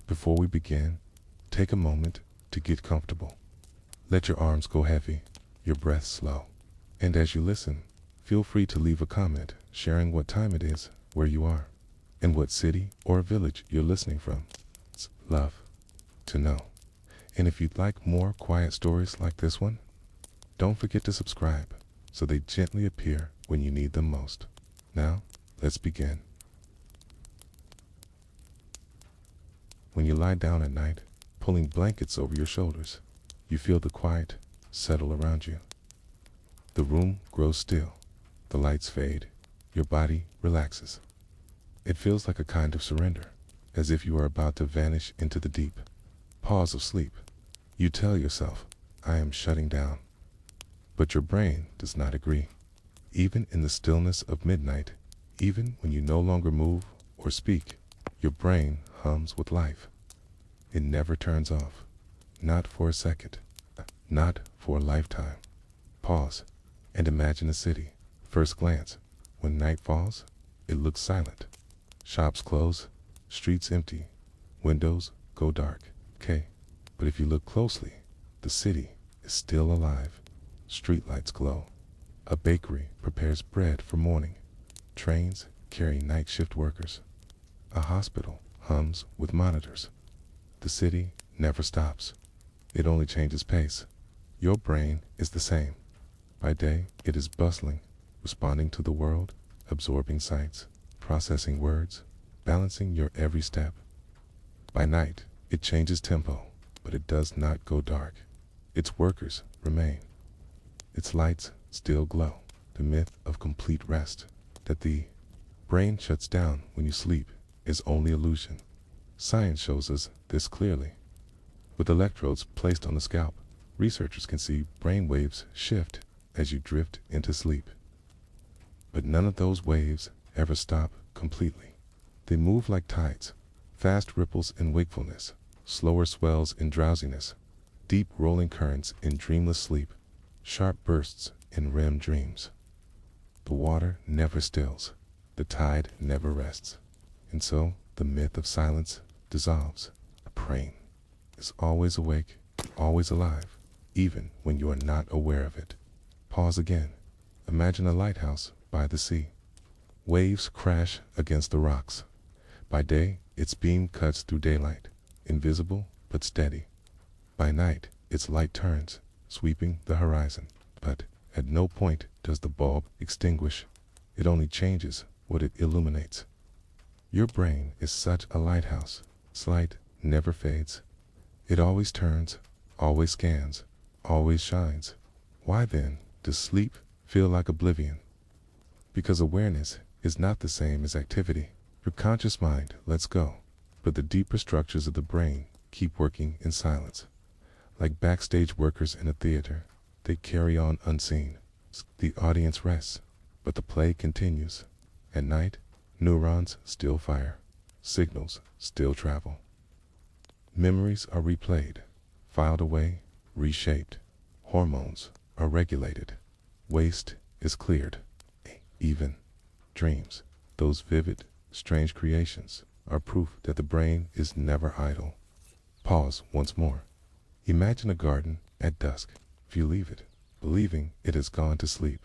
Before we begin, take a moment to get comfortable. Let your arms go heavy, your breath slow. And as you listen, feel free to leave a comment sharing what time it is, where you are, and what city or village you're listening from. It's love to know. And if you'd like more quiet stories like this one, don't forget to subscribe so they gently appear when you need them most. Now, let's begin. When you lie down at night, pulling blankets over your shoulders, you feel the quiet settle around you. The room grows still, the lights fade, your body relaxes. It feels like a kind of surrender, as if you are about to vanish into the deep pause of sleep. You tell yourself, I am shutting down. But your brain does not agree. Even in the stillness of midnight, even when you no longer move or speak, your brain hums with life. It never turns off. Not for a second. Not for a lifetime. Pause and imagine a city. First glance, when night falls, it looks silent. Shops close, streets empty, windows go dark. Okay, but if you look closely, the city is still alive. Streetlights glow. A bakery prepares bread for morning. Trains carry night shift workers. A hospital hums with monitors. The city never stops. It only changes pace. Your brain is the same. By day, it is bustling, responding to the world, absorbing sights, processing words, balancing your every step. By night, it changes tempo, but it does not go dark. Its workers remain. Its lights still glow. The myth of complete rest, that the brain shuts down when you sleep, is only illusion. Science shows us this clearly. With electrodes placed on the scalp, researchers can see brain waves shift as you drift into sleep. But none of those waves ever stop completely. They move like tides, fast ripples in wakefulness, slower swells in drowsiness, deep rolling currents in dreamless sleep, sharp bursts in REM dreams. The water never stills, the tide never rests, and so the myth of silence dissolves. The brain is always awake, always alive, even when you are not aware of it. Pause again. Imagine a lighthouse by the sea. Waves crash against the rocks. By day, its beam cuts through daylight, invisible but steady. By night, its light turns, sweeping the horizon. But at no point does the bulb extinguish. It only changes what it illuminates. Your brain is such a lighthouse. Its light never fades. It always turns, always scans, always shines. Why then does sleep feel like oblivion? Because awareness is not the same as activity. Your conscious mind lets go, but the deeper structures of the brain keep working in silence. Like backstage workers in a theater, they carry on unseen. The audience rests, but the play continues. At night, neurons still fire, signals still travel. Memories are replayed, filed away, reshaped. Hormones are regulated. Waste is cleared. Even dreams, those vivid, strange creations, are proof that the brain is never idle. Pause once more. Imagine a garden at dusk. If you leave it, believing it has gone to sleep,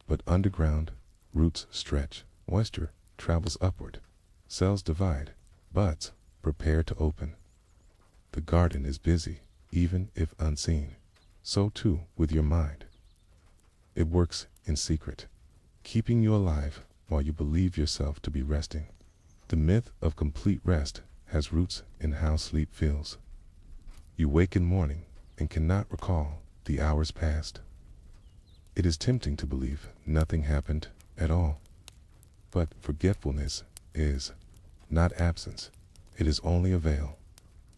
but underground, roots stretch, moisture travels upward, cells divide, buds prepare to open. The garden is busy, even if unseen. So too with your mind. It works in secret, keeping you alive while you believe yourself to be resting. The myth of complete rest has roots in how sleep feels. You wake in morning and cannot recall the hours past. It is tempting to believe nothing happened at all. But forgetfulness is not absence. It is only a veil.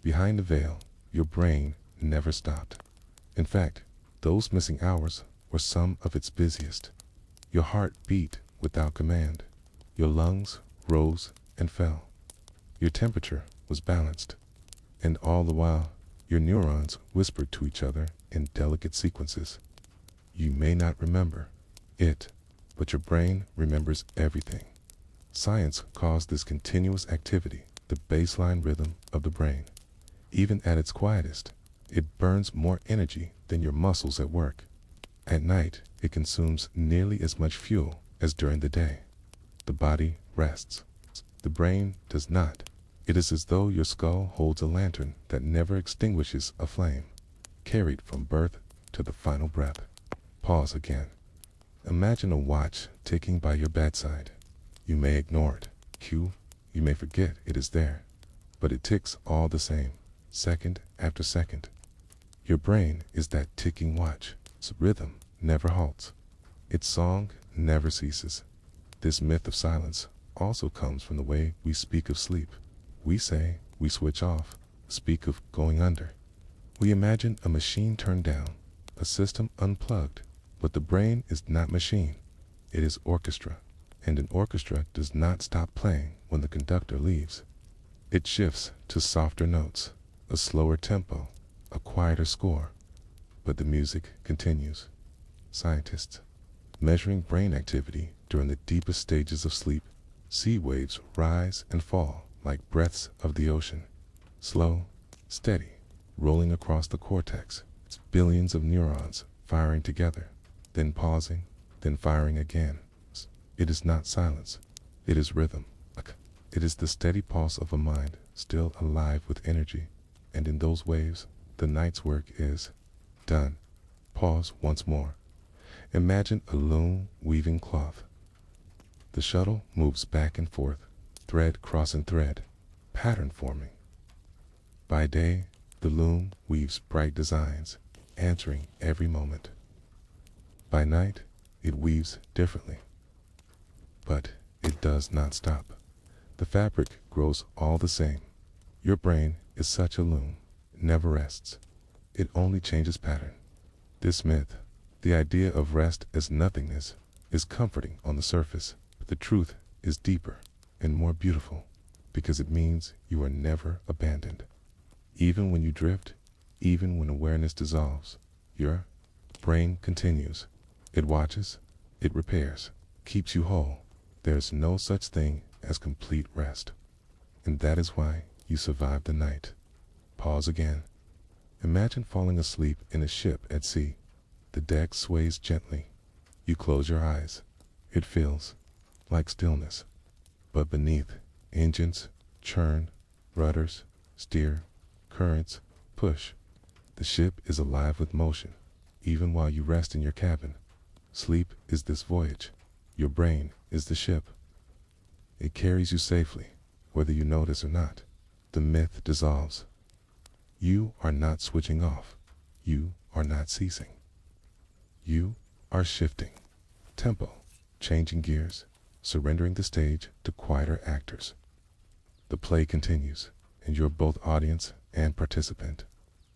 Behind the veil, your brain never stopped. In fact, those missing hours were some of its busiest. Your heart beat without command. Your lungs rose and fell. Your temperature was balanced. And all the while, your neurons whispered to each other in delicate sequences. You may not remember it, but your brain remembers everything. Science calls this continuous activity the baseline rhythm of the brain. Even at its quietest, it burns more energy than your muscles at work. At night, it consumes nearly as much fuel as during the day. The body rests. The brain does not. It is as though your skull holds a lantern that never extinguishes a flame, carried from birth to the final breath. Pause again. Imagine a watch ticking by your bedside. You may ignore it. You may forget it is there, but it ticks all the same, second after second. Your brain is that ticking watch. Its rhythm never halts. Its song never ceases. This myth of silence also comes from the way we speak of sleep. We say we switch off, speak of going under. We imagine a machine turned down, a system unplugged, but the brain is not machine. It is orchestra, and an orchestra does not stop playing when the conductor leaves. It shifts to softer notes, a slower tempo, a quieter score, but the music continues. Scientists, measuring brain activity during the deepest stages of sleep, see waves rise and fall like breaths of the ocean, slow, steady, rolling across the cortex. It's billions of neurons firing together, then pausing, then firing again. It is not silence, it is rhythm. It is the steady pulse of a mind still alive with energy, and in those waves, the night's work is done. Pause once more. Imagine a loom weaving cloth. The shuttle moves back and forth, thread crossing thread, pattern forming. By day, the loom weaves bright designs, answering every moment. By night, it weaves differently. But it does not stop. The fabric grows all the same. Your brain is such a loom, it never rests. It only changes pattern. This myth, the idea of rest as nothingness, is comforting on the surface, but the truth is deeper and more beautiful, because it means you are never abandoned. Even when you drift, even when awareness dissolves, your brain continues. It watches, it repairs, keeps you whole. There is no such thing as complete rest. And that is why you survive the night. Pause again. Imagine falling asleep in a ship at sea. The deck sways gently. You close your eyes. It feels like stillness. But beneath, engines churn, rudders steer, currents push. The ship is alive with motion, even while you rest in your cabin. Sleep is this voyage. Your brain is the ship. It carries you safely, whether you notice or not. The myth dissolves. You are not switching off. You are not ceasing. You are shifting. Tempo, changing gears, surrendering the stage to quieter actors. The play continues, and you're both audience and participant.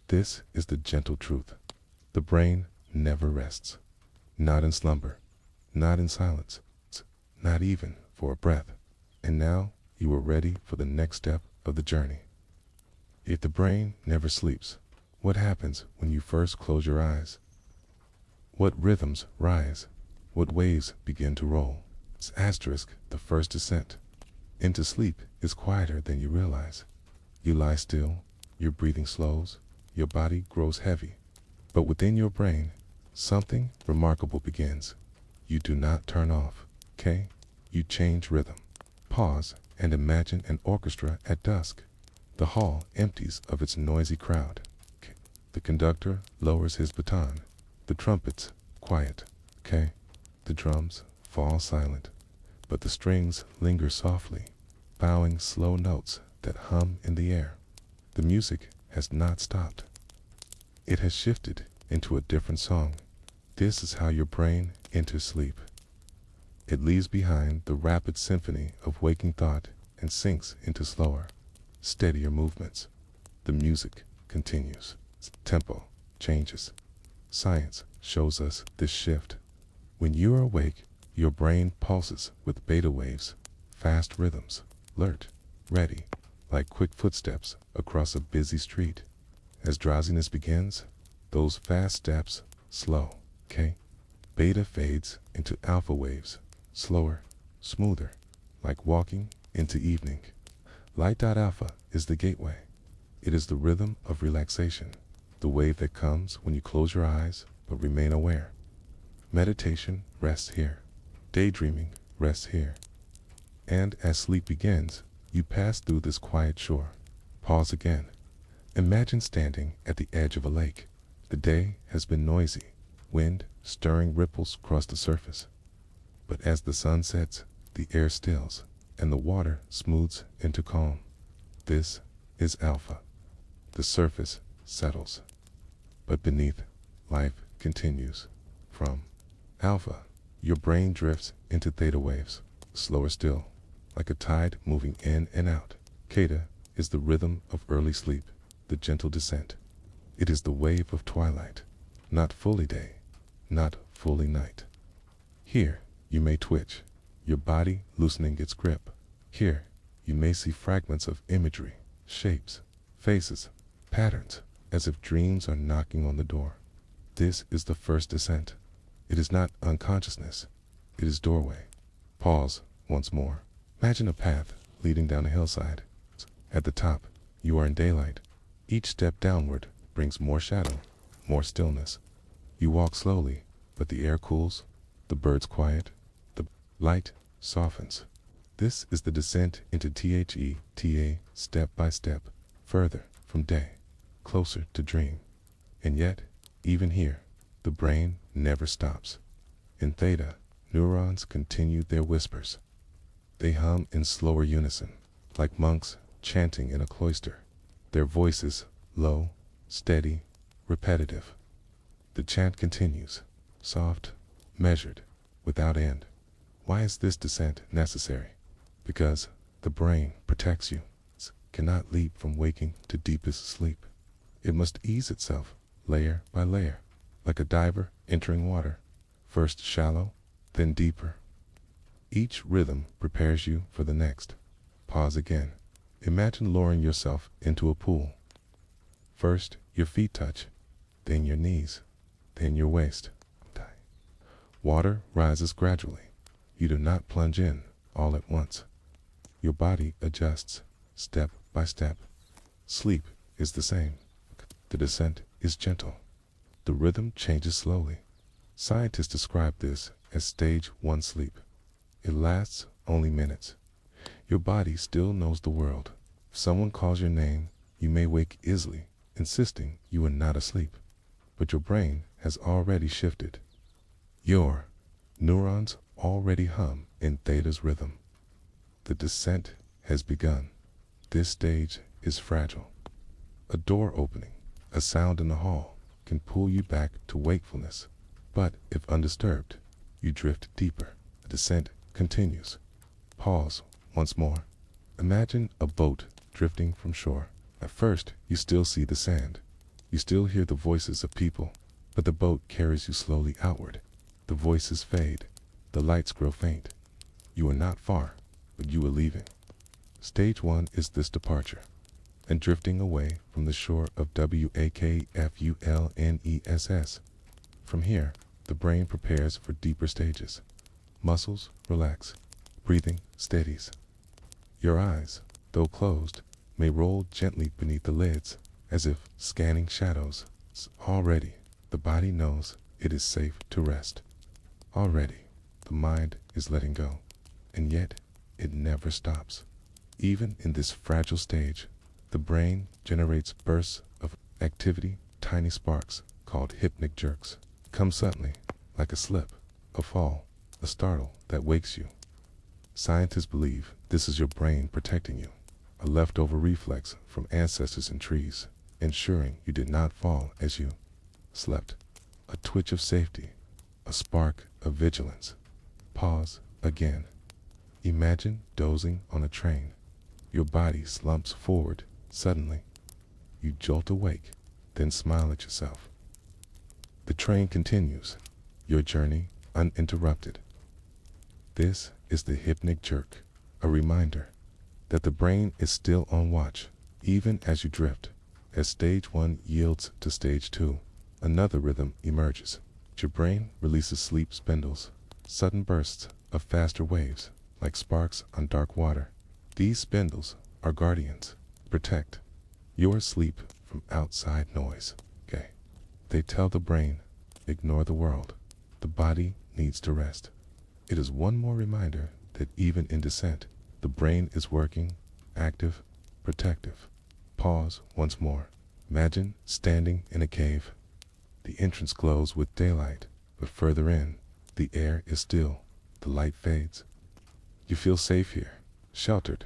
This is the gentle truth. The brain never rests. Not in slumber, not in silence, not even for a breath. And now you are ready for the next step of the journey. If the brain never sleeps, what happens when you first close your eyes? What rhythms rise? What waves begin to roll? It's asterisk, the first descent into sleep is quieter than you realize. You lie still, your breathing slows, your body grows heavy. But within your brain, something remarkable begins. You do not turn off, okay? You change rhythm. Pause and imagine an orchestra at dusk. The hall empties of its noisy crowd. The conductor lowers his baton. The trumpets quiet, okay? The drums fall silent, but the strings linger softly, bowing slow notes that hum in the air. The music has not stopped. It has shifted into a different song. This is how your brain enters sleep. It leaves behind the rapid symphony of waking thought and sinks into slower, steadier movements. The music continues. Tempo changes. Science shows us this shift. When you are awake, your brain pulses with beta waves, fast rhythms, alert, ready, like quick footsteps across a busy street. As drowsiness begins, those fast steps slow, okay? Beta fades into alpha waves, slower, smoother, like walking into evening. Light.alpha is the gateway. It is the rhythm of relaxation, the wave that comes when you close your eyes but remain aware. Meditation rests here. Daydreaming rests here. And as sleep begins, you pass through this quiet shore. Pause again. Imagine standing at the edge of a lake. The day has been noisy, wind stirring ripples across the surface. But as the sun sets, the air stills, and the water smooths into calm. This is alpha. The surface settles. But beneath, life continues. From alpha, your brain drifts into theta waves, slower still, like a tide moving in and out. Theta is the rhythm of early sleep, the gentle descent. It is the wave of twilight, not fully day, not fully night. Here, you may twitch, your body loosening its grip. Here, you may see fragments of imagery, shapes, faces, patterns, as if dreams are knocking on the door. This is the first descent. It is not unconsciousness, it is doorway. Pause once more. Imagine a path leading down a hillside. At the top, you are in daylight. Each step downward brings more shadow, more stillness. You walk slowly, but the air cools, the birds quiet, the light softens. This is the descent into theta, step by step, further from day, closer to dream. And yet, even here, the brain never stops. In theta, neurons continue their whispers. They hum in slower unison, like monks chanting in a cloister. Their voices low, steady, repetitive. The chant continues, soft, measured, without end. Why is this descent necessary? Because the brain protects you. It cannot leap from waking to deepest sleep. It must ease itself, layer by layer, like a diver entering water, first shallow, then deeper. Each rhythm prepares you for the next. Pause again. Imagine lowering yourself into a pool. First, your feet touch, then your knees, then your waist. Water rises gradually. You do not plunge in all at once. Your body adjusts, step by step. Sleep is the same. The descent is gentle. The rhythm changes slowly. Scientists describe this as stage 1 sleep. It lasts only minutes. Your body still knows the world. If someone calls your name, you may wake easily, insisting you are not asleep. But your brain has already shifted. Your neurons already hum in theta's rhythm. The descent has begun. This stage is fragile. A door opening, a sound in the hall, can pull you back to wakefulness. But if undisturbed, you drift deeper. The descent continues. Pause once more. Imagine a boat drifting from shore. At first, you still see the sand. You still hear the voices of people, but the boat carries you slowly outward. The voices fade. The lights grow faint. You are not far, but you are leaving. Stage 1 is this departure, and drifting away from the shore of wakefulness. From here, the brain prepares for deeper stages. Muscles relax. Breathing steadies. Your eyes, though closed, may roll gently beneath the lids, as if scanning shadows. Already, the body knows it is safe to rest. Already, the mind is letting go. And yet, it never stops. Even in this fragile stage, the brain generates bursts of activity, tiny sparks called hypnic jerks. Come suddenly, like a slip, a fall, a startle that wakes you. Scientists believe this is your brain protecting you, a leftover reflex from ancestors in trees, ensuring you did not fall as you slept. A twitch of safety, a spark of vigilance. Pause again. Imagine dozing on a train. Your body slumps forward. Suddenly, you jolt awake, then smile at yourself. The train continues, your journey uninterrupted. This is the hypnic jerk, a reminder that the brain is still on watch, even as you drift. As stage 1 yields to stage 2, another rhythm emerges. Your brain releases sleep spindles, sudden bursts of faster waves, like sparks on dark water. These spindles are guardians. Protect your sleep from outside noise. Okay. They tell the brain, ignore the world. The body needs to rest. It is one more reminder that even in descent, the brain is working, active, protective. Pause once more. Imagine standing in a cave. The entrance glows with daylight, but further in, the air is still. The light fades. You feel safe here, sheltered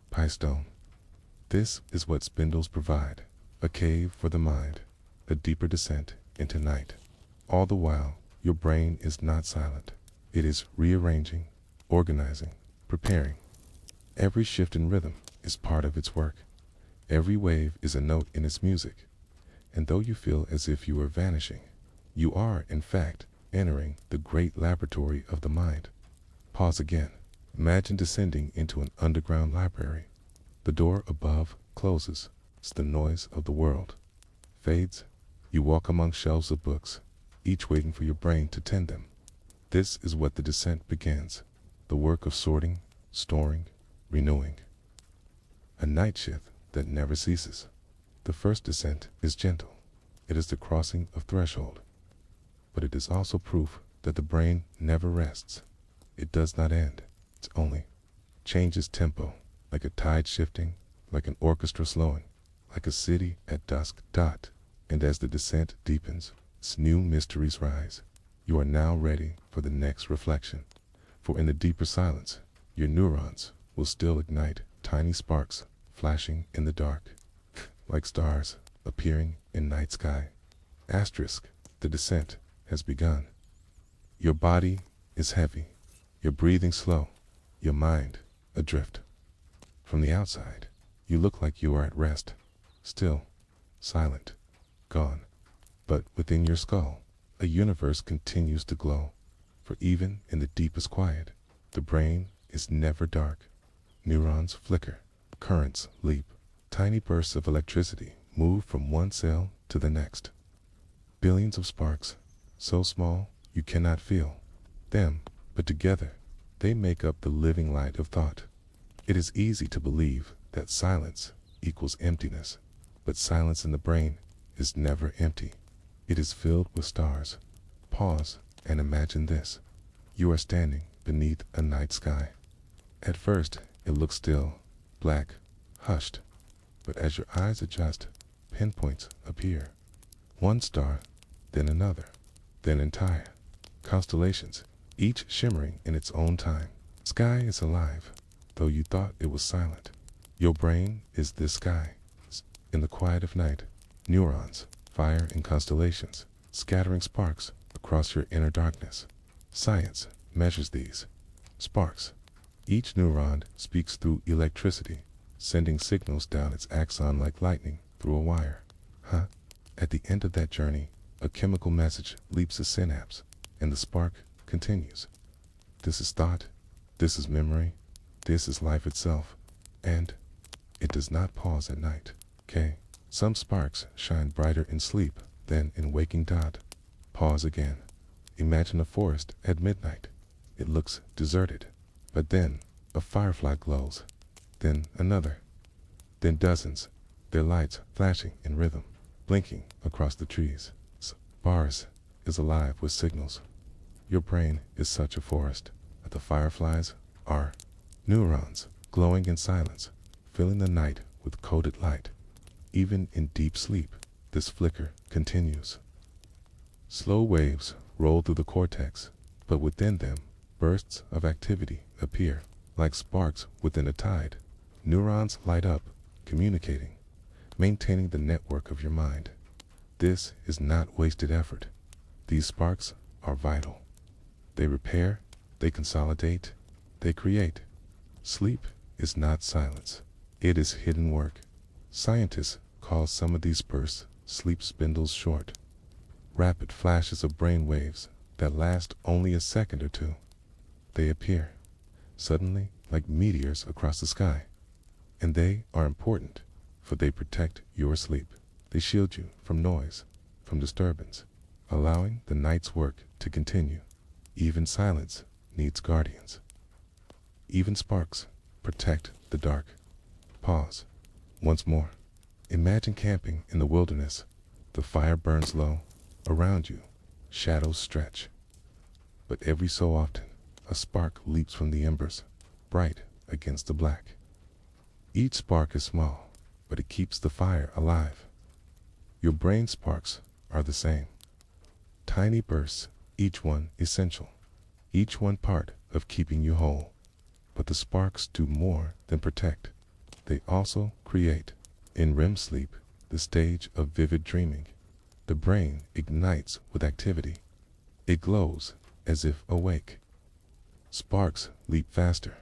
by stone. This is what spindles provide, a cave for the mind, a deeper descent into night. All the while, your brain is not silent. It is rearranging, organizing, preparing. Every shift in rhythm is part of its work. Every wave is a note in its music. And though you feel as if you are vanishing, you are, in fact, entering the great laboratory of the mind. Pause again. Imagine descending into an underground library. The door above closes. It's the noise of the world. Fades. You walk among shelves of books, each waiting for your brain to tend them. This is what the descent begins. The work of sorting, storing, renewing. A night shift that never ceases. The first descent is gentle. It is the crossing of threshold. But it is also proof that the brain never rests. It does not end. It only changes tempo, like a tide shifting, like an orchestra slowing, like a city at dusk. And as the descent deepens, its new mysteries rise. You are now ready for the next reflection. For in the deeper silence, your neurons will still ignite tiny sparks flashing in the dark, like stars appearing in night sky. Asterisk, the descent has begun. Your body is heavy, your breathing slow, your mind adrift. From the outside, you look like you are at rest, still, silent, gone. But within your skull, a universe continues to glow. For even in the deepest quiet, the brain is never dark. Neurons flicker, currents leap, tiny bursts of electricity move from one cell to the next. Billions of sparks, so small you cannot feel them, but together they make up the living light of thought. It is easy to believe that silence equals emptiness, but silence in the brain is never empty. It is filled with stars. Pause and imagine this. You are standing beneath a night sky. At first, it looks still, black, hushed. But as your eyes adjust, pinpoints appear. One star, then another, then entire constellations, each shimmering in its own time. Sky is alive, though you thought it was silent. Your brain is this sky. In the quiet of night, neurons fire in constellations, scattering sparks across your inner darkness. Science measures these sparks. Each neuron speaks through electricity, sending signals down its axon like lightning through a wire. At the end of that journey, a chemical message leaps a synapse, and the spark continues. This is thought, this is memory, this is life itself, and it does not pause at night. Okay? Some sparks shine brighter in sleep than in waking. Pause again. Imagine a forest at midnight. It looks deserted, but then a firefly glows, then another, then dozens, their lights flashing in rhythm, blinking across the trees. Forest is alive with signals. Your brain is such a forest, but the fireflies are neurons glowing in silence, filling the night with coded light. Even in deep sleep, this flicker continues. Slow waves roll through the cortex, but within them, bursts of activity appear, like sparks within a tide. Neurons light up, communicating, maintaining the network of your mind. This is not wasted effort. These sparks are vital. They repair, they consolidate, they create. Sleep is not silence. It is hidden work. Scientists call some of these bursts sleep spindles short. Rapid flashes of brain waves that last only a second or two. They appear, suddenly like meteors across the sky. And they are important, for they protect your sleep. They shield you from noise, from disturbance, allowing the night's work to continue. Even silence needs guardians. Even sparks protect the dark. Pause. Once more. Imagine camping in the wilderness. The fire burns low. Around you, shadows stretch. But every so often, a spark leaps from the embers, bright against the black. Each spark is small, but it keeps the fire alive. Your brain sparks are the same. Tiny bursts, each one essential, each one part of keeping you whole. But the sparks do more than protect. They also create. In REM sleep, the stage of vivid dreaming, the brain ignites with activity. It glows as if awake. Sparks leap faster.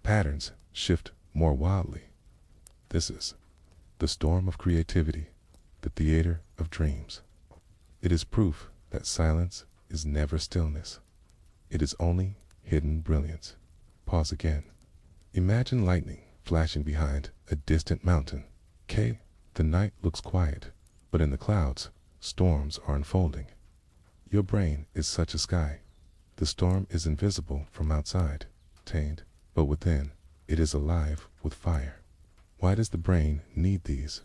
Patterns shift more wildly. This is the storm of creativity, the theater of dreams. It is proof that silence is never stillness. It is only hidden brilliance. Pause again. Imagine lightning flashing behind a distant mountain. The night looks quiet, but in the clouds, storms are unfolding. Your brain is such a sky. The storm is invisible from outside, tamed, but within, it is alive with fire. Why does the brain need these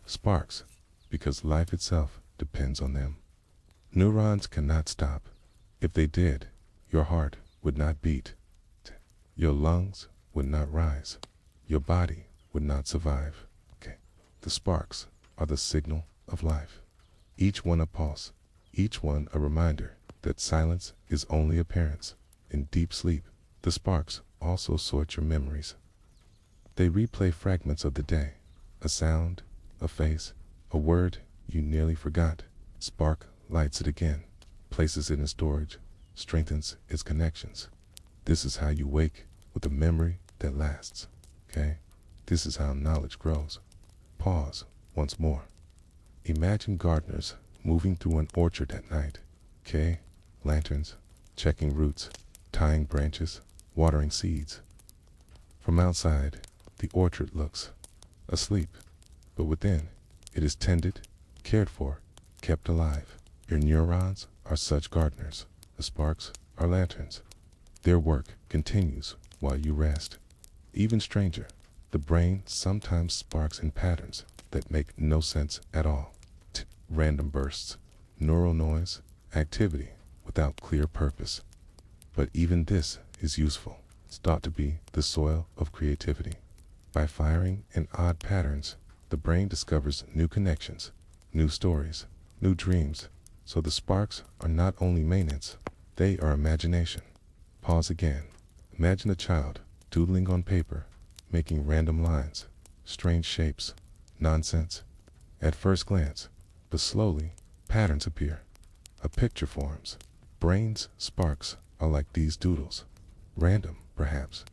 sparks? Because life itself depends on them. Neurons cannot stop. If they did, your heart would not beat. Your lungs would not rise. Your body would not survive. The sparks are the signal of life. Each one a pulse, each one a reminder that silence is only appearance. In deep sleep, the sparks also sort your memories. They replay fragments of the day, a sound, a face, a word you nearly forgot. Spark lights it again, places it in storage, strengthens its connections. This is how you wake with a memory that lasts. This is how knowledge grows. Pause once more. Imagine gardeners moving through an orchard at night. Lanterns, checking roots, tying branches, watering seeds. From outside, the orchard looks asleep, but within, it is tended, cared for, kept alive. Your neurons are such gardeners. The sparks are lanterns. Their work continues while you rest. Even stranger, the brain sometimes sparks in patterns that make no sense at all. Random bursts, neural noise, activity without clear purpose. But even this is useful. It's thought to be the soil of creativity. By firing in odd patterns, the brain discovers new connections, new stories, new dreams. So the sparks are not only maintenance, they are imagination. Pause again. Imagine a child doodling on paper, making random lines, strange shapes, nonsense. At first glance, but slowly, patterns appear. A picture forms. Brain's sparks are like these doodles. Random, perhaps,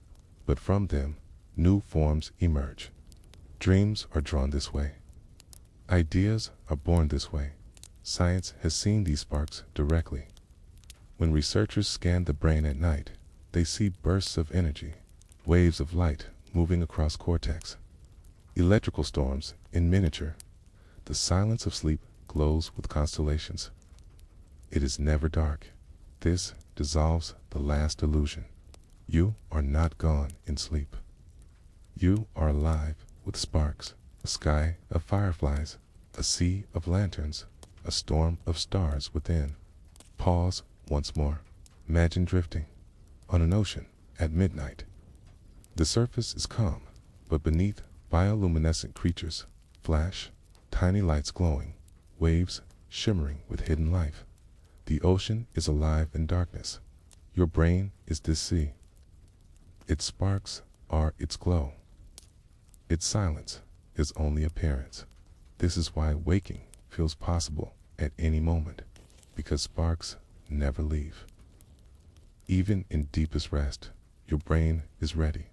but from them, new forms emerge. Dreams are drawn this way. Ideas are born this way. Science has seen these sparks directly. When researchers scan the brain at night, they see bursts of energy, waves of light moving across cortex. Electrical storms in miniature. The silence of sleep glows with constellations. It is never dark. This dissolves the last illusion. You are not gone in sleep. You are alive with sparks, a sky of fireflies, a sea of lanterns, a storm of stars within. Pause once more. Imagine drifting on an ocean at midnight. The surface is calm, but beneath, bioluminescent creatures flash, tiny lights glowing, waves shimmering with hidden life. The ocean is alive in darkness. Your brain is this sea. Its sparks are its glow. Its silence is only appearance. This is why waking feels possible at any moment, because sparks never leave. Even in deepest rest, your brain is ready,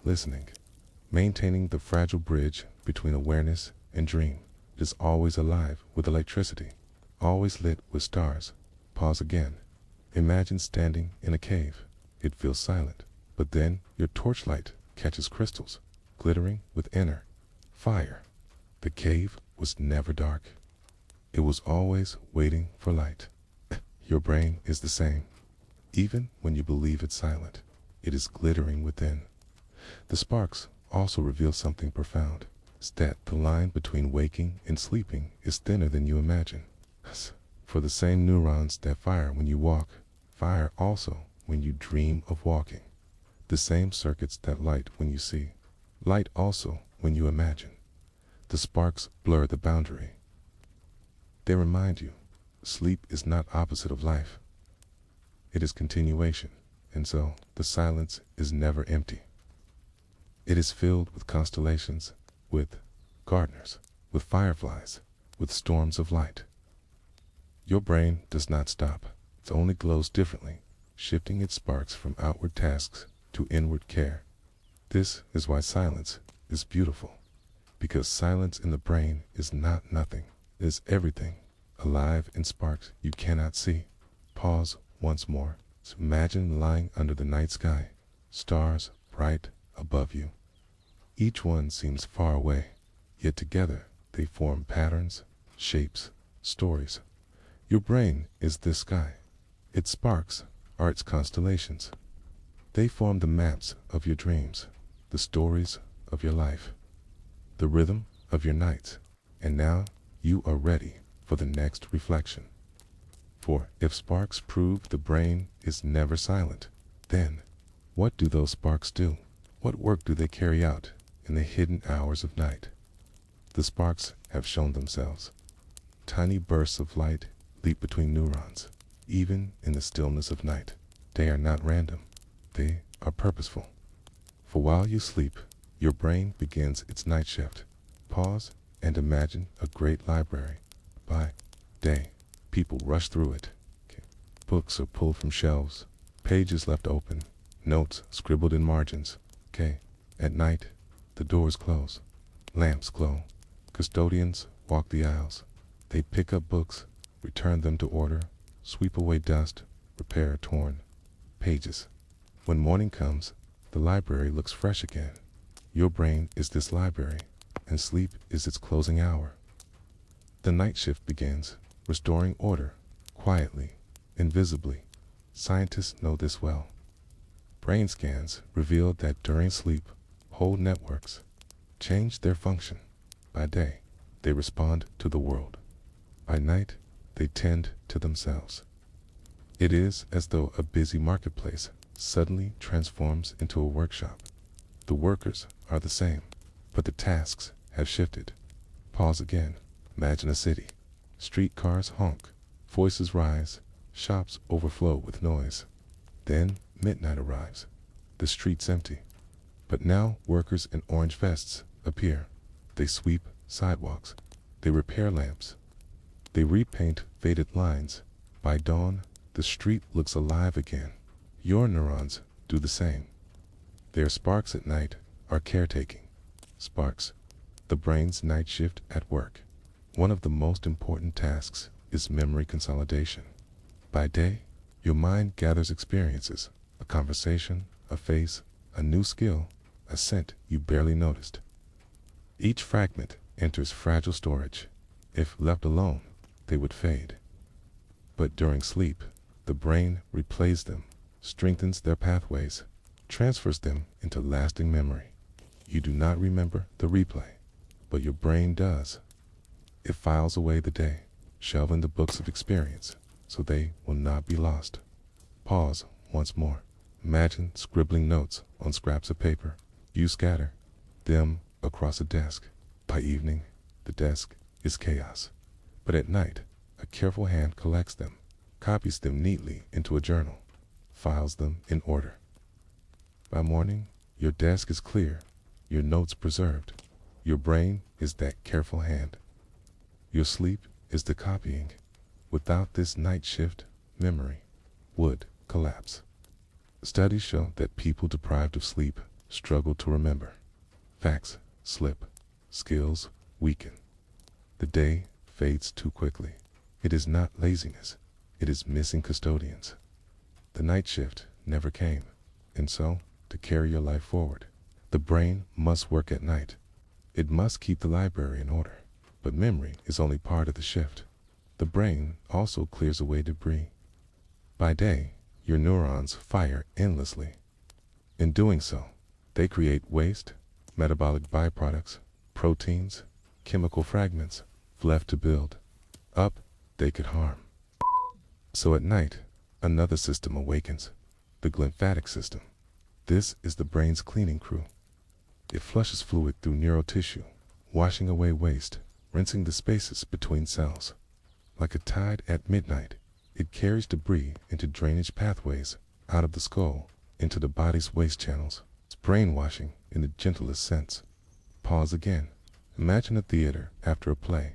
listening, maintaining the fragile bridge between awareness and dream. It is always alive with electricity, always lit with stars. Pause again. Imagine standing in a cave. It feels silent, but then your torchlight catches crystals, glittering with inner fire. The cave was never dark. It was always waiting for light. Your brain is the same. Even when you believe it's silent, it is glittering within. The sparks also reveals something profound. It's that the line between waking and sleeping is thinner than you imagine. For the same neurons that fire when you walk, fire also when you dream of walking. The same circuits that light when you see, light also when you imagine. The sparks blur the boundary. They remind you, sleep is not opposite of life. It is continuation, and so the silence is never empty. It is filled with constellations, with gardeners, with fireflies, with storms of light. Your brain does not stop. It only glows differently, shifting its sparks from outward tasks to inward care. This is why silence is beautiful, because silence in the brain is not nothing. It is everything, alive in sparks you cannot see. Pause once more. So imagine lying under the night sky, stars bright above you. Each one seems far away, yet together they form patterns, shapes, stories. Your brain is this sky. Its sparks are its constellations. They form the maps of your dreams, the stories of your life, the rhythm of your nights. And now you are ready for the next reflection. For if sparks prove the brain is never silent, then what do those sparks do? What work do they carry out in the hidden hours of night? The sparks have shown themselves. Tiny bursts of light leap between neurons, even in the stillness of night. They are not random. They are purposeful. For while you sleep, your brain begins its night shift. Pause and imagine a great library. By day, people rush through it. Books are pulled from shelves, pages left open, notes scribbled in margins. At night, the doors close, lamps glow, custodians walk the aisles. They pick up books, return them to order, sweep away dust, repair torn pages. When morning comes, the library looks fresh again. Your brain is this library, and sleep is its closing hour. The night shift begins, restoring order, quietly, invisibly. Scientists know this well. Brain scans reveal that during sleep, whole networks change their function. By day, they respond to the world. By night, they tend to themselves. It is as though a busy marketplace suddenly transforms into a workshop. The workers are the same, but the tasks have shifted. Pause again. Imagine a city. Streetcars honk, voices rise, shops overflow with noise. Then midnight arrives. The streets empty. But now workers in orange vests appear. They sweep sidewalks. They repair lamps. They repaint faded lines. By dawn, the street looks alive again. Your neurons do the same. Their sparks at night are caretaking. Sparks, the brain's night shift at work. One of the most important tasks is memory consolidation. By day, your mind gathers experiences, a conversation, a face, a new skill, a scent you barely noticed. Each fragment enters fragile storage. If left alone, they would fade. But during sleep, the brain replays them, strengthens their pathways, transfers them into lasting memory. You do not remember the replay, but your brain does. It files away the day, shelving the books of experience, so they will not be lost. Pause once more. Imagine scribbling notes on scraps of paper. You scatter them across a desk. By evening, the desk is chaos. But at night, a careful hand collects them, copies them neatly into a journal, files them in order. By morning, your desk is clear, your notes preserved. Your brain is that careful hand. Your sleep is the copying. Without this night shift, memory would collapse. Studies show that people deprived of sleep struggle to remember. Facts slip, skills weaken. The day fades too quickly. It is not laziness, it is missing custodians. The night shift never came, and so, to carry your life forward, the brain must work at night. It must keep the library in order, but memory is only part of the shift. The brain also clears away debris. By day, your neurons fire endlessly. In doing so, they create waste, metabolic byproducts, proteins, chemical fragments, left to build up, they could harm. So at night, another system awakens, the glymphatic system. This is the brain's cleaning crew. It flushes fluid through neurotissue, washing away waste, rinsing the spaces between cells. Like a tide at midnight, it carries debris into drainage pathways, out of the skull, into the body's waste channels. It's brainwashing in the gentlest sense. Pause again. Imagine a theater after a play.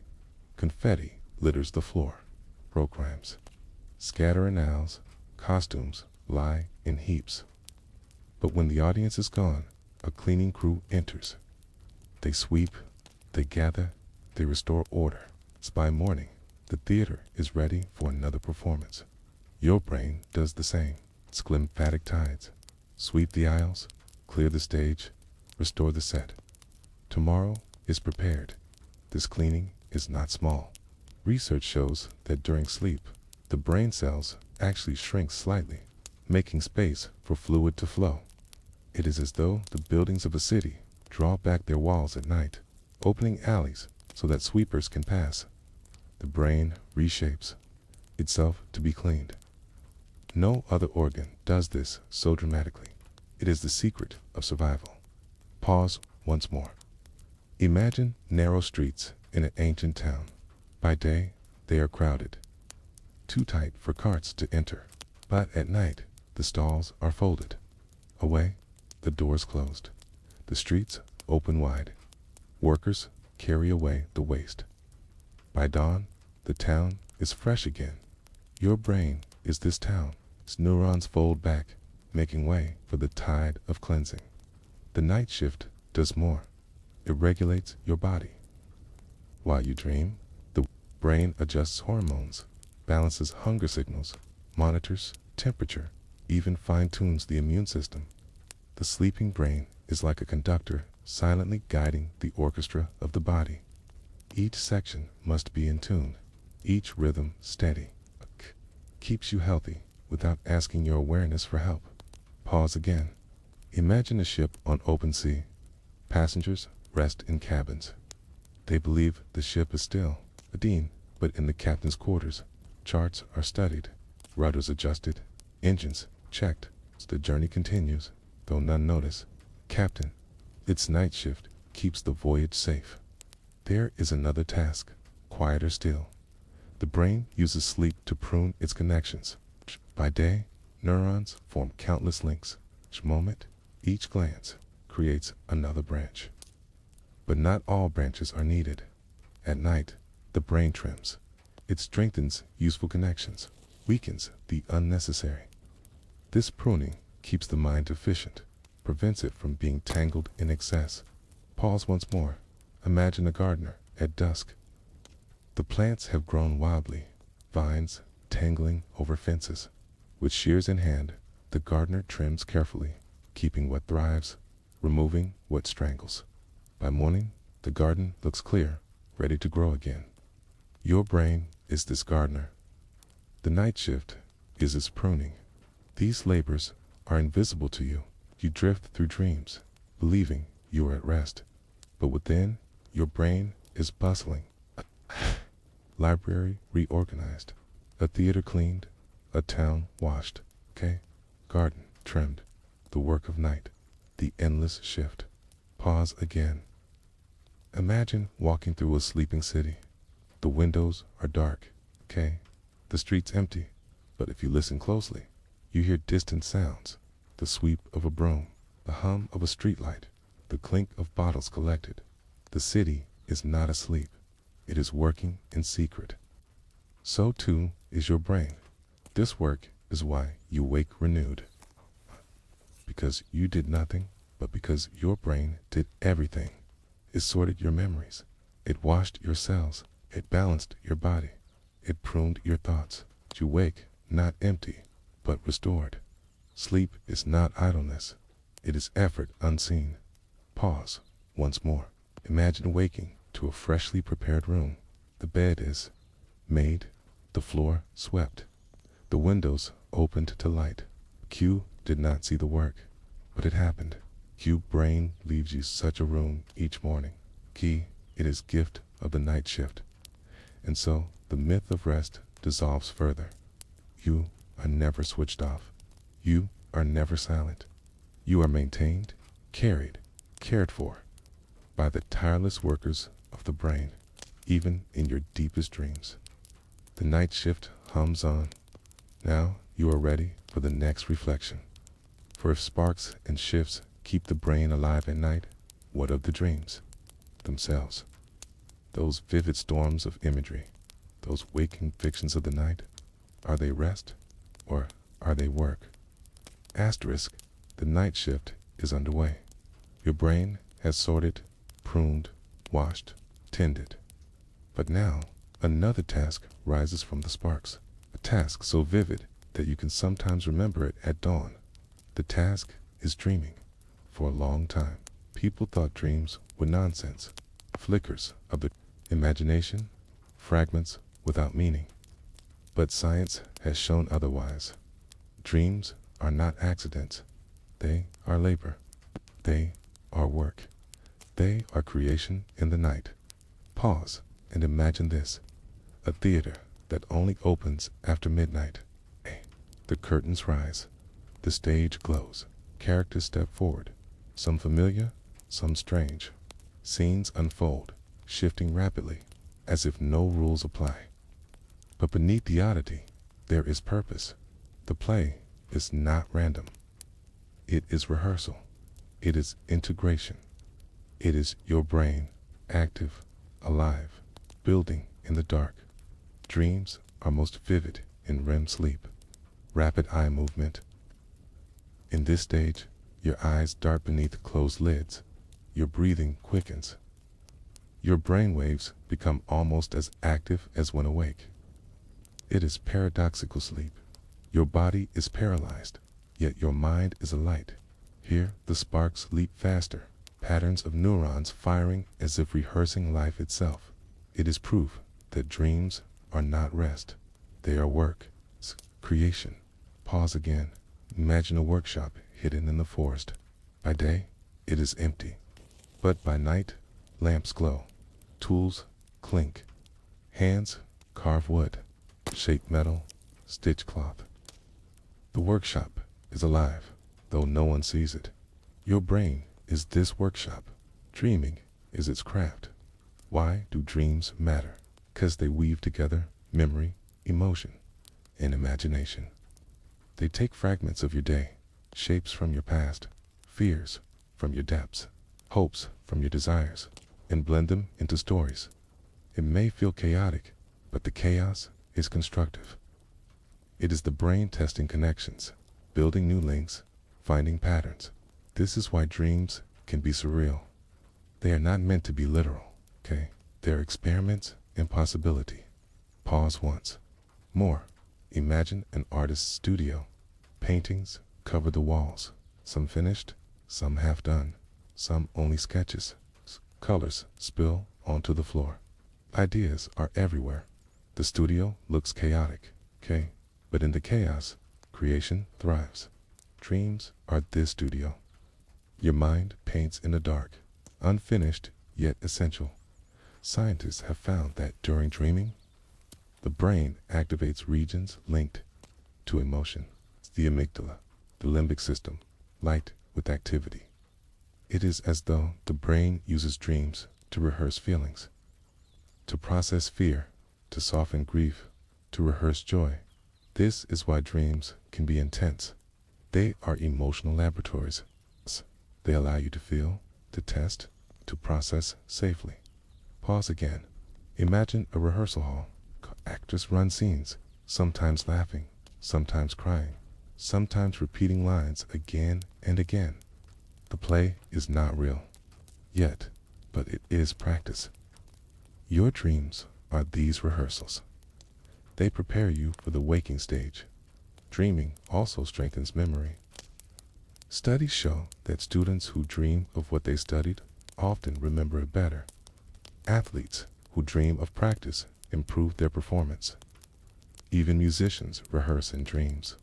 Confetti litters the floor. Programs scatter in aisles, costumes lie in heaps. But when the audience is gone, a cleaning crew enters. They sweep, they gather, they restore order. So by morning, the theater is ready for another performance. Your brain does the same. Its glymphatic tides sweep the aisles, clear the stage, restore the set. Tomorrow is prepared. This cleaning is not small. Research shows that during sleep, the brain cells actually shrink slightly, making space for fluid to flow. It is as though the buildings of a city draw back their walls at night, opening alleys so that sweepers can pass. The brain reshapes itself to be cleaned. No other organ does this so dramatically. It is the secret of survival. Pause once more. Imagine narrow streets in an ancient town. By day, they are crowded, too tight for carts to enter. But at night, the stalls are folded away, the doors closed, the streets open wide. Workers carry away the waste. By dawn, the town is fresh again. Your brain is this town. Its neurons fold back, making way for the tide of cleansing. The night shift does more. It regulates your body. While you dream, the brain adjusts hormones, balances hunger signals, monitors temperature, even fine-tunes the immune system. The sleeping brain is like a conductor silently guiding the orchestra of the body. Each section must be in tune, each rhythm steady. Keeps you healthy without asking your awareness for help. Pause again. Imagine a ship on open sea. Passengers rest in cabins. They believe the ship is still a dean, but in the captain's quarters, charts are studied, rudders adjusted, engines checked. So the journey continues, though none notice. Captain, its night shift keeps the voyage safe. There is another task, quieter still. The brain uses sleep to prune its connections. By day, neurons form countless links. Each moment, each glance creates another branch. But not all branches are needed. At night, the brain trims. It strengthens useful connections, weakens the unnecessary. This pruning keeps the mind efficient, prevents it from being tangled in excess. Pause once more. Imagine a gardener at dusk. The plants have grown wildly, vines tangling over fences. With shears in hand, the gardener trims carefully, keeping what thrives, removing what strangles. By morning, the garden looks clear, ready to grow again. Your brain is this gardener. The night shift is its pruning. These labors are invisible to you. You drift through dreams, believing you are at rest. But within, your brain is bustling. Library reorganized, a theater cleaned, a town washed. Garden trimmed, the work of night, the endless shift. Pause again. Imagine walking through a sleeping city. The windows are dark, the streets empty, but if you listen closely, you hear distant sounds, the sweep of a broom, the hum of a streetlight, the clink of bottles collected. The city is not asleep. It is working in secret. So too is your brain. This work is why you wake renewed. Because you did nothing, but because your brain did everything. It sorted your memories. It washed your cells. It balanced your body. It pruned your thoughts. You wake, not empty, but restored. Sleep is not idleness. It is effort unseen. Pause once more. Imagine waking to a freshly prepared room. The bed is made, the floor swept, the windows opened to light. Q did not see the work, but it happened. Your brain leaves you such a room each morning. Key, it is gift of the night shift. And so the myth of rest dissolves further. You are never switched off. You are never silent. You are maintained, carried, cared for by the tireless workers of the brain, even in your deepest dreams. The night shift hums on. Now you are ready for the next reflection. For if sparks and shifts keep the brain alive at night, what of the dreams themselves? Those vivid storms of imagery, those waking fictions of the night, are they rest or are they work? Asterisk, the night shift is underway. Your brain has sorted, pruned, washed, tended. But now, another task rises from the sparks, a task so vivid that you can sometimes remember it at dawn. The task is dreaming. For a long time, people thought dreams were nonsense, flickers of the imagination, fragments without meaning. But science has shown otherwise. Dreams are not accidents. They are labor. They are work. They are creation in the night. Pause and imagine this. A theater that only opens after midnight. The curtains rise. The stage glows. Characters step forward. Some familiar, some strange. Scenes unfold, shifting rapidly, as if no rules apply. But beneath the oddity, there is purpose. The play is not random. It is rehearsal. It is integration. It is your brain, active, alive, building in the dark. Dreams are most vivid in REM sleep. Rapid eye movement. In this stage, your eyes dart beneath closed lids. Your breathing quickens. Your brain waves become almost as active as when awake. It is paradoxical sleep. Your body is paralyzed, yet your mind is alight. Here, the sparks leap faster, patterns of neurons firing as if rehearsing life itself. It is proof that dreams are not rest. They are work, creation. Pause again. Imagine a workshop hidden in the forest. By day, it is empty. But by night, lamps glow. Tools clink. Hands carve wood, shape metal, stitch cloth. The workshop is alive, though no one sees it. Your brain is this workshop. Dreaming is its craft. Why do dreams matter? 'Cause they weave together memory, emotion, and imagination. They take fragments of your day, shapes from your past, fears from your depths, hopes from your desires, and blend them into stories. It may feel chaotic, but the chaos is constructive. It is the brain testing connections, building new links, finding patterns. This is why dreams can be surreal. They are not meant to be literal, okay? They're experiments in possibility. Pause once. More. Imagine an artist's studio. Paintings cover the walls, some finished, some half done, some only sketches. Colors spill onto the floor. Ideas are everywhere. The studio looks chaotic, okay? But in the chaos, creation thrives. Dreams are this studio. Your mind paints in the dark, unfinished yet essential. Scientists have found that during dreaming, the brain activates regions linked to emotion. The amygdala, the limbic system, light with activity. It is as though the brain uses dreams to rehearse feelings, to process fear, to soften grief, to rehearse joy. This is why dreams can be intense. They are emotional laboratories. They allow you to feel, to test, to process safely. Pause again. Imagine a rehearsal hall. Actors run scenes, sometimes laughing, sometimes crying, sometimes repeating lines again and again. The play is not real, yet, but it is practice. Your dreams are these rehearsals. They prepare you for the waking stage. Dreaming also strengthens memory. Studies show that students who dream of what they studied often remember it better. Athletes who dream of practice improve their performance. Even musicians rehearse in dreams,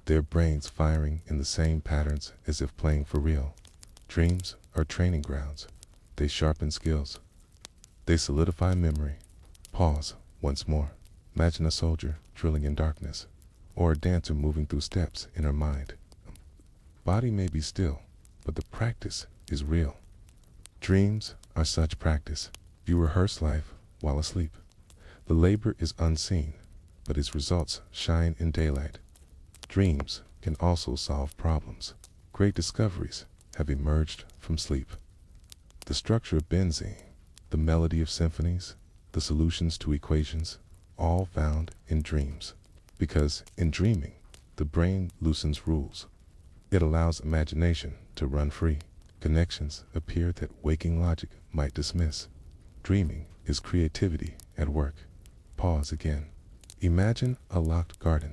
their brains firing in the same patterns as if playing for real. Dreams are training grounds. They sharpen skills. They solidify memory. Pause once more. Imagine a soldier drilling in darkness, or a dancer moving through steps in her mind. Body may be still, but the practice is real. Dreams are such practice. You rehearse life while asleep. The labor is unseen, but its results shine in daylight. Dreams can also solve problems. Great discoveries have emerged from sleep. The structure of benzene, the melody of symphonies, the solutions to equations, all found in dreams. Because in dreaming, the brain loosens rules. It allows imagination to run free. Connections appear that waking logic might dismiss. Dreaming is creativity at work. Pause again. Imagine a locked garden.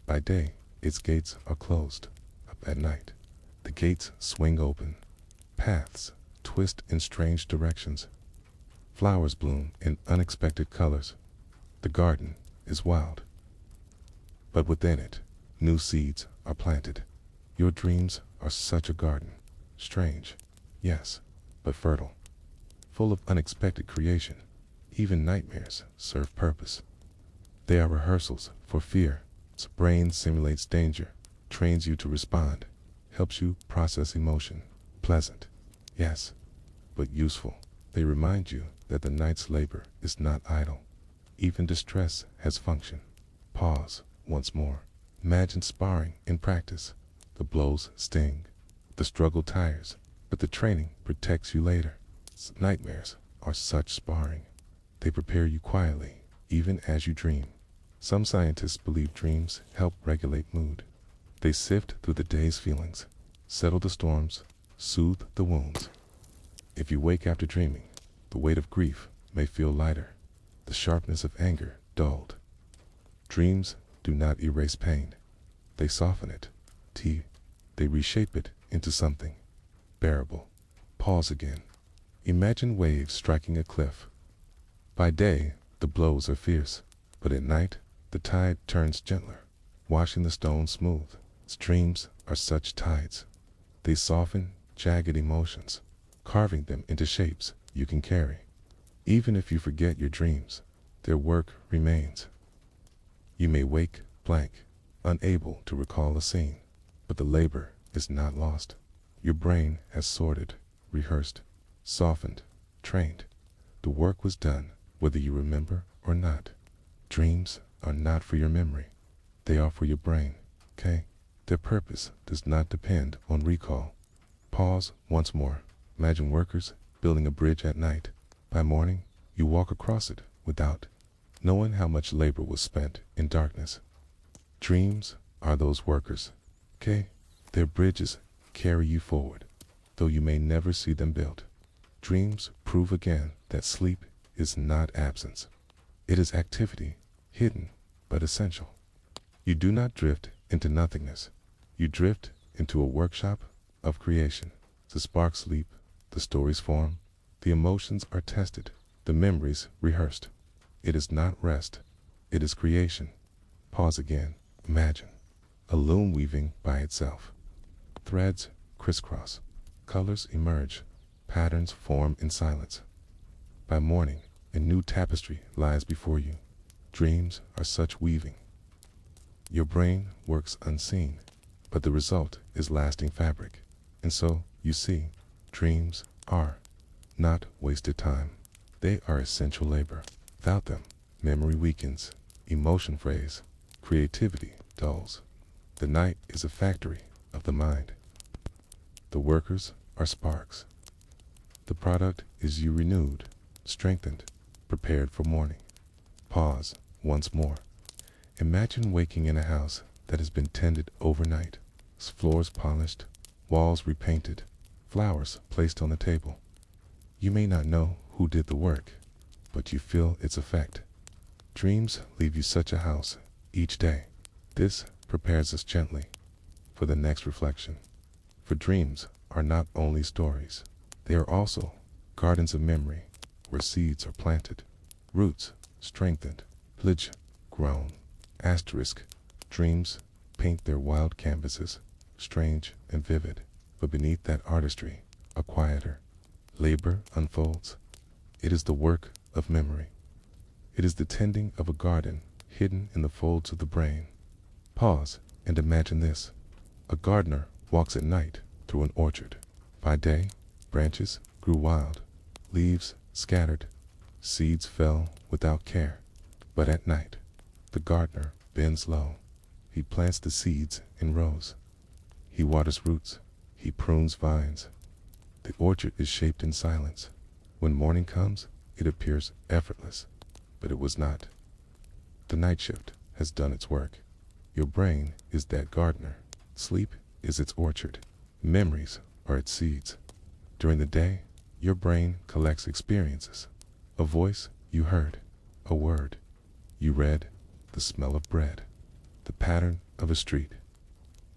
By day, its gates are closed. At night, the gates swing open. Paths twist in strange directions. Flowers bloom in unexpected colors. The garden is wild. But within it, new seeds are planted. Your dreams are such a garden. Strange, yes, but fertile. Full of unexpected creation. Even nightmares serve purpose. They are rehearsals for fear. Its brain simulates danger, trains you to respond, helps you process emotion. Pleasant, yes, but useful. They remind you that the night's labor is not idle. Even distress has function. Pause once more. Imagine sparring in practice. The blows sting. The struggle tires, but the training protects you later. Nightmares are such sparring. They prepare you quietly, even as you dream. Some scientists believe dreams help regulate mood. They sift through the day's feelings, settle the storms, soothe the wounds. If you wake after dreaming, the weight of grief may feel lighter, the sharpness of anger dulled. Dreams do not erase pain. They soften it. They reshape it into something bearable. Pause again. Imagine waves striking a cliff. By day, the blows are fierce, but at night, the tide turns gentler, washing the stone smooth. Dreams are such tides. They soften jagged emotions, carving them into shapes you can carry. Even if you forget your dreams, their work remains. You may wake blank, unable to recall a scene, but the labor is not lost. Your brain has sorted, rehearsed, softened, trained. The work was done, whether you remember or not. Dreams are not for your memory. They are for your brain, okay? Their purpose does not depend on recall. Pause once more. Imagine workers building a bridge at night. By morning, you walk across it without knowing how much labor was spent in darkness. Dreams are those workers, okay? Their bridges carry you forward, though you may never see them built. Dreams prove again that sleep is not absence. It is activity, hidden but essential. You do not drift into nothingness. You drift into a workshop of creation. The sparks leap, the stories form, the emotions are tested, the memories rehearsed. It is not rest, it is creation. Pause again. Imagine a loom weaving by itself. Threads crisscross, colors emerge, patterns form in silence. By morning, a new tapestry lies before you. Dreams are such weaving. Your brain works unseen, but the result is lasting fabric. And so, you see, dreams are not wasted time. They are essential labor. Without them, memory weakens, emotion frays, creativity dulls. The night is a factory of the mind. The workers are sparks. The product is you renewed, strengthened, prepared for morning. Pause once more. Imagine waking in a house that has been tended overnight. Floors polished, walls repainted, flowers placed on the table. You may not know who did the work, but you feel its effect. Dreams leave you such a house each day. This prepares us gently for the next reflection. For dreams are not only stories, they are also gardens of memory where seeds are planted, roots strengthened, foliage grown. Asterisk, dreams paint their wild canvases, strange and vivid, but beneath that artistry, a quieter labor unfolds. It is the work of memory. It is the tending of a garden hidden in the folds of the brain. Pause and imagine this. A gardener walks at night through an orchard. By day, branches grew wild, leaves scattered, seeds fell without care. But at night, the gardener bends low. He plants the seeds in rows. He waters roots. He prunes vines. The orchard is shaped in silence. When morning comes, it appears effortless, but it was not. The night shift has done its work. Your brain is that gardener. Sleep is its orchard. Memories are its seeds. During the day, your brain collects experiences. A voice you heard, a word you read, the smell of bread, the pattern of a street.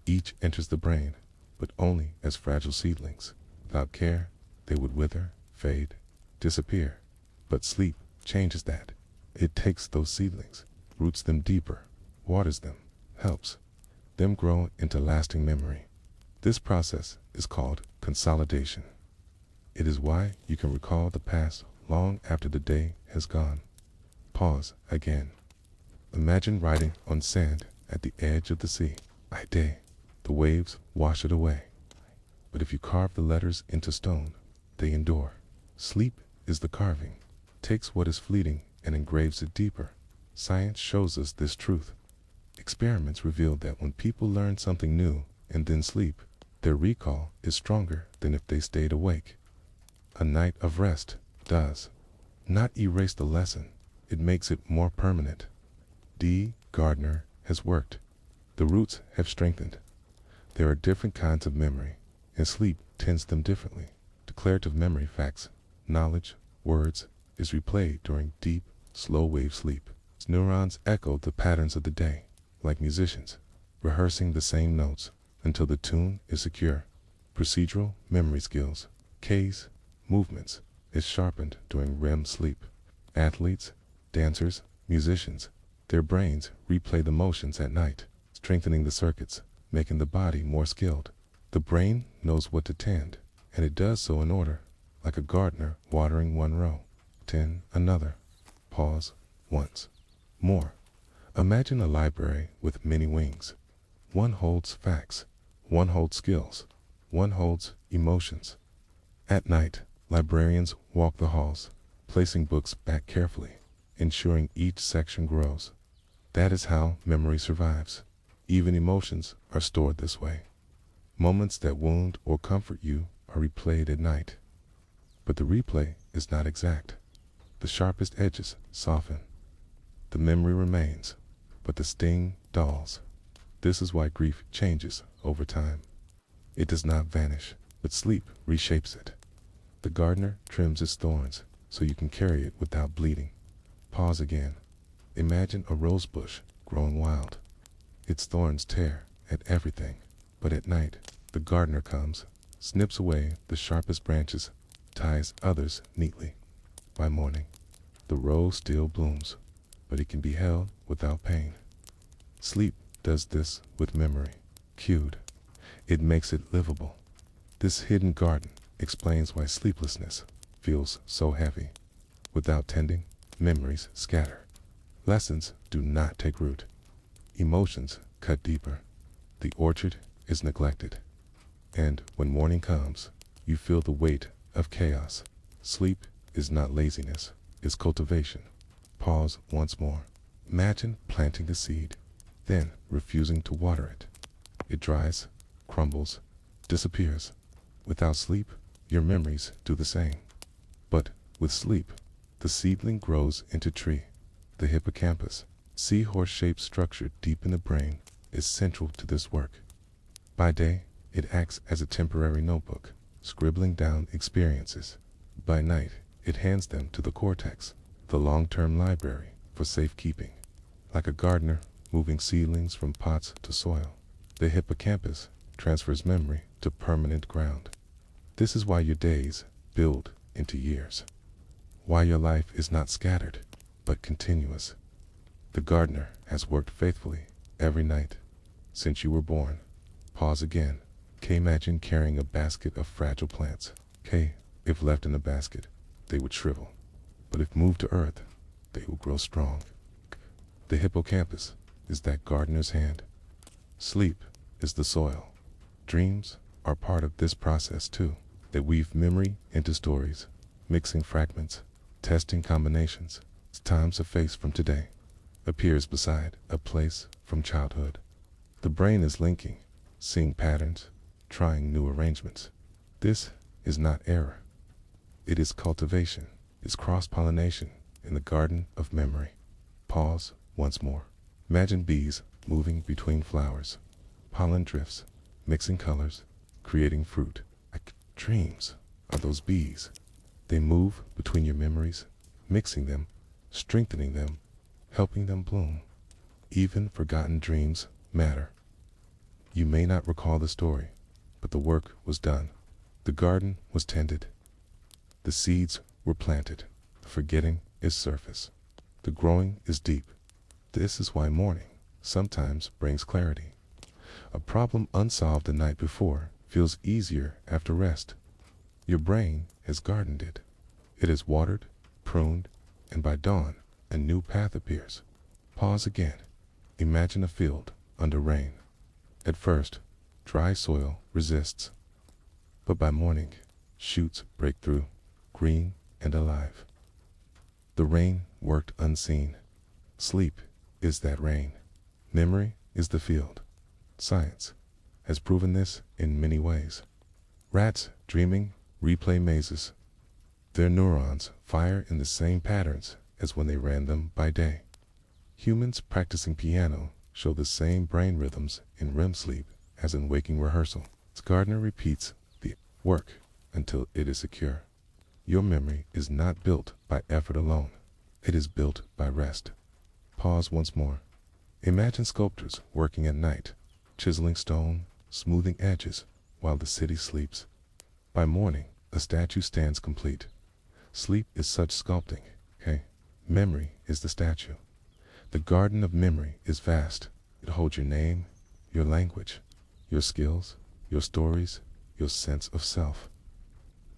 Each enters the brain, but only as fragile seedlings. Without care, they would wither, fade, disappear. But sleep changes that. It takes those seedlings, roots them deeper, waters them, helps them grow into lasting memory. This process is called consolidation. It is why you can recall the past long after the day has gone. Pause again. Imagine riding on sand at the edge of the sea. By day, the waves wash it away. But if you carve the letters into stone, they endure. Sleep is the carving, takes what is fleeting and engraves it deeper. Science shows us this truth. Experiments reveal that when people learn something new and then sleep, their recall is stronger than if they stayed awake. A night of rest does not erase the lesson, it makes it more permanent. D. Gardner has worked. The roots have strengthened. There are different kinds of memory, and sleep tends them differently. Declarative memory, facts, knowledge, words, is replayed during deep, slow-wave sleep. Neurons echo the patterns of the day, like musicians, rehearsing the same notes until the tune is secure. Procedural memory skills, K's, movements, is sharpened during REM sleep. Athletes, dancers, musicians, their brains replay the motions at night, strengthening the circuits, making the body more skilled. The brain knows what to tend, and it does so in order, like a gardener watering one row. Tend another. Pause once. More. Imagine a library with many wings. One holds facts, one holds skills, one holds emotions. At night, librarians walk the halls, placing books back carefully, ensuring each section grows. That is how memory survives. Even emotions are stored this way. Moments that wound or comfort you are replayed at night. But the replay is not exact. The sharpest edges soften. The memory remains, but the sting dulls. This is why grief changes over time. It does not vanish, but sleep reshapes it. The gardener trims its thorns so you can carry it without bleeding. Pause again. Imagine a rose bush growing wild. Its thorns tear at everything, but at night, the gardener comes, snips away the sharpest branches, ties others neatly. By morning, the rose still blooms, but it can be held without pain. Sleep does this with memory, cued. It makes it livable. This hidden garden explains why sleeplessness feels so heavy. Without tending, memories scatter. Lessons do not take root. Emotions cut deeper. The orchard is neglected. And when morning comes, you feel the weight of chaos. Sleep is not laziness, it's cultivation. Pause once more. Imagine planting a seed, then refusing to water it. It dries, crumbles, disappears. Without sleep, your memories do the same. But with sleep, the seedling grows into tree. The hippocampus, seahorse-shaped structure deep in the brain, is central to this work. By day, it acts as a temporary notebook, scribbling down experiences. By night, it hands them to the cortex, the long-term library, for safekeeping. Like a gardener moving seedlings from pots to soil, the hippocampus transfers memory to permanent ground. This is why your days build into years. Why your life is not scattered, but continuous. The gardener has worked faithfully every night since you were born. Pause again. Can you imagine carrying a basket of fragile plants? Hey, if left in a basket, they would shrivel. But if moved to earth, they will grow strong. The hippocampus is that gardener's hand. Sleep is the soil. Dreams are part of this process too. They weave memory into stories, mixing fragments, testing combinations. Times a face from today appears beside a place from childhood. The brain is linking, seeing patterns, trying new arrangements. This is not error. It is cultivation, is cross-pollination in the garden of memory. Pause once more. Imagine bees moving between flowers. Pollen drifts, mixing colors, creating fruit. Like dreams are those bees. They move between your memories, mixing them, strengthening them, helping them bloom. Even forgotten dreams matter. You may not recall the story, but the work was done. The garden was tended. The seeds were planted. Forgetting is surface. The growing is deep. This is why mourning sometimes brings clarity. A problem unsolved the night before feels easier after rest. Your brain has gardened it. It is watered, pruned, and by dawn, a new path appears. Pause again. Imagine a field under rain. At first, dry soil resists. But by morning, shoots break through, green and alive. The rain worked unseen. Sleep is that rain. Memory is the field. Science has proven this in many ways. Rats dreaming replay mazes. Their neurons fire in the same patterns as when they ran them by day. Humans practicing piano show the same brain rhythms in REM sleep as in waking rehearsal. Gardner repeats the work until it is secure. Your memory is not built by effort alone. It is built by rest. Pause once more. Imagine sculptors working at night, chiseling stone, smoothing edges, while the city sleeps. By morning, a statue stands complete. Sleep is such sculpting. Okay? Memory is the statue. The garden of memory is vast. It holds your name, your language, your skills, your stories, your sense of self.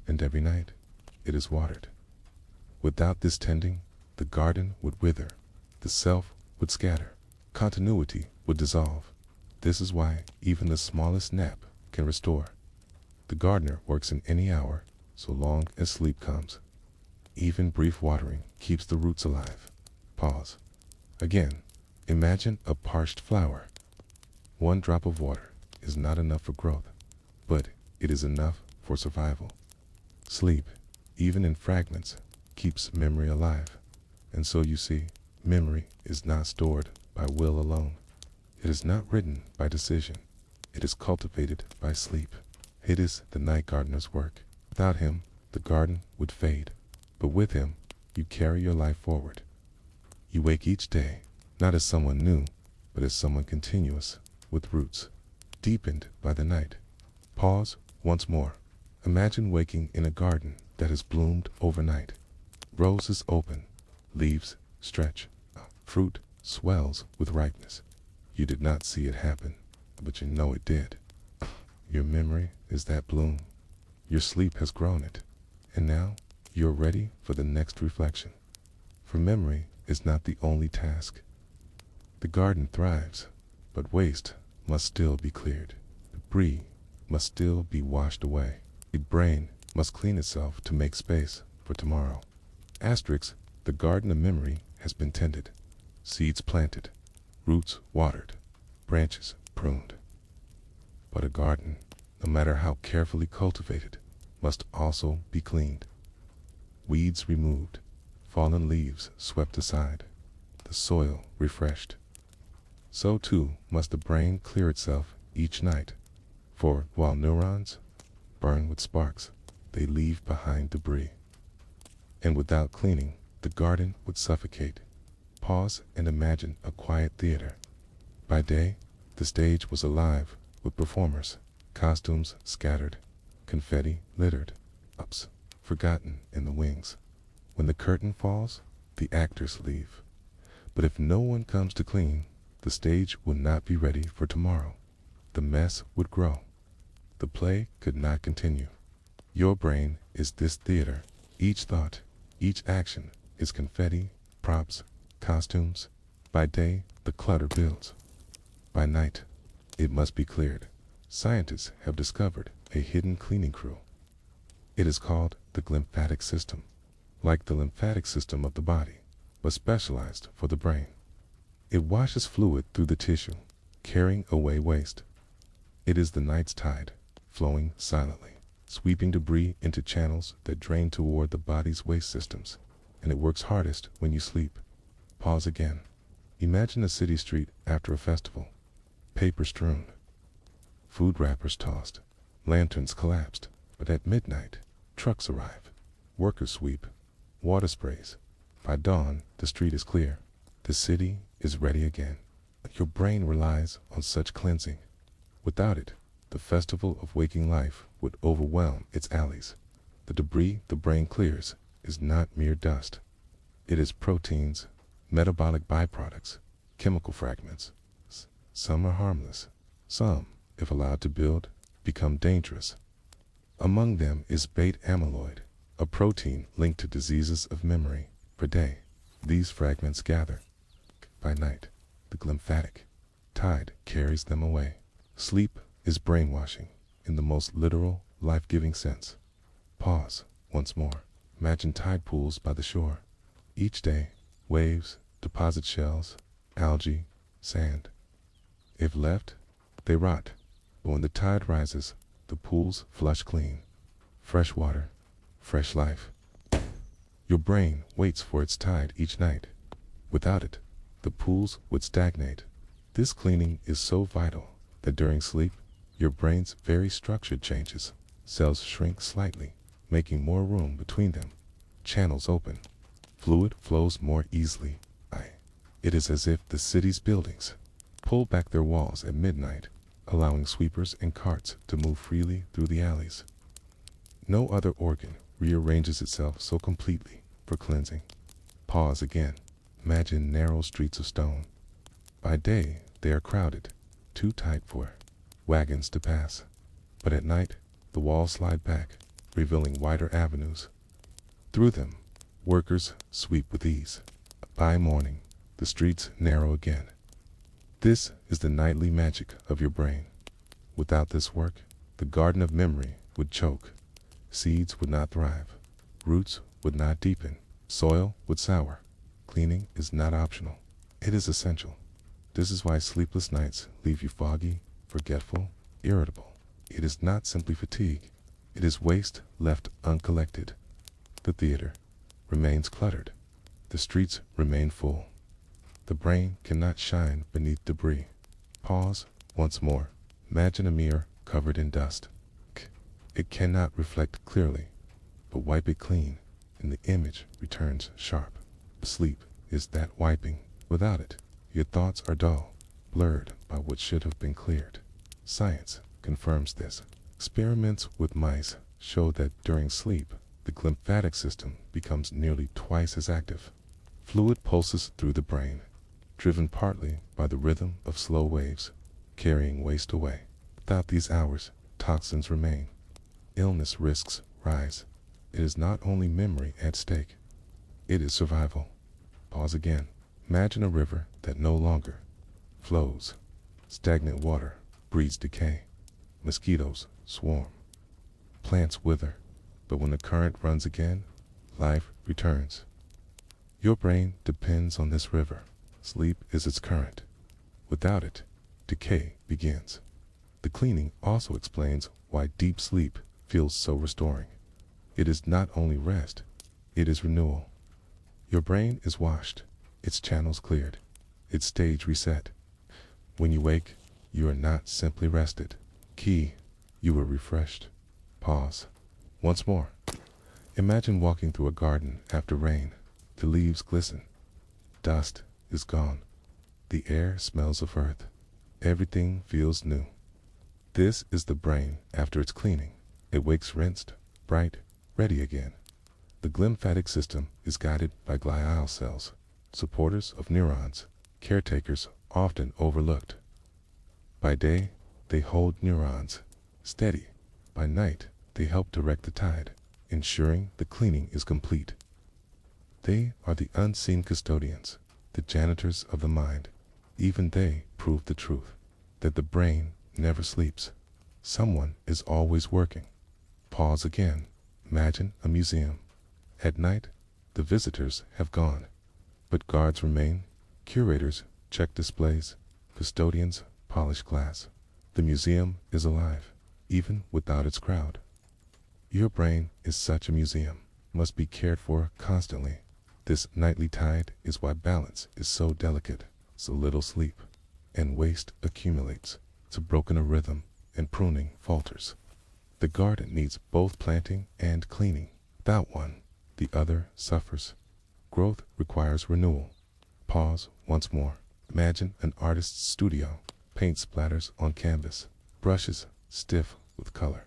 And every night, it is watered. Without this tending, the garden would wither, the self would scatter, continuity would dissolve. This is why even the smallest nap can restore. The gardener works in any hour, so long as sleep comes. Even brief watering keeps the roots alive. Pause. Again, imagine a parched flower. One drop of water is not enough for growth, but it is enough for survival. Sleep, even in fragments, keeps memory alive. And so you see, memory is not stored by will alone. It is not written by decision. It is cultivated by sleep. It is the night gardener's work. Without him, the garden would fade. But with him, you carry your life forward. You wake each day, not as someone new, but as someone continuous, with roots, deepened by the night. Pause once more. Imagine waking in a garden that has bloomed overnight. Roses open, leaves stretch, fruit swells with ripeness. You did not see it happen, but you know it did. Your memory is that bloom. Your sleep has grown it, and now you're ready for the next reflection. For memory is not the only task. The garden thrives, but waste must still be cleared. Debris must still be washed away. The brain must clean itself to make space for tomorrow. Asterisk, the garden of memory has been tended, seeds planted, roots watered, branches pruned. But a garden, no matter how carefully cultivated, must also be cleaned. Weeds removed, fallen leaves swept aside, the soil refreshed. So too must the brain clear itself each night, for while neurons burn with sparks, they leave behind debris. And without cleaning, the garden would suffocate. Pause and imagine a quiet theater. By day, the stage was alive with performers, costumes scattered, confetti littered, ups forgotten in the wings. When the curtain falls, the actors leave. But if no one comes to clean, the stage would not be ready for tomorrow. The mess would grow. The play could not continue. Your brain is this theater. Each thought, each action is confetti, props, costumes. By day, the clutter builds. By night, it must be cleared. Scientists have discovered a hidden cleaning crew. It is called the lymphatic system, like the lymphatic system of the body, but specialized for the brain. It washes fluid through the tissue, carrying away waste. It is the night's tide, flowing silently, sweeping debris into channels that drain toward the body's waste systems, and it works hardest when you sleep. Pause again. Imagine a city street after a festival. Paper strewn, food wrappers tossed, lanterns collapsed, but at midnight, trucks arrive, workers sweep, water sprays. By dawn, the street is clear. The city is ready again. Your brain relies on such cleansing. Without it, the festival of waking life would overwhelm its alleys. The debris the brain clears is not mere dust. It is proteins, metabolic byproducts, chemical fragments. Some are harmless. Some, if allowed to build, become dangerous. Among them is beta amyloid, a protein linked to diseases of memory. Per day, these fragments gather. By night, the lymphatic tide carries them away. Sleep is brainwashing in the most literal, life-giving sense. Pause once more. Imagine tide pools by the shore. Each day, waves deposit shells, algae, sand. If left, they rot. But when the tide rises, the pools flush clean. Fresh water, fresh life. Your brain waits for its tide each night. Without it, the pools would stagnate. This cleaning is so vital that during sleep, your brain's very structure changes. Cells shrink slightly, making more room between them. Channels open. Fluid flows more easily. It is as if the city's buildings pull back their walls at midnight, allowing sweepers and carts to move freely through the alleys. No other organ rearranges itself so completely for cleansing. Pause again. Imagine narrow streets of stone. By day, they are crowded, too tight for wagons to pass. But at night, the walls slide back, revealing wider avenues. Through them, workers sweep with ease. By morning, the streets narrow again. This is the nightly magic of your brain. Without this work, the garden of memory would choke. Seeds would not thrive. Roots would not deepen. Soil would sour. Cleaning is not optional. It is essential. This is why sleepless nights leave you foggy, forgetful, irritable. It is not simply fatigue. It is waste left uncollected. The theater remains cluttered. The streets remain full. The brain cannot shine beneath debris. Pause once more. Imagine a mirror covered in dust. It cannot reflect clearly, but wipe it clean, and the image returns sharp. Sleep is that wiping. Without it, your thoughts are dull, blurred by what should have been cleared. Science confirms this. Experiments with mice show that during sleep, the lymphatic system becomes nearly twice as active. Fluid pulses through the brain, driven partly by the rhythm of slow waves, carrying waste away. Without these hours, toxins remain. Illness risks rise. It is not only memory at stake, it is survival. Pause again. Imagine a river that no longer flows. Stagnant water breeds decay. Mosquitoes swarm. Plants wither. But when the current runs again, life returns. Your brain depends on this river. Sleep is its current. Without it, decay begins. The cleaning also explains why deep sleep feels so restoring. It is not only rest, it is renewal. Your brain is washed, its channels cleared, its stage reset. When you wake, you are not simply rested. You are refreshed. Pause. Once more. Imagine walking through a garden after rain. The leaves glisten. Dust is gone. The air smells of earth. Everything feels new. This is the brain after its cleaning. It wakes rinsed, bright, ready again. The lymphatic system is guided by glial cells, supporters of neurons, caretakers often overlooked. By day, they hold neurons steady. By night, They help direct the tide, ensuring the cleaning is complete. They are the unseen custodians, the janitors of the mind. Even they prove the truth, that the brain never sleeps. Someone is always working. Pause again. Imagine a museum. At night, the visitors have gone, but guards remain. Curators check displays. Custodians polish glass. The museum is alive, even without its crowd. Your brain is such a museum, must be cared for constantly. This nightly tide is why balance is so delicate. So little sleep, and waste accumulates. It's broken a rhythm, and pruning falters. The garden needs both planting and cleaning. Without one, the other suffers. Growth requires renewal. Pause once more. Imagine an artist's studio. Paint splatters on canvas. Brushes stiff with color.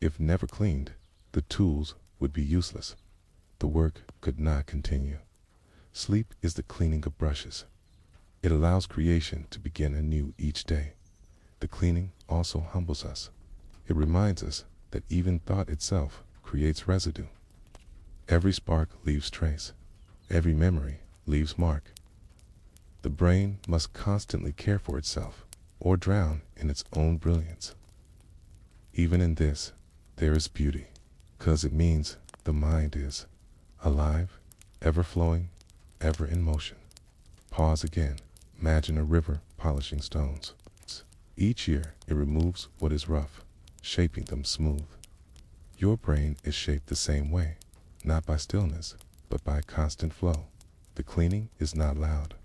If never cleaned, the tools would be useless. The work could not continue. Sleep is the cleaning of brushes. It allows creation to begin anew each day. The cleaning also humbles us. It reminds us that even thought itself creates residue. Every spark leaves trace. Every memory leaves mark. The brain must constantly care for itself, or drown in its own brilliance. Even in this, there is beauty, because it means the mind is alive, ever flowing, ever in motion. Pause again. Imagine a river polishing stones. Each year, it removes what is rough, shaping them smooth. Your brain is shaped the same way, not by stillness, but by constant flow. The cleaning is not loud,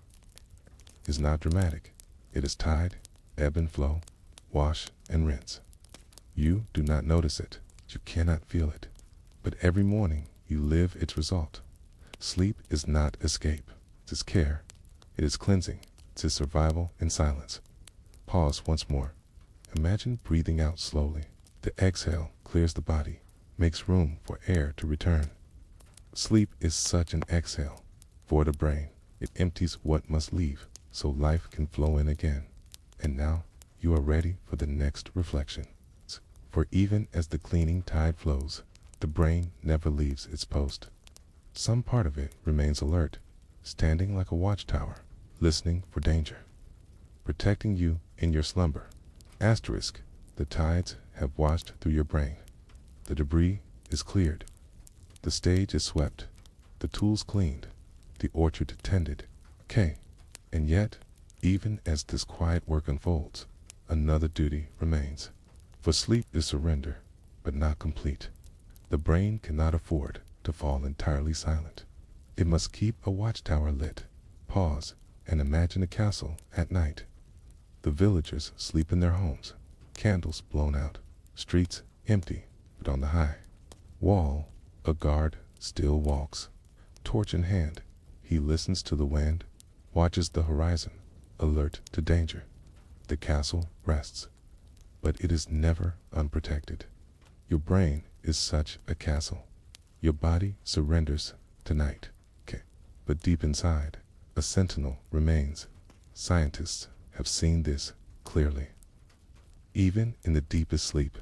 is not dramatic. It is tide, ebb and flow, wash and rinse. You do not notice it, you cannot feel it, but every morning you live its result. Sleep is not escape, it is care, it is cleansing, it is survival in silence. Pause once more. Imagine breathing out slowly. The exhale clears the body, makes room for air to return. Sleep is such an exhale for the brain. It empties what must leave, so life can flow in again. And now, you are ready for the next reflection. For even as the cleaning tide flows, the brain never leaves its post. Some part of it remains alert, standing like a watchtower, listening for danger, protecting you in your slumber. Asterisk, the tides have washed through your brain. The debris is cleared. The stage is swept. The tools cleaned. The orchard tended. Okay, and yet, even as this quiet work unfolds, another duty remains. For sleep is surrender, but not complete. The brain cannot afford to fall entirely silent. It must keep a watchtower lit. Pause and imagine a castle at night. The villagers sleep in their homes, candles blown out, streets empty, but on the high wall, a guard still walks. Torch in hand, he listens to the wind, watches the horizon, alert to danger. The castle rests, but it is never unprotected. Your brain is such a castle. Your body surrenders tonight, okay, but deep inside, a sentinel remains. Scientists have seen this clearly. Even in the deepest sleep,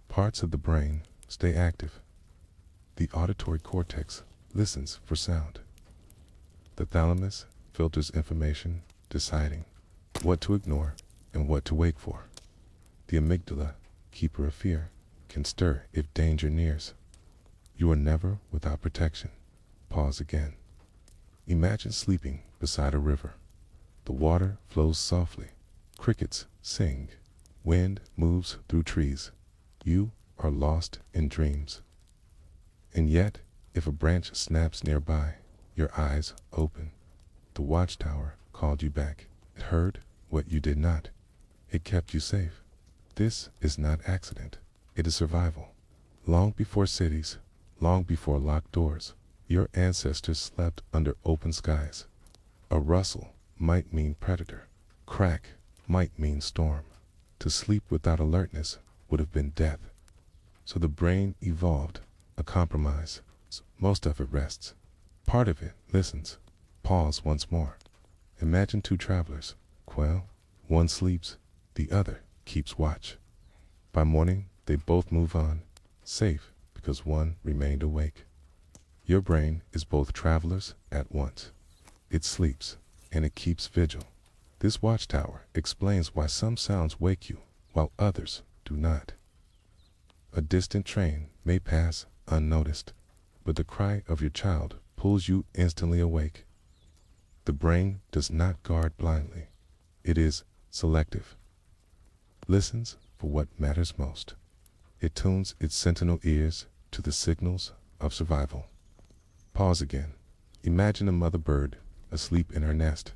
parts of the brain stay active. The auditory cortex listens for sound. The thalamus filters information, deciding what to ignore and what to wait for. The amygdala, keeper of fear, can stir if danger nears. You are never without protection. Pause again. Imagine sleeping beside a river. The water flows softly. Crickets sing. Wind moves through trees. You are lost in dreams. And yet, if a branch snaps nearby, your eyes open. The watchtower called you back. It heard what you did not. It kept you safe. This is not accident. It is survival. Long before cities, long before locked doors, your ancestors slept under open skies. A rustle might mean predator. Crack might mean storm. To sleep without alertness would have been death. So the brain evolved a compromise. Most of it rests. Part of it listens. Pause once more. Imagine two travelers. Well, one sleeps, the other keeps watch. By morning, they both move on. safe because one remained awake. Your brain is both travelers at once. It sleeps and it keeps vigil. This watchtower explains why some sounds wake you while others do not. A distant train may pass unnoticed, but the cry of your child pulls you instantly awake. The brain does not guard blindly. It is selective. Listens for what matters most. It tunes its sentinel ears to the signals of survival. Pause again. Imagine a mother bird asleep in her nest.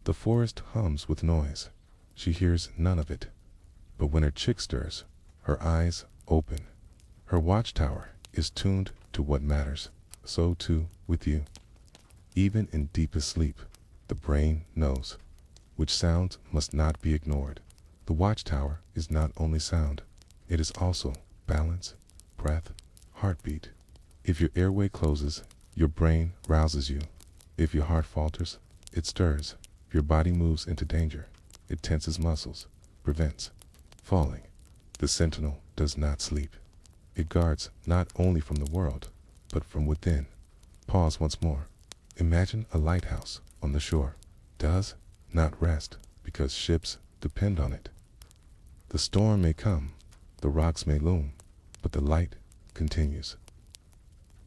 The forest hums with noise. She hears none of it. But when her chick stirs, her eyes open. Her watchtower is tuned to what matters. So too with you. Even in deepest sleep, the brain knows which sounds must not be ignored. The watchtower is not only sound, it is also balance, breath, heartbeat. If your airway closes, your brain rouses you. If your heart falters, it stirs. If your body moves into danger, it tenses muscles, prevents falling. The sentinel does not sleep. It guards not only from the world, but from within. Pause once more. Imagine a lighthouse on the shore. Does not rest because ships depend on it. The storm may come, the rocks may loom, but the light continues.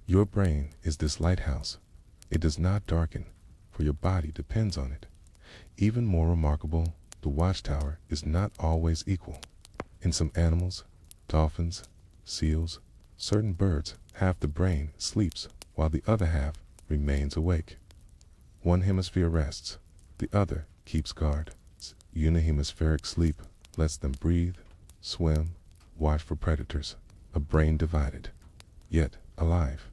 Your brain is this lighthouse. It does not darken, for your body depends on it. Even more remarkable, the watchtower is not always equal. In some animals, dolphins, seals, certain birds, half the brain sleeps while the other half remains awake. One hemisphere rests, the other keeps guard. Unihemispheric sleep lets them breathe, swim, watch for predators. A brain divided, yet alive.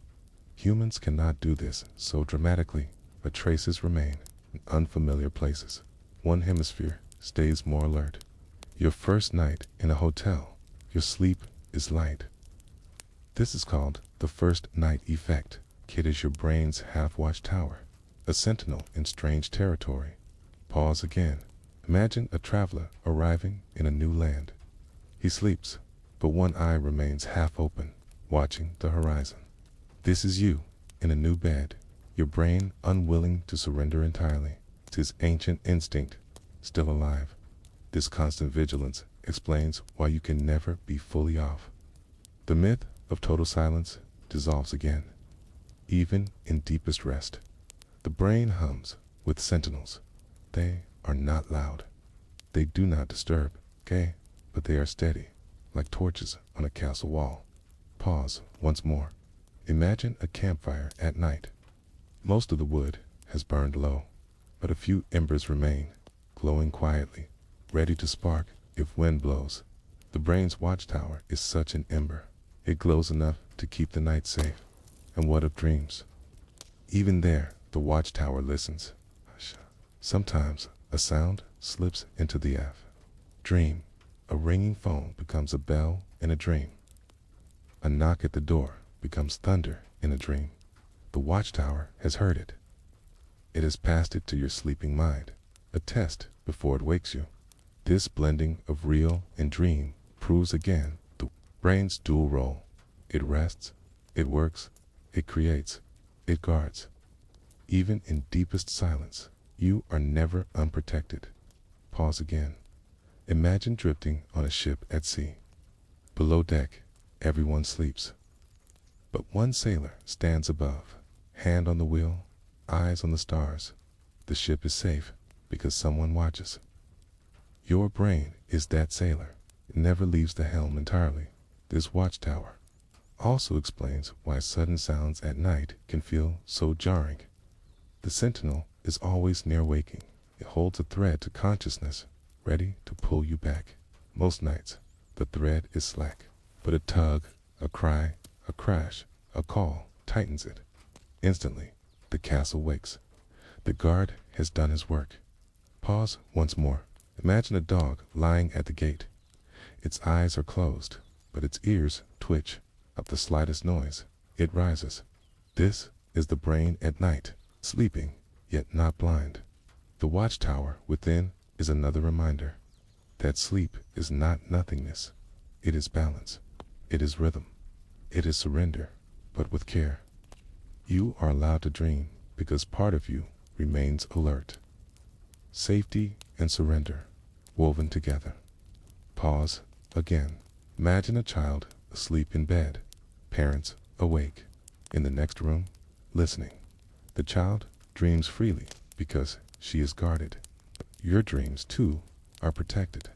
Humans cannot do this so dramatically, but traces remain in unfamiliar places. One hemisphere stays more alert. Your first night in a hotel, your sleep is light. This is called the first night effect. It is your brain's half-watch tower, a sentinel in strange territory. Pause again. Imagine a traveler arriving in a new land. He sleeps, but one eye remains half open, watching the horizon. This is you, in a new bed, your brain unwilling to surrender entirely. Tis ancient instinct, still alive. This constant vigilance explains why you can never be fully off. The myth of total silence dissolves again. Even in deepest rest, the brain hums with sentinels. They are not loud. They do not disturb, okay? But they are steady, like torches on a castle wall. Pause once more. Imagine a campfire at night. Most of the wood has burned low, but a few embers remain, glowing quietly, ready to spark if wind blows. The brain's watchtower is such an ember. It glows enough to keep the night safe. And what of dreams? Even there, the watchtower listens. Sometimes a sound slips into the dream. A ringing phone becomes a bell in a dream. A knock at the door becomes thunder in a dream. The watchtower has heard it. It has passed it to your sleeping mind, a test before it wakes you. This blending of real and dream proves again the brain's dual role. It rests, it works, it creates, it guards. Even in deepest silence, you are never unprotected. Pause again. Imagine drifting on a ship at sea. Below deck, everyone sleeps. But one sailor stands above, hand on the wheel, eyes on the stars. The ship is safe because someone watches. Your brain is that sailor. It never leaves the helm entirely. This watchtower also explains why sudden sounds at night can feel so jarring. The sentinel is always near waking. It holds a thread to consciousness, ready to pull you back. Most nights, the thread is slack, but a tug, a cry, a crash, a call tightens it. Instantly, the castle wakes. The guard has done his work. Pause once more. Imagine a dog lying at the gate. Its eyes are closed, but its ears twitch. At the slightest noise, it rises. This is the brain at night, sleeping, yet not blind. The watchtower within is another reminder that sleep is not nothingness. It is balance. It is rhythm. It is surrender, but with care. You are allowed to dream because part of you remains alert. Safety and surrender woven together. Pause again. Imagine a child asleep in bed, parents awake, in the next room, listening. The child dreams freely because she is guarded. Your dreams, too, are protected.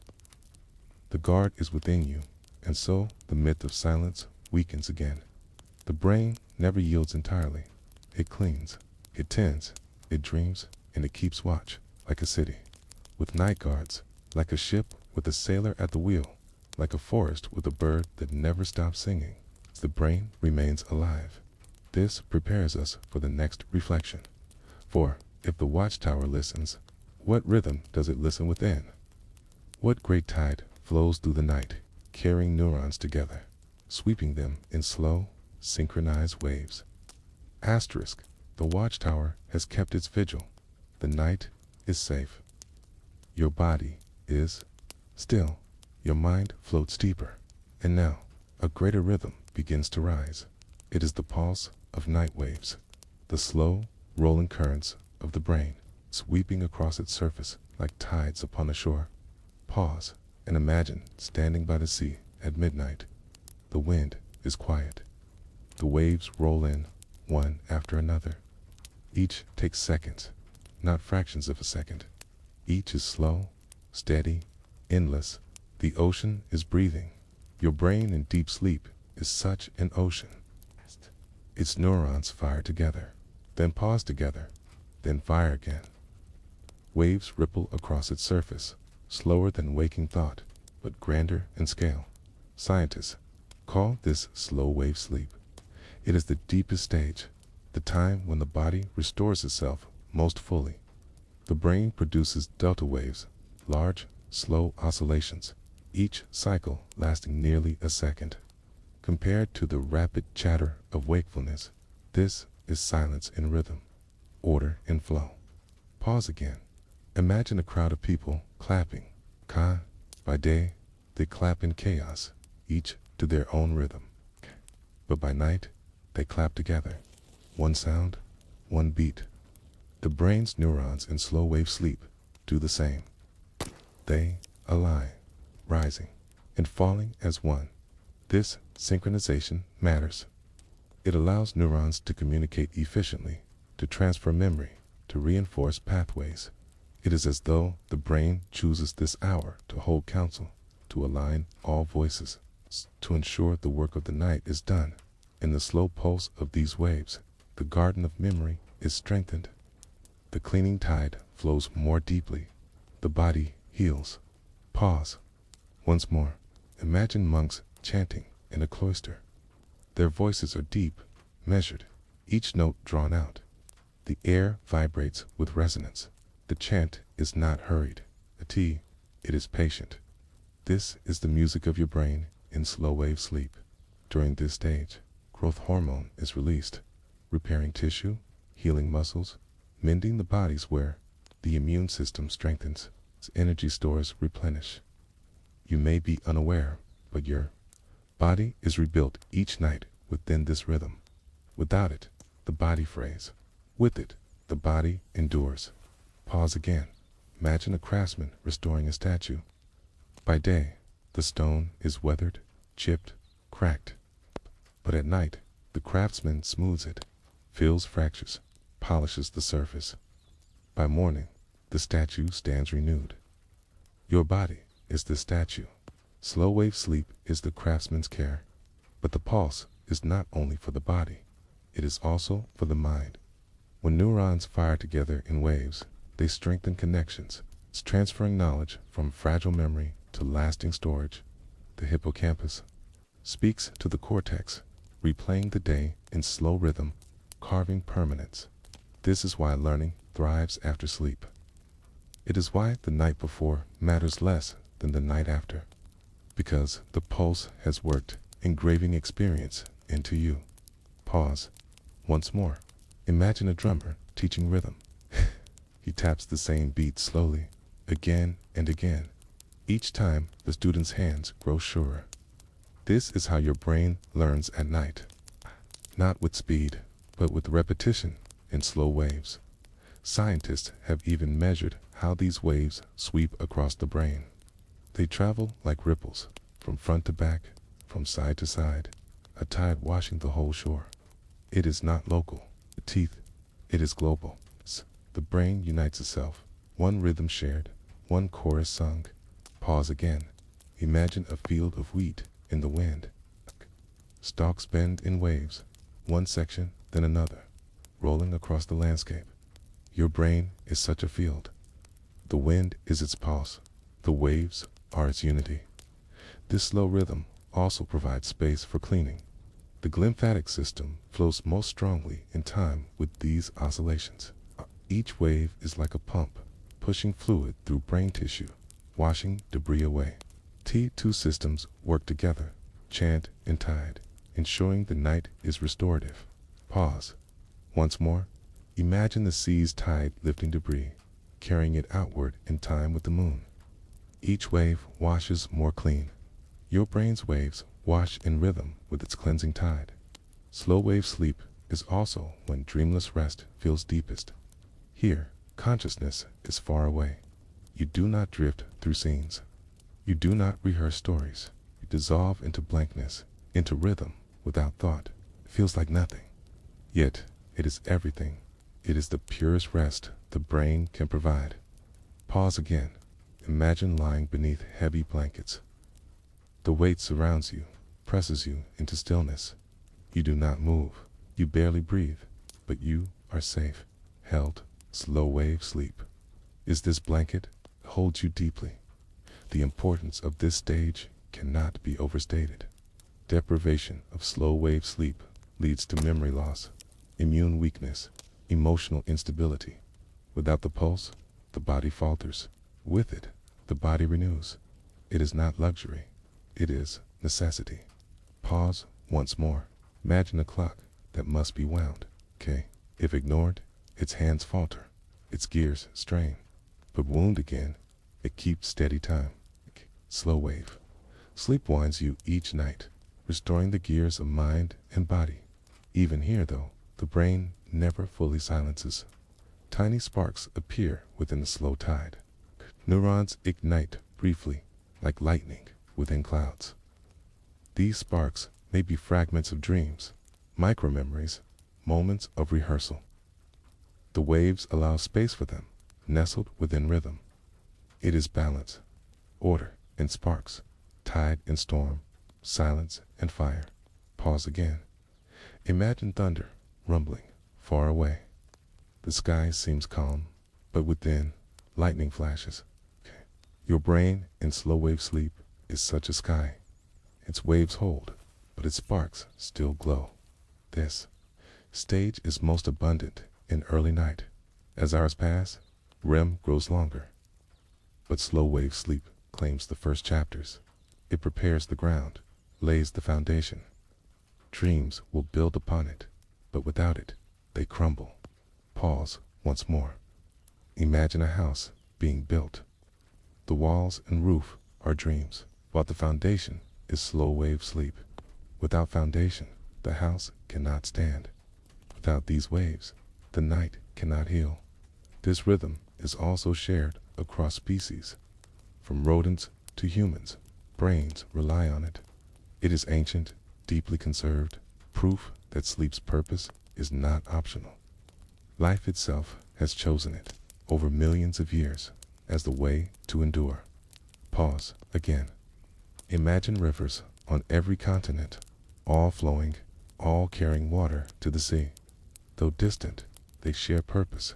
The guard is within you, and so the myth of silence weakens again. The brain never yields entirely. It cleans, it tends, it dreams, and it keeps watch, like a city, with night guards, like a ship with a sailor at the wheel, like a forest with a bird that never stops singing. The brain remains alive. This prepares us for the next reflection. For if the watchtower listens, what rhythm does it listen within? What great tide flows through the night, carrying neurons together, sweeping them in slow, synchronized waves? Asterisk, the watchtower has kept its vigil. The night is safe. Your body is still. Your mind floats deeper. And now, a greater rhythm begins to rise. It is the pulse of night waves, the slow, rolling currents of the brain, sweeping across its surface like tides upon the shore. Pause and imagine standing by the sea at midnight. The wind is quiet. The waves roll in, one after another. Each takes seconds, not fractions of a second. Each is slow, steady, endless. The ocean is breathing. Your brain in deep sleep is such an ocean. Its neurons fire together, then pause together, then fire again. Waves ripple across its surface, slower than waking thought, but grander in scale. Scientists call this slow wave sleep. It is the deepest stage, the time when the body restores itself most fully. The brain produces delta waves, large, slow oscillations, each cycle lasting nearly a second. Compared to the rapid chatter of wakefulness, this is silence in rhythm, order in flow. Pause again. Imagine a crowd of people clapping. By day, they clap in chaos, each to their own rhythm. But by night, they clap together. One sound, one beat. The brain's neurons in slow wave sleep do the same. They align, rising and falling as one. This synchronization matters. It allows neurons to communicate efficiently, to transfer memory, to reinforce pathways. It is as though the brain chooses this hour to hold counsel, to align all voices, to ensure the work of the night is done. In the slow pulse of these waves, the garden of memory is strengthened. The cleaning tide flows more deeply. The body heals. Pause. Once more, imagine monks chanting in a cloister. Their voices are deep, measured, each note drawn out. The air vibrates with resonance. The chant is not hurried. It is patient. This is the music of your brain in slow wave sleep. During this stage, growth hormone is released, repairing tissue, healing muscles, mending the bodies where the immune system strengthens, its energy stores replenish. You may be unaware, but your body is rebuilt each night within this rhythm. Without it, the body frays. With it, the body endures. Pause again. Imagine a craftsman restoring a statue. By day, the stone is weathered, chipped, cracked. But at night, the craftsman smooths it, fills fractures, polishes the surface. By morning, the statue stands renewed. Your body is the statue. Slow wave sleep is the craftsman's care. But the pulse is not only for the body, it is also for the mind. When neurons fire together in waves, they strengthen connections. It's transferring knowledge from fragile memory to lasting storage. The hippocampus speaks to the cortex, replaying the day in slow rhythm, carving permanence. This is why learning thrives after sleep. It is why the night before matters less than the night after, because the pulse has worked, engraving experience into you. Pause. Once more. Imagine a drummer teaching rhythm. He taps the same beat slowly, again and again. Each time, the student's hands grow surer. This is how your brain learns at night. Not with speed, but with repetition in slow waves. Scientists have even measured how these waves sweep across the brain. They travel like ripples, from front to back, from side to side, a tide washing the whole shore. It is not local, the teeth, it is global. The brain unites itself, one rhythm shared, one chorus sung. Pause again. Imagine a field of wheat in the wind. Stalks bend in waves, one section, then another, rolling across the landscape. Your brain is such a field. The wind is its pulse. The waves are its unity. This slow rhythm also provides space for cleaning. The lymphatic system flows most strongly in time with these oscillations. Each wave is like a pump, pushing fluid through brain tissue, washing debris away. T2 systems work together, chant and tide, ensuring the night is restorative. Pause. Once more, imagine the sea's tide lifting debris, carrying it outward in time with the moon. Each wave washes more clean. Your brain's waves wash in rhythm with its cleansing tide. Slow wave sleep is also when dreamless rest feels deepest. Here, consciousness is far away. You do not drift through scenes. You do not rehearse stories. You dissolve into blankness, into rhythm, without thought. It feels like nothing. Yet, it is everything. It is the purest rest the brain can provide. Pause again. Imagine lying beneath heavy blankets. The weight surrounds you, presses you into stillness. You do not move. You barely breathe, but you are safe, held. Slow wave sleep. Is this blanket holds you deeply. The importance of this stage cannot be overstated. Deprivation of slow wave sleep leads to memory loss, immune weakness, emotional instability. Without the pulse, the body falters. With it, the body renews. It is not luxury. It is necessity. Pause once more. Imagine a clock that must be wound. Okay. If ignored, its hands falter, its gears strain. But wound again, it keeps steady time. Slow wave. Sleep winds you each night, restoring the gears of mind and body. Even here, though, the brain never fully silences. Tiny sparks appear within the slow tide. Neurons ignite briefly, like lightning within clouds. These sparks may be fragments of dreams, micro-memories, moments of rehearsal. The waves allow space for them, nestled within rhythm. It is balance, order and sparks, tide and storm, silence and fire. Pause again. Imagine thunder rumbling far away. The sky seems calm, but within, lightning flashes. Your brain in slow wave sleep is such a sky. Its waves hold, but its sparks still glow. This stage is most abundant in early night. As hours pass, REM grows longer. But slow wave sleep claims the first chapters. It prepares the ground, lays the foundation. Dreams will build upon it, but without it, they crumble. Pause once more. Imagine a house being built. The walls and roof are dreams, while the foundation is slow wave sleep. Without foundation, the house cannot stand. Without these waves, the night cannot heal. This rhythm is also shared across species. From rodents to humans, brains rely on it. It is ancient, deeply conserved, proof that sleep's purpose is not optional. Life itself has chosen it over millions of years as the way to endure. Pause again. Imagine rivers on every continent, all flowing, all carrying water to the sea. Though distant, they share purpose.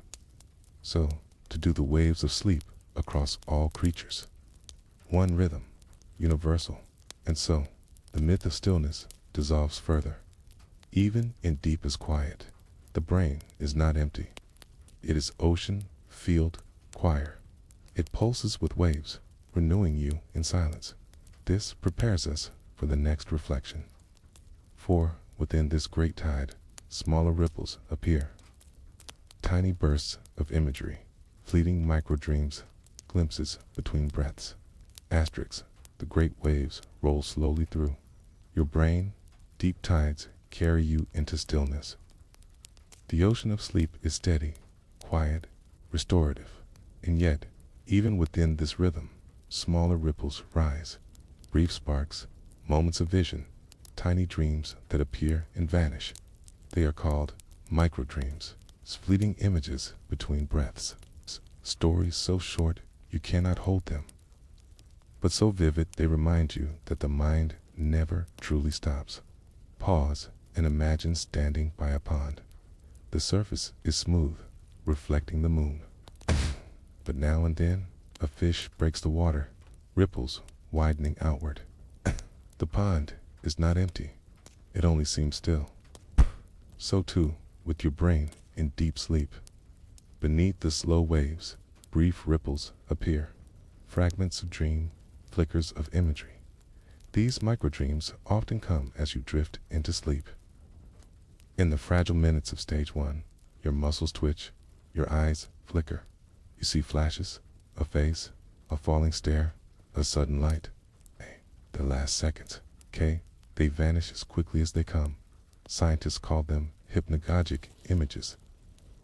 So, to do the waves of sleep across all creatures. One rhythm, universal, and so, the myth of stillness dissolves further. Even in deepest quiet, the brain is not empty. It is ocean, field, choir. It pulses with waves, renewing you in silence. This prepares us for the next reflection. For within this great tide, smaller ripples appear. Tiny bursts of imagery, fleeting micro-dreams, glimpses between breaths. Asterisks, the great waves roll slowly through. Your brain, deep tides carry you into stillness. The ocean of sleep is steady, quiet, restorative, and yet, even within this rhythm, smaller ripples rise, brief sparks, moments of vision, tiny dreams that appear and vanish. They are called microdreams, fleeting images between breaths, stories so short you cannot hold them, but so vivid they remind you that the mind never truly stops. Pause and imagine standing by a pond. The surface is smooth, reflecting the moon. But now and then, a fish breaks the water, ripples widening outward. The pond is not empty. It only seems still. So too with your brain in deep sleep. Beneath the slow waves, brief ripples appear, fragments of dream, flickers of imagery. These microdreams often come as you drift into sleep. In the fragile minutes of stage 1, your muscles twitch, your eyes flicker. You see flashes, a face, a falling stare, a sudden light. The last seconds, okay? They vanish as quickly as they come. Scientists call them hypnagogic images,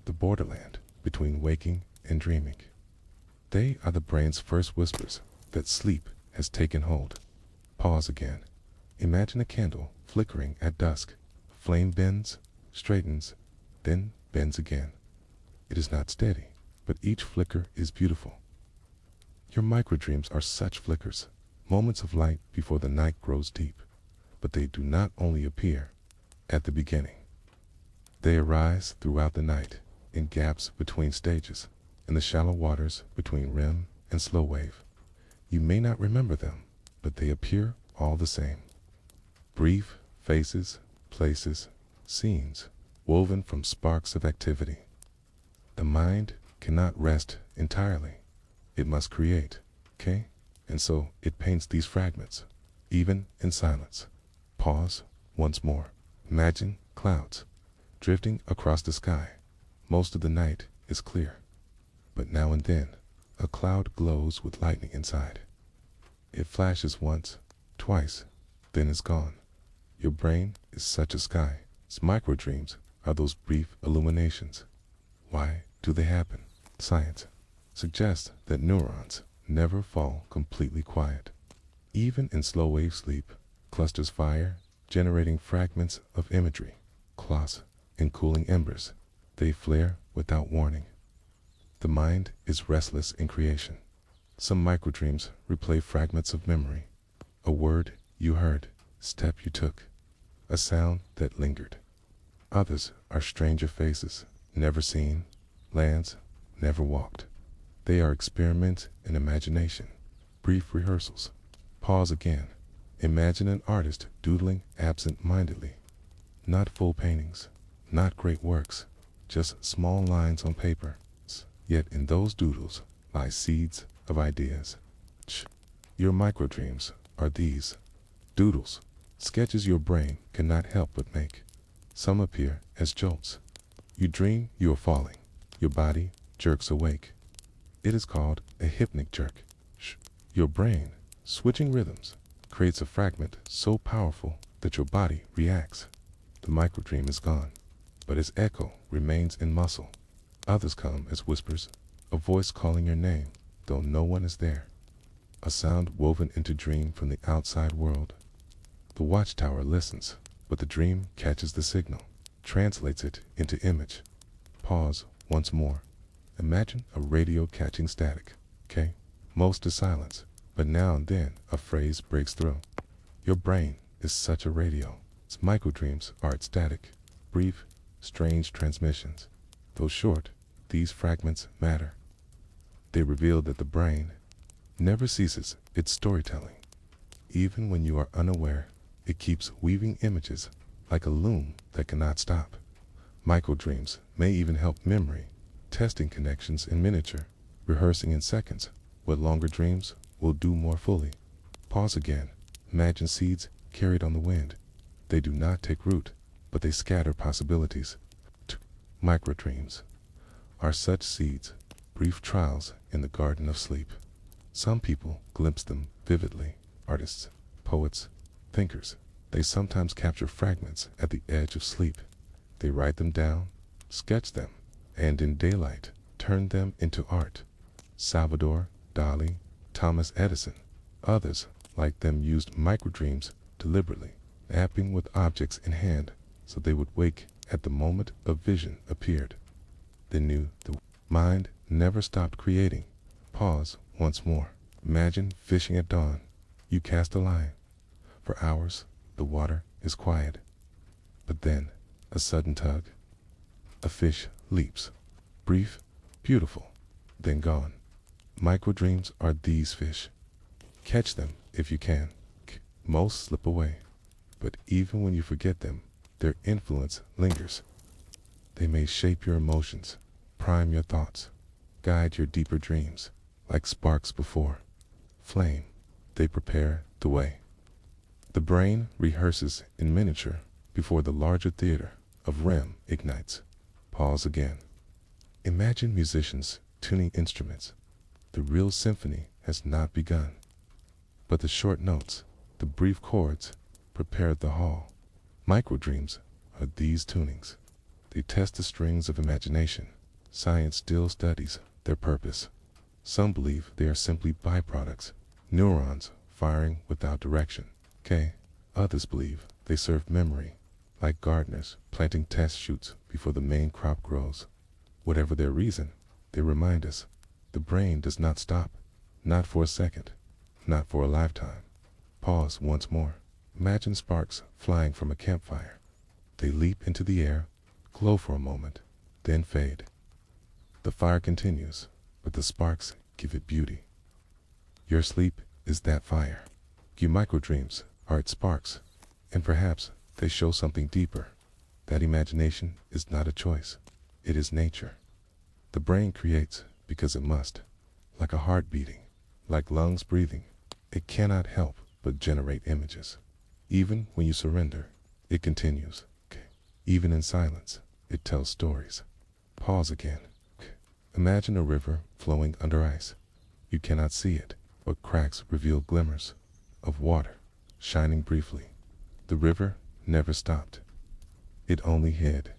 the borderland between waking and dreaming. They are the brain's first whispers that sleep has taken hold. Pause again. Imagine a candle flickering at dusk. Flame bends, straightens, then bends again. It is not steady, but each flicker is beautiful. Your microdreams are such flickers, moments of light before the night grows deep. But they do not only appear at the beginning. They arise throughout the night, in gaps between stages, in the shallow waters between REM and slow wave. You may not remember them, but they appear all the same. Brief faces, places, scenes, woven from sparks of activity. The mind cannot rest entirely. It must create, okay? And so it paints these fragments, even in silence. Pause once more. Imagine clouds drifting across the sky. Most of the night is clear, but now and then a cloud glows with lightning inside. It flashes once, twice, then is gone. Your brain is such a sky. Its microdreams are those brief illuminations. Why do they happen? Science suggests that neurons never fall completely quiet. Even in slow wave sleep, clusters fire, generating fragments of imagery, clots and cooling embers. They flare without warning. The mind is restless in creation. Some microdreams replay fragments of memory. A word you heard, step you took, a sound that lingered. Others are stranger faces, never seen, lands never walked. They are experiments in imagination, brief rehearsals. Pause again. Imagine an artist doodling absent-mindedly. Not full paintings, not great works, just small lines on paper. Yet in those doodles lie seeds of ideas. Your microdreams are these doodles, sketches your brain cannot help but make. Some appear as jolts. You dream you are falling. Your body jerks awake. It is called a hypnic jerk. Your brain, switching rhythms, creates a fragment so powerful that your body reacts. The microdream is gone, but its echo remains in muscle. Others come as whispers, a voice calling your name, though no one is there. A sound woven into dream from the outside world. The watchtower listens, but the dream catches the signal, translates it into image. Pause once more. Imagine a radio catching static, okay? Most is silence, but now and then a phrase breaks through. Your brain is such a radio. Its microdreams are its static, brief, strange transmissions. Though short, these fragments matter. They reveal that the brain never ceases its storytelling. Even when you are unaware, it keeps weaving images like a loom that cannot stop. Microdreams may even help memory, testing connections in miniature, rehearsing in seconds what longer dreams will do more fully. Pause again. Imagine seeds carried on the wind. They do not take root, but they scatter possibilities. Microdreams are such seeds, brief trials in the garden of sleep. Some people glimpse them vividly, artists, poets, thinkers. They sometimes capture fragments at the edge of sleep. They write them down, sketch them, and in daylight, turn them into art. Salvador Dali, Thomas Edison, others like them used microdreams deliberately, napping with objects in hand so they would wake at the moment a vision appeared. They knew the mind never stopped creating. Pause once more. Imagine fishing at dawn. You cast a line. For hours, the water is quiet. But then, a sudden tug. A fish leaps. Brief, beautiful, then gone. Microdreams are these fish. Catch them if you can. Most slip away. But even when you forget them, their influence lingers. They may shape your emotions, prime your thoughts, guide your deeper dreams. Like sparks before flame, they prepare the way. The brain rehearses in miniature before the larger theater of REM ignites. Pause again. Imagine musicians tuning instruments. The real symphony has not begun. But the short notes, the brief chords, prepare the hall. Microdreams are these tunings. They test the strings of imagination. Science still studies their purpose. Some believe they are simply byproducts, neurons firing without direction. Others believe they serve memory, like gardeners planting test shoots before the main crop grows. Whatever their reason, they remind us the brain does not stop, not for a second, not for a lifetime. Pause once more. Imagine sparks flying from a campfire. They leap into the air, glow for a moment, then fade. The fire continues, but the sparks give it beauty. Your sleep is that fire. Your microdreams are its sparks, and perhaps they show something deeper. That imagination is not a choice. It is nature. The brain creates because it must. Like a heart beating, like lungs breathing, it cannot help but generate images. Even when you surrender, it continues. Even in silence, it tells stories. Pause again. Imagine a river flowing under ice. You cannot see it, but cracks reveal glimmers of water shining briefly. The river never stopped. It only hid.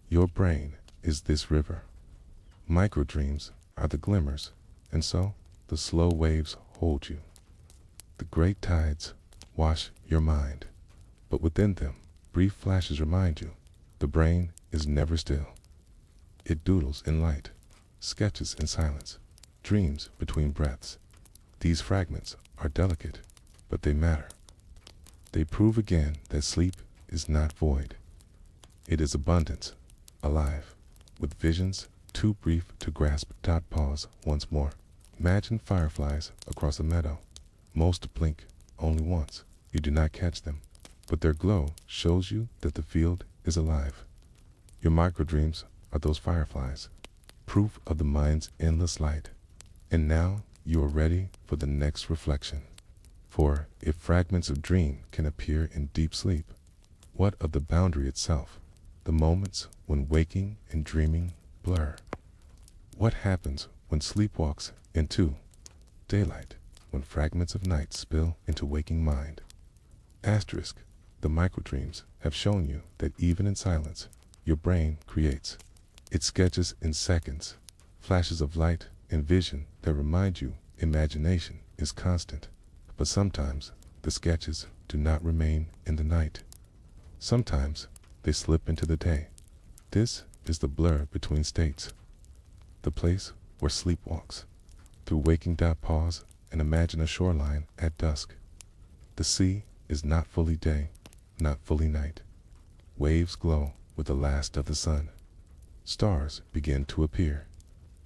Your brain is this river. Microdreams are the glimmers, and so the slow waves hold you. The great tides wash your mind, but within them, brief flashes remind you the brain is never still. It doodles in light, sketches in silence, dreams between breaths. These fragments are delicate, but they matter. They prove again that sleep is not void. It is abundant, alive, with visions too brief to grasp. Pause once more. Imagine fireflies across a meadow. Most blink only once. You do not catch them, but their glow shows you that the field is alive. Your microdreams are those fireflies, proof of the mind's endless light. And now you are ready for the next reflection. For if fragments of dream can appear in deep sleep, what of the boundary itself, the moments when waking and dreaming blur? What happens when sleep walks into daylight, when fragments of night spill into waking mind? Asterisk, the microdreams have shown you that even in silence, your brain creates. It sketches in seconds, flashes of light and vision that remind you imagination is constant. But sometimes the sketches do not remain in the night. Sometimes they slip into the day. This is the blur between states, the place where sleep walks. Through waking. Pause and imagine a shoreline at dusk. The sea is not fully day, not fully night. Waves glow with the last of the sun. Stars begin to appear.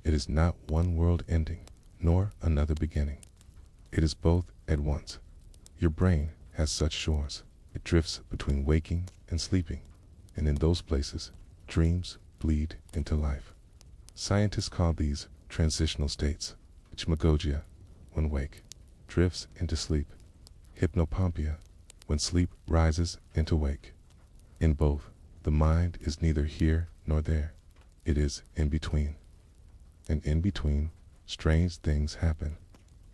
It is not one world ending, nor another beginning. It is both at once. Your brain has such shores. It drifts between waking and sleeping, and in those places, dreams bleed into life. Scientists call these transitional states. Hypnagogia, when wake, drifts into sleep. Hypnopompia, when sleep rises into wake. In both, the mind is neither here nor there. It is in between. And in between, strange things happen.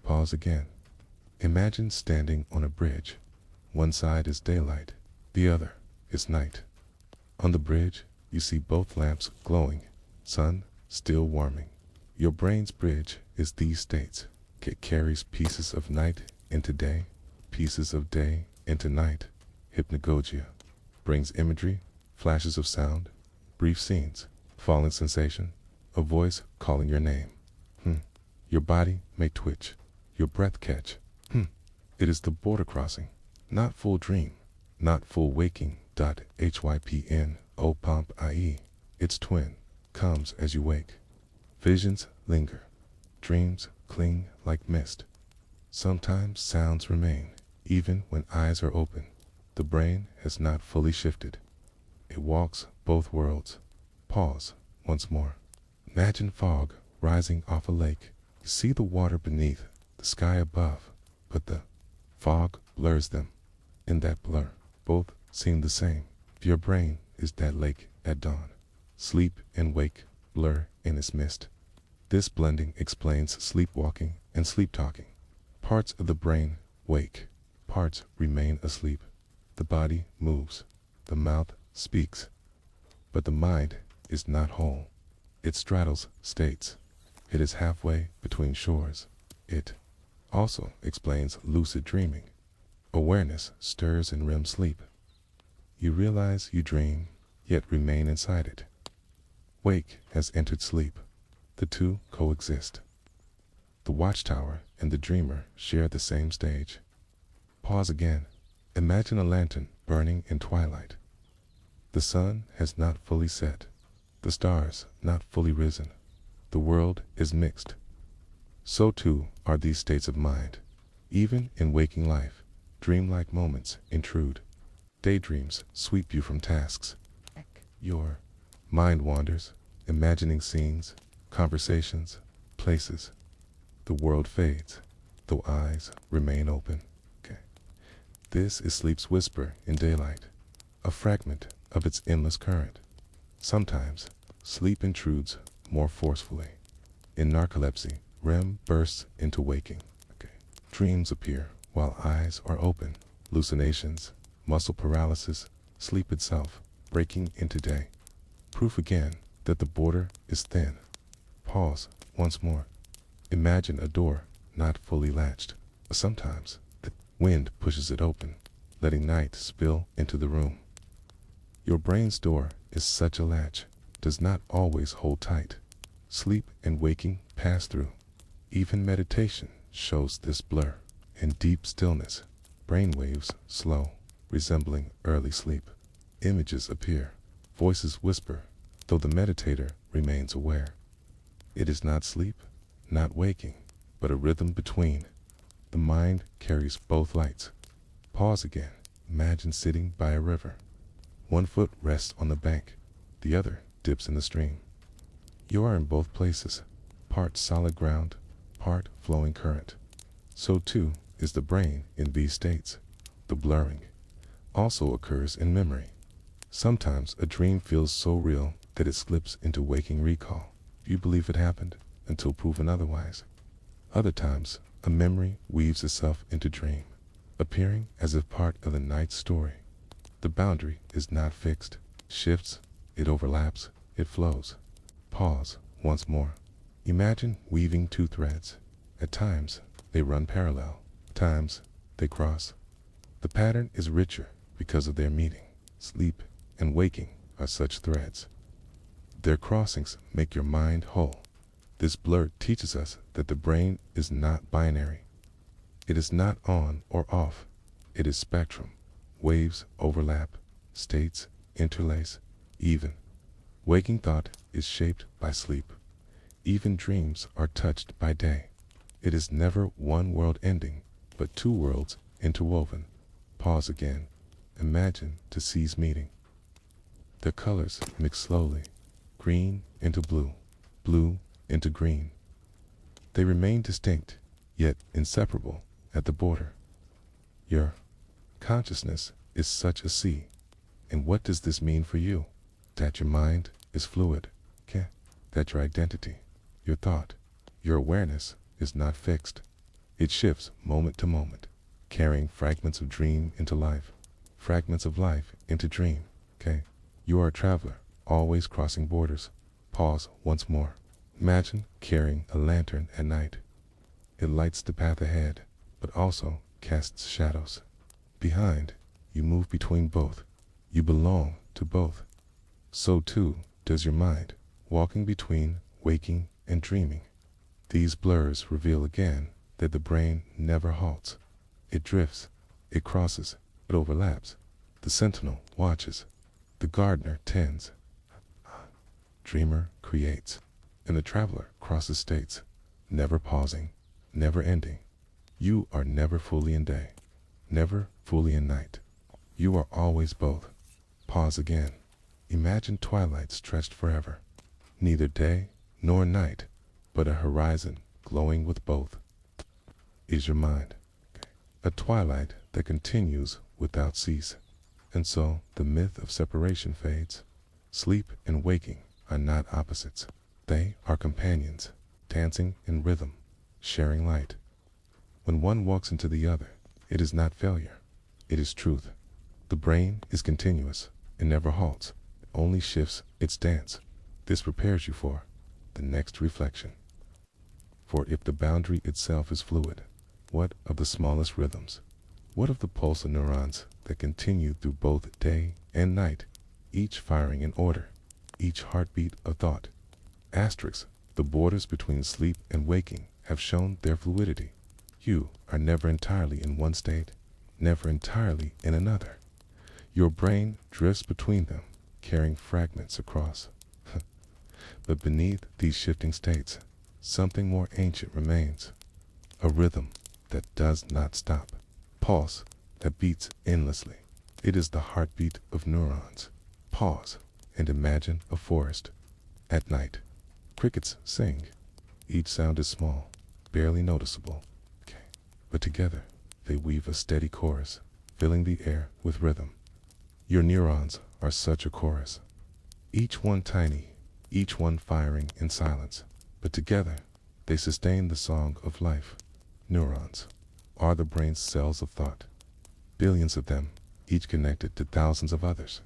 Pause again. Imagine standing on a bridge. One side is daylight, The other is night. On the bridge, you see both lamps glowing, sun still warming. Your brain's bridge is these states. It carries pieces of night into day, pieces of day into night. Hypnagogia brings imagery, flashes of sound, brief scenes, falling sensation, a voice calling your name. Your body may twitch, your breath catch. It is the border crossing, not full dream, not full waking. Hypn, O pomp ie. Its twin comes as you wake. Visions linger, dreams cling like mist. Sometimes sounds remain, even when eyes are open. The brain has not fully shifted. It walks both worlds. Pause once more. Imagine fog rising off a lake. You see the water beneath, the sky above, but the fog blurs them. In that blur, both seem the same. Your brain is that lake at dawn. Sleep and wake blur in its mist. This blending explains sleepwalking and sleep talking. Parts of the brain wake, parts remain asleep. The body moves, the mouth speaks, but the mind is not whole. It straddles states. It is halfway between shores. It also explains lucid dreaming. Awareness stirs in REM sleep. You realize you dream, yet remain inside it. Wake has entered sleep. The two coexist. The watchtower and the dreamer share the same stage. Pause again. Imagine a lantern burning in twilight. The sun has not fully set. The stars not fully risen. The world is mixed. So too are these states of mind. Even in waking life, dreamlike moments intrude. Daydreams sweep you from tasks. Your mind wanders, imagining scenes, conversations, places. The world fades, though eyes remain open. This is sleep's whisper in daylight, a fragment of its endless current. Sometimes, sleep intrudes more forcefully. In narcolepsy, REM bursts into waking. Dreams appear while eyes are open. Hallucinations, muscle paralysis, sleep itself, breaking into day. Proof again that the border is thin. Pause once more. Imagine a door not fully latched. Sometimes, the wind pushes it open, letting night spill into the room. Your brain's door is such a latch, does not always hold tight. Sleep and waking pass through. Even meditation shows this blur. In deep stillness, brain waves slow, resembling early sleep. Images appear, voices whisper, though the meditator remains aware. It is not sleep, not waking, but a rhythm between. The mind carries both lights. Pause again. Imagine sitting by a river. One foot rests on the bank, the other dips in the stream. You are in both places, part solid ground, part flowing current. So too is the brain in these states. The blurring also occurs in memory. Sometimes a dream feels so real that it slips into waking recall. You believe it happened until proven otherwise. Other times, a memory weaves itself into dream, appearing as if part of the night's story. The boundary is not fixed, shifts, it overlaps, it flows. Pause once more. Imagine weaving two threads. At times, they run parallel. At times, they cross. The pattern is richer because of their meeting. Sleep and waking are such threads. Their crossings make your mind whole. This blur teaches us that the brain is not binary. It is not on or off. It is spectrum. Waves overlap, states interlace, even. Waking thought is shaped by sleep. Even dreams are touched by day. It is never one world ending, but two worlds interwoven. Pause again. Imagine to cease meeting. Their colors mix slowly, green into blue, blue into green. They remain distinct, yet inseparable at the border. Your consciousness is such a sea. And what does this mean for you? That your mind is fluid, that your identity, your thought, your awareness is not fixed. It shifts moment to moment, carrying fragments of dream into life, fragments of life into dream. Okay? You are a traveler, always crossing borders. Pause once more. Imagine carrying a lantern at night. It lights the path ahead, but also casts shadows. Behind, you move between both. You belong to both. So too does your mind, walking between waking and dreaming. These blurs reveal again that the brain never halts. It drifts, it crosses, it overlaps. The sentinel watches. The gardener tends. Dreamer creates. And the traveler crosses states, never pausing, never ending. You are never fully in day, never fully in night. You are always both. Pause again. Imagine twilight stretched forever. Neither day nor night, but a horizon glowing with both. Is your mind. A twilight that continues without cease. And so the myth of separation fades. Sleep and waking are not opposites. They are companions, dancing in rhythm, sharing light. When one walks into the other, it is not failure, it is truth. The brain is continuous, it never halts, it only shifts its dance. This prepares you for the next reflection. For if the boundary itself is fluid, what of the smallest rhythms? What of the pulse of neurons that continue through both day and night, each firing in order, each heartbeat of thought? Asterisks, the borders between sleep and waking have shown their fluidity. You are never entirely in one state, never entirely in another. Your brain drifts between them, carrying fragments across. But beneath these shifting states, something more ancient remains. A rhythm that does not stop. Pulse that beats endlessly. It is the heartbeat of neurons. Pause and imagine a forest. At night, crickets sing. Each sound is small, barely noticeable. But together, they weave a steady chorus, filling the air with rhythm. Your neurons are such a chorus. Each one tiny, each one firing in silence. But together, they sustain the song of life. Neurons are the brain's cells of thought. Billions of them, each connected to thousands of others.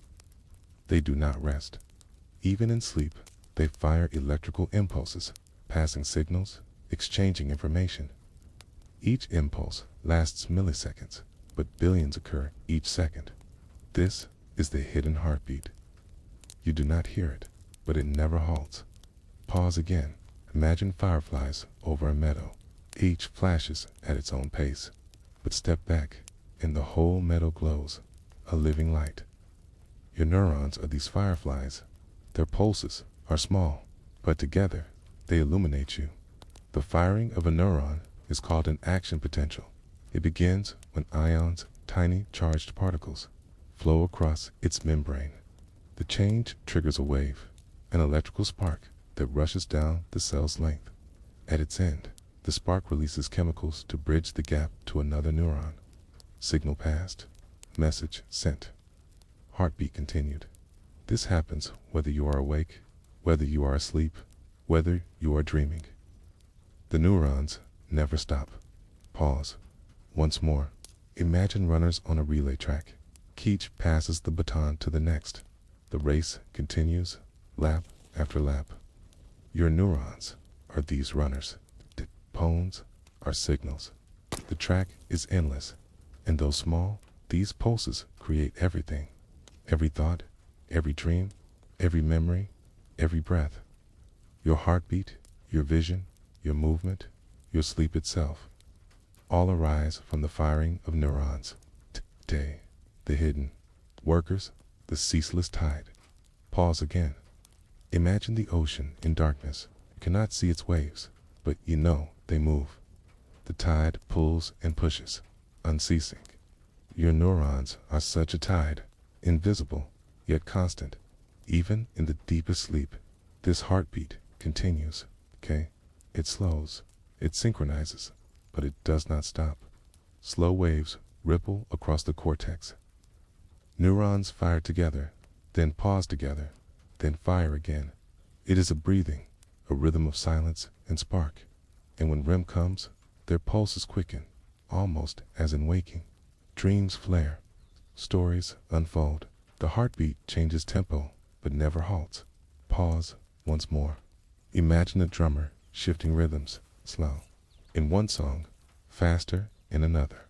They do not rest. Even in sleep, they fire electrical impulses, passing signals, exchanging information. Each impulse lasts milliseconds, but billions occur each second. This is the hidden heartbeat. You do not hear it, but it never halts. Pause again. Imagine fireflies over a meadow. Each flashes at its own pace. But step back, and the whole meadow glows, a living light. Your neurons are these fireflies. Their pulses are small, but together they illuminate you. The firing of a neuron is called an action potential. It begins when ions, tiny charged particles, flow across its membrane. The change triggers a wave, an electrical spark that rushes down the cell's length. At its end, the spark releases chemicals to bridge the gap to another neuron. Signal passed, message sent. Heartbeat continued. This happens whether you are awake, whether you are asleep, whether you are dreaming. The neurons never stop. Pause. Once more. Imagine runners on a relay track. Each passes the baton to the next. The race continues, lap after lap. Your neurons are these runners. The tones are signals. The track is endless, and though small, these pulses create everything. Every thought, every dream, every memory, every breath. Your heartbeat, your vision, your movement, your sleep itself, all arise from the firing of neurons. Day, the hidden. Workers, the ceaseless tide. Pause again. Imagine the ocean in darkness. You cannot see its waves, but you know they move. The tide pulls and pushes, unceasing. Your neurons are such a tide, invisible, yet constant. Even in the deepest sleep, this heartbeat continues. Okay? It slows, it synchronizes, but it does not stop. Slow waves ripple across the cortex. Neurons fire together, then pause together, then fire again. It is a breathing, a rhythm of silence and spark. And when REM comes, their pulses quicken, almost as in waking. Dreams flare, Stories unfold. The heartbeat changes tempo, but never halts. Pause once more. Imagine a drummer shifting rhythms, slow. In one song, faster in another.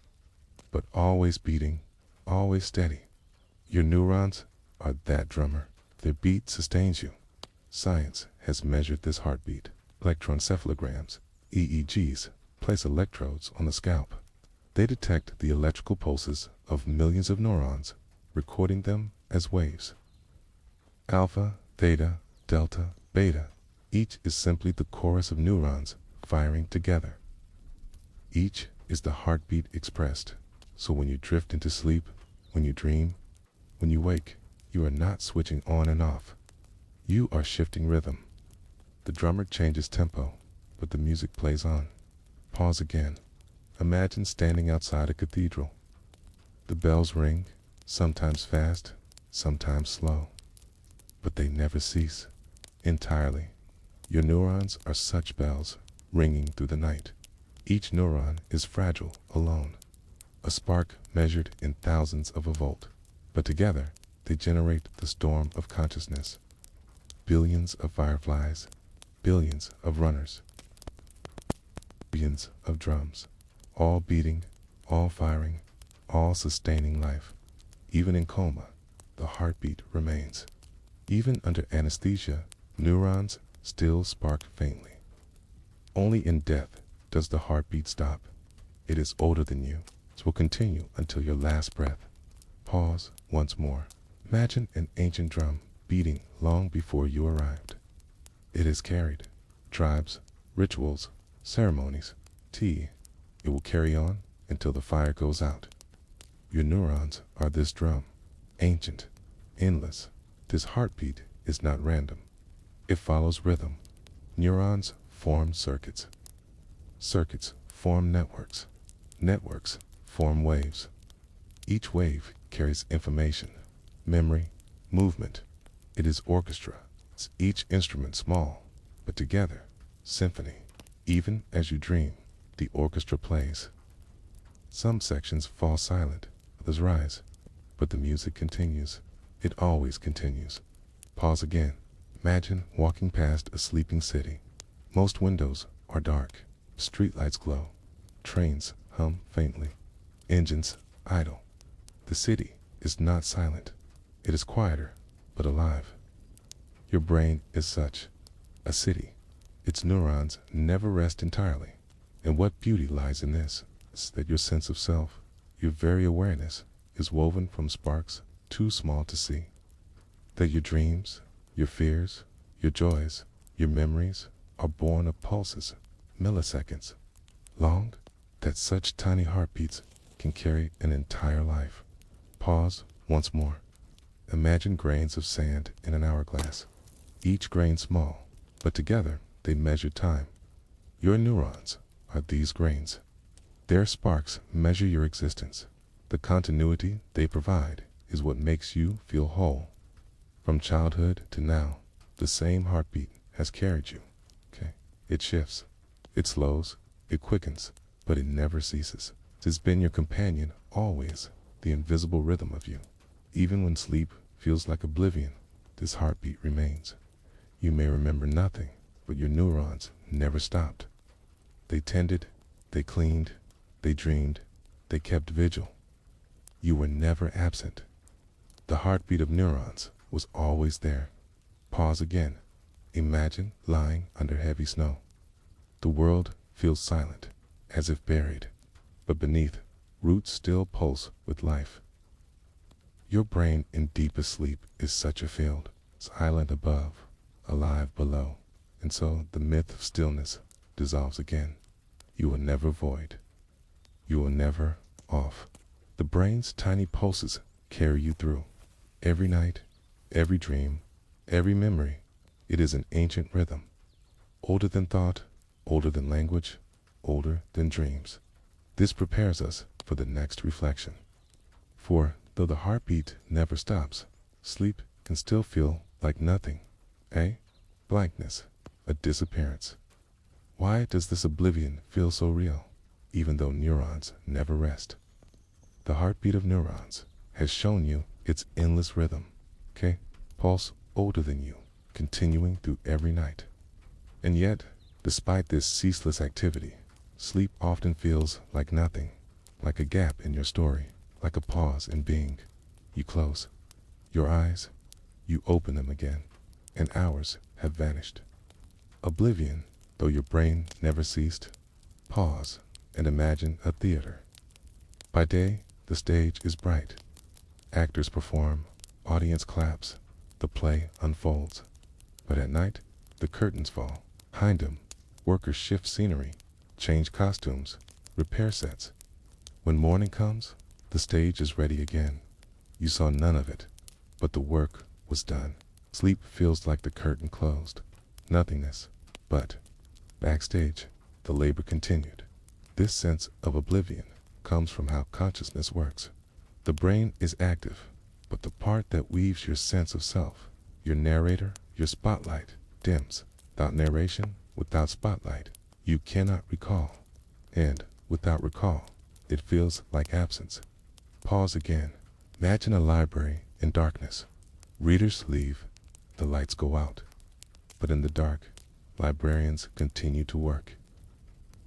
But always beating, always steady. Your neurons are that drummer. Their beat sustains you. Science has measured this heartbeat. Electroencephalograms, EEGs, place electrodes on the scalp. They detect the electrical pulses of millions of neurons, recording them as waves. Alpha, theta, delta, beta. Each is simply the chorus of neurons firing together. Each is the heartbeat expressed. So when you drift into sleep, when you dream, when you wake, you are not switching on and off. You are shifting rhythm. The drummer changes tempo, but the music plays on. Pause again. Imagine standing outside a cathedral. The bells ring, sometimes fast, sometimes slow. But they never cease, entirely. Your neurons are such bells, ringing through the night. Each neuron is fragile, alone. A spark measured in thousands of a volt. But together, they generate the storm of consciousness. Billions of fireflies, billions of runners, billions of drums, all beating, all firing, all sustaining life. Even in coma, the heartbeat remains. Even under anesthesia, neurons still spark faintly. Only in death does the heartbeat stop. It is older than you. It will continue until your last breath. Pause once more. Imagine an ancient drum beating long before you arrived. It is carried. Tribes, rituals, ceremonies, tea. It will carry on until the fire goes out. Your neurons are this drum, ancient, endless. This heartbeat is not random. It follows rhythm. Neurons form circuits. Circuits form networks. Networks form waves. Each wave carries information, memory, movement. It is orchestra. It's each instrument small, but together, symphony. Even as you dream, the orchestra plays. Some sections fall silent, others rise, but the music continues. It always continues. Pause again. Imagine walking past a sleeping city. Most windows are dark. Streetlights glow. Trains hum faintly. Engines idle. The city is not silent. It is quieter, but alive. Your brain is such a city. Its neurons never rest entirely. And what beauty lies in this is that your sense of self, your very awareness, is woven from sparks too small to see. That your dreams, your fears, your joys, your memories are born of pulses, milliseconds, long, that such tiny heartbeats can carry an entire life. Pause once more. Imagine grains of sand in an hourglass, each grain small, but together they measure time. Your neurons are these grains. Their sparks measure your existence. The continuity they provide is what makes you feel whole. From childhood to now, the same heartbeat has carried you. It shifts, it slows, it quickens, but it never ceases. It has been your companion always, the invisible rhythm of you. Even when sleep feels like oblivion, this heartbeat remains. You may remember nothing, but your neurons never stopped. They tended, they cleaned, they dreamed, they kept vigil. You were never absent. The heartbeat of neurons was always there. Pause again. Imagine lying under heavy snow. The world feels silent, as if buried, but beneath, roots still pulse with life. Your brain in deepest sleep is such a field, silent above, alive below, and so the myth of stillness dissolves again. You are never void. You are never off. The brain's tiny pulses carry you through. Every night, every dream, every memory. It is an ancient rhythm, older than thought, older than language, older than dreams. This prepares us for the next reflection. For though the heartbeat never stops, sleep can still feel like nothing, a blankness, a disappearance. Why does this oblivion feel so real, even though neurons never rest? The heartbeat of neurons has shown you its endless rhythm, okay? Pulse older than you, continuing through every night. And yet, despite this ceaseless activity, sleep often feels like nothing, like a gap in your story, like a pause in being. You close your eyes, you open them again, and hours have vanished. Oblivion, though your brain never ceased. Pause and imagine a theater. By day, the stage is bright. Actors perform, audience claps, the play unfolds. But at night, the curtains fall. Behind them, workers shift scenery, change costumes, repair sets. When morning comes, the stage is ready again. You saw none of it, but the work was done. Sleep feels like the curtain closed. Nothingness. But backstage, the labor continued. This sense of oblivion comes from how consciousness works. The brain is active, but the part that weaves your sense of self, your narrator, your spotlight, dims. Without narration, without spotlight, you cannot recall. And without recall, it feels like absence. Pause again. Imagine a library in darkness. Readers leave, the lights go out. But in the dark, librarians continue to work.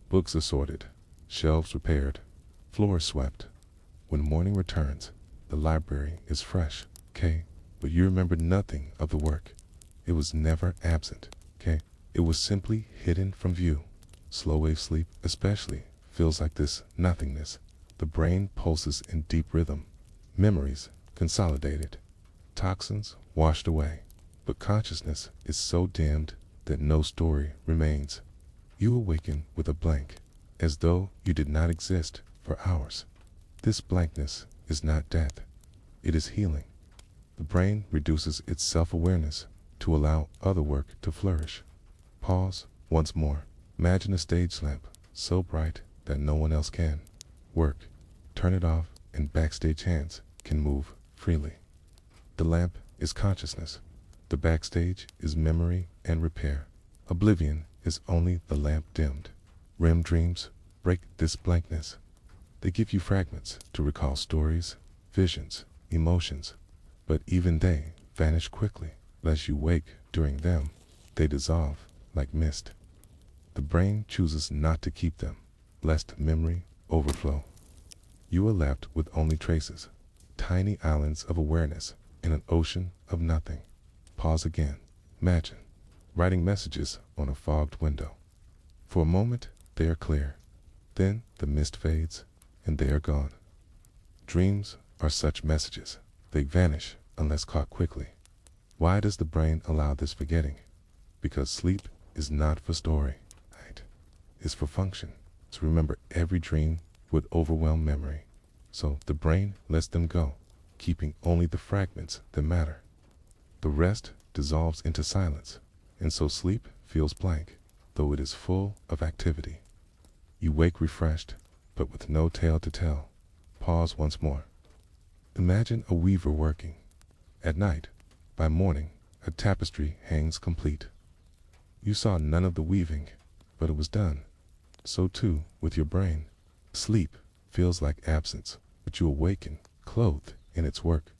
Books assorted, shelves repaired, floors swept. When morning returns, the library is fresh, okay? But you remember nothing of the work. It was never absent, okay? It was simply hidden from view. Slow wave sleep especially feels like this nothingness. The brain pulses in deep rhythm. Memories consolidated. Toxins washed away. But consciousness is so dimmed that no story remains. You awaken with a blank, as though you did not exist for hours. This blankness is not death. It is healing. The brain reduces its self-awareness to allow other work to flourish. Pause once more. Imagine a stage lamp so bright that no one else can work. Turn it off and backstage hands can move freely. The lamp is consciousness. The backstage is memory and repair. Oblivion is only the lamp dimmed. REM dreams break this blankness. They give you fragments to recall stories, visions, emotions, but even they vanish quickly. As you wake during them, they dissolve like mist. The brain chooses not to keep them, lest memory overflow. You are left with only traces, tiny islands of awareness in an ocean of nothing. Pause again. Imagine writing messages on a fogged window. For a moment, they are clear. Then the mist fades, and they are gone. Dreams are such messages. They vanish unless caught quickly. Why does the brain allow this forgetting? Because sleep is not for story. It's for function. To remember every dream would overwhelm memory. So the brain lets them go, keeping only the fragments that matter. The rest dissolves into silence, and so sleep feels blank, though it is full of activity. You wake refreshed, but with no tale to tell. Pause once more. Imagine a weaver working. At night, by morning, a tapestry hangs complete. You saw none of the weaving, but it was done. So too with your brain. Sleep feels like absence, but you awaken, clothed in its work.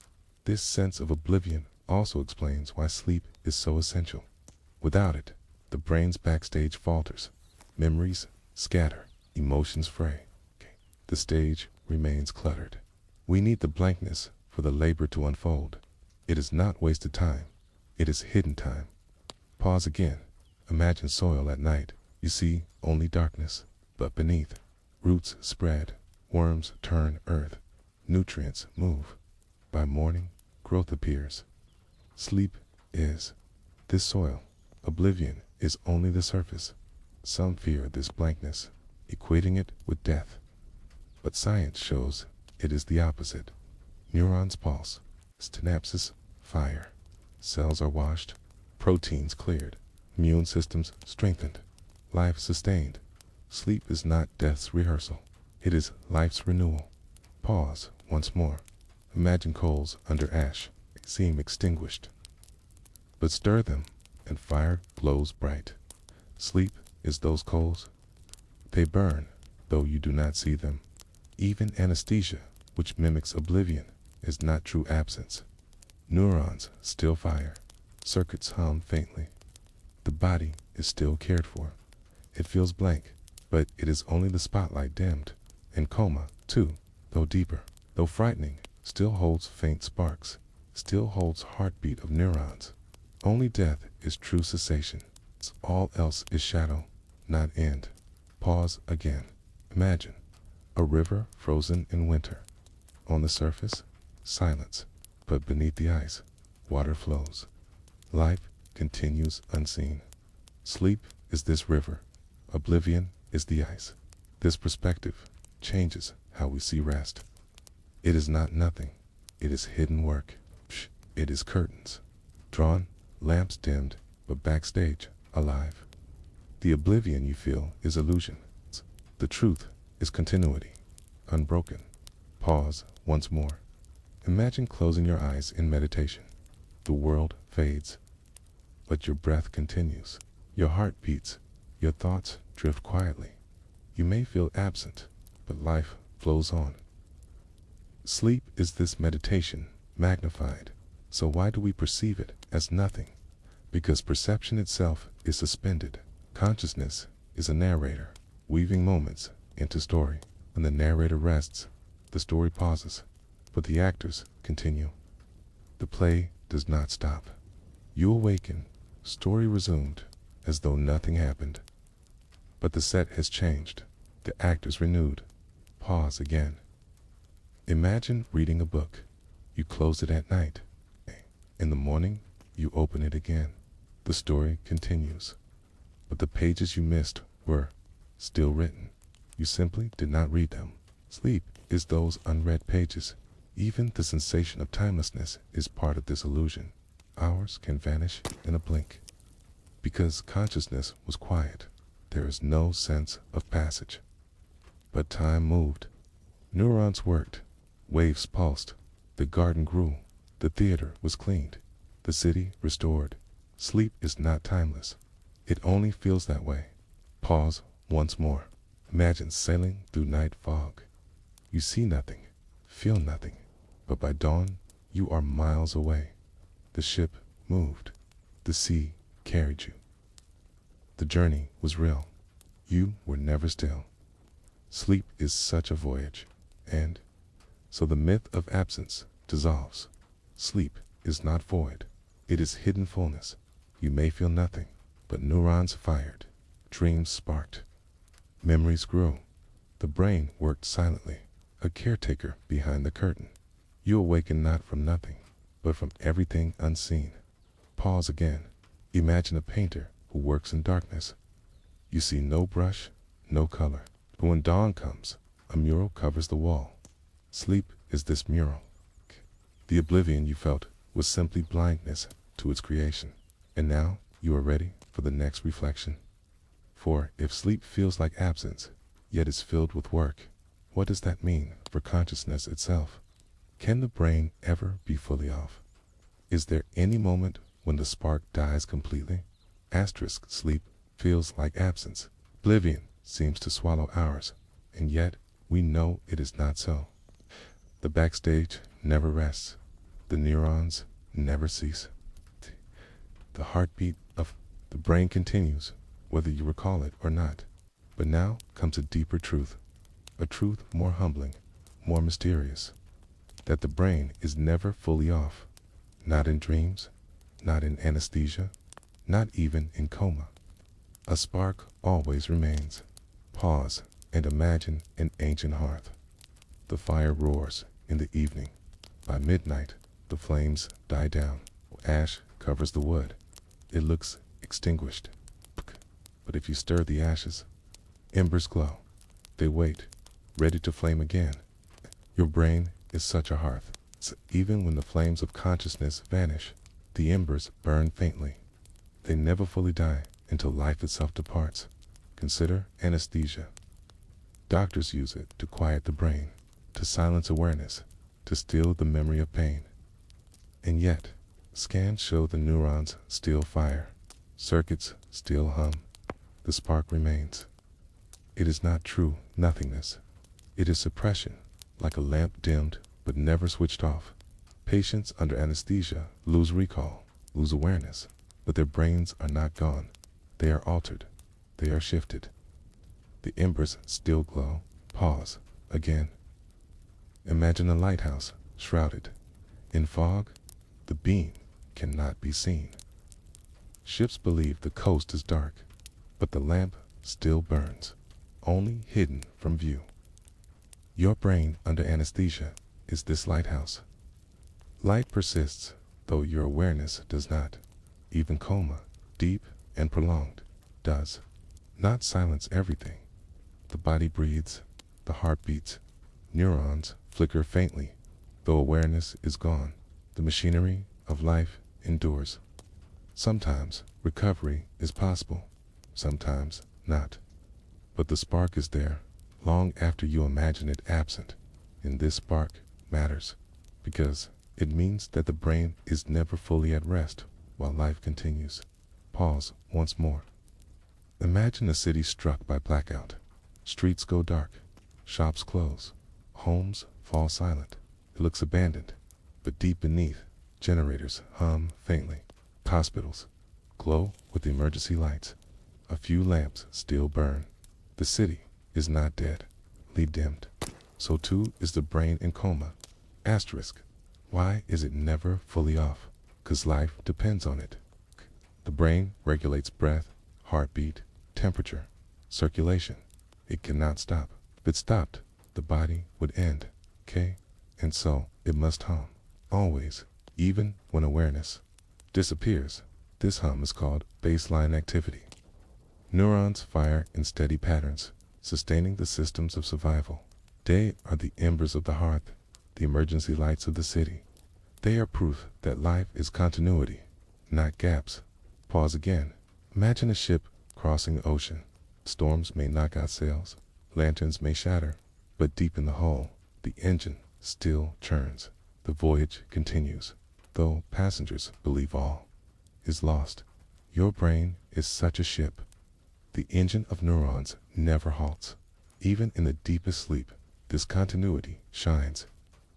This sense of oblivion also explains why sleep is so essential. Without it, the brain's backstage falters. Memories scatter, emotions fray. The stage remains cluttered. We need the blankness for the labor to unfold. It is not wasted time. It is hidden time. Pause again. Imagine soil at night. You see only darkness, but beneath, roots spread, worms turn earth, nutrients move. By morning, growth appears. Sleep is this soil. Oblivion is only the surface. Some fear this blankness, equating it with death. But science shows it is the opposite. Neurons pulse, synapses fire, cells are washed, proteins cleared, immune systems strengthened. Life sustained. Sleep is not death's rehearsal. It is life's renewal. Pause once more. Imagine coals under ash seem extinguished. But stir them, and fire glows bright. Sleep is those coals. They burn, though you do not see them. Even anesthesia, which mimics oblivion, is not true absence. Neurons still fire. Circuits hum faintly. The body is still cared for. It feels blank, but it is only the spotlight dimmed. And coma, too, though deeper, though frightening, still holds faint sparks, still holds heartbeat of neurons. Only death is true cessation. All else is shadow, not end. Pause again. Imagine a river frozen in winter. On the surface, silence, but beneath the ice, water flows. Life continues unseen. Sleep is this river. Oblivion is the ice. This perspective changes how we see rest. It is not nothing. It is hidden work. It is curtains drawn, lamps dimmed, but backstage, alive. The oblivion you feel is illusion. The truth is continuity, unbroken. Pause once more. Imagine closing your eyes in meditation. The world fades, but your breath continues. Your heart beats. Your thoughts drift quietly. You may feel absent, but life flows on. Sleep is this meditation, magnified. So why do we perceive it as nothing? Because perception itself is suspended. Consciousness is a narrator, weaving moments into story. When the narrator rests, the story pauses, but the actors continue. The play does not stop. You awaken, story resumed, as though nothing happened. But the set has changed, the actors renewed. Pause again. Imagine reading a book. You close it at night. In the morning, you open it again. The story continues. But the pages you missed were still written. You simply did not read them. Sleep is those unread pages. Even the sensation of timelessness is part of this illusion. Hours can vanish in a blink. Because consciousness was quiet, there is no sense of passage. But time moved. Neurons worked. Waves pulsed. The garden grew. The theater was cleaned. The city restored. Sleep is not timeless. It only feels that way. Pause once more. Imagine sailing through night fog. You see nothing, feel nothing, but by dawn, you are miles away. The ship moved. The sea carried you. The journey was real. You were never still. Sleep is such a voyage, and so the myth of absence dissolves. Sleep is not void. It is hidden fullness. You may feel nothing, but neurons fired, dreams sparked, memories grew. The brain worked silently, a caretaker behind the curtain. You awaken not from nothing, but from everything unseen. Pause again. Imagine a painter who works in darkness. You see no brush, no color. But when dawn comes, a mural covers the wall. Sleep is this mural. The oblivion you felt was simply blindness to its creation. And now you are ready for the next reflection. For if sleep feels like absence, yet is filled with work, what does that mean for consciousness itself? Can the brain ever be fully off? Is there any moment when the spark dies completely? Sleep feels like absence. Oblivion seems to swallow ours, and yet we know it is not so. The backstage never rests. The neurons never cease. The heartbeat of the brain continues, whether you recall it or not. But now comes a deeper truth, a truth more humbling, more mysterious, that the brain is never fully off, not in dreams, not in anesthesia, not even in coma. A spark always remains. Pause and imagine an ancient hearth. The fire roars in the evening. By midnight, the flames die down. Ash covers the wood. It looks extinguished. But if you stir the ashes, embers glow. They wait, ready to flame again. Your brain is such a hearth. So even when the flames of consciousness vanish, the embers burn faintly. They never fully die until life itself departs. Consider anesthesia. Doctors use it to quiet the brain, to silence awareness, to still the memory of pain. And yet, scans show the neurons still fire, circuits still hum, the spark remains. It is not true nothingness. It is suppression, like a lamp dimmed but never switched off. Patients under anesthesia lose recall, lose awareness, but their brains are not gone. They are altered. They are shifted. The embers still glow. Pause. Again. Imagine a lighthouse shrouded in fog. The beam cannot be seen. Ships believe the coast is dark, but the lamp still burns, only hidden from view. Your brain under anesthesia is this lighthouse. Light persists, though your awareness does not. Even coma, deep and prolonged, does not silence everything. The body breathes, the heart beats, neurons flicker faintly. Though awareness is gone, the machinery of life endures. Sometimes recovery is possible, sometimes not. But the spark is there, long after you imagine it absent. And this spark matters, because it means that the brain is never fully at rest while life continues. Pause once more. Imagine a city struck by blackout. Streets go dark, shops close, homes fall silent. It looks abandoned, but deep beneath, generators hum faintly. Hospitals glow with emergency lights. A few lamps still burn. The city is not dead, only dimmed. So too is the brain in coma. Asterisk. Why is it never fully off? 'Cause life depends on it. The brain regulates breath, heartbeat, temperature, circulation. It cannot stop. If it stopped, the body would end. Okay? And so it must hum. Always, even when awareness disappears. This hum is called baseline activity. Neurons fire in steady patterns, sustaining the systems of survival. They are the embers of the hearth, the emergency lights of the city. They are proof that life is continuity, not gaps. Pause again. Imagine a ship crossing the ocean. Storms may knock out sails, lanterns may shatter, but deep in the hull, the engine still churns. The voyage continues, though passengers believe all is lost. Your brain is such a ship. The engine of neurons never halts. Even in the deepest sleep, this continuity shines.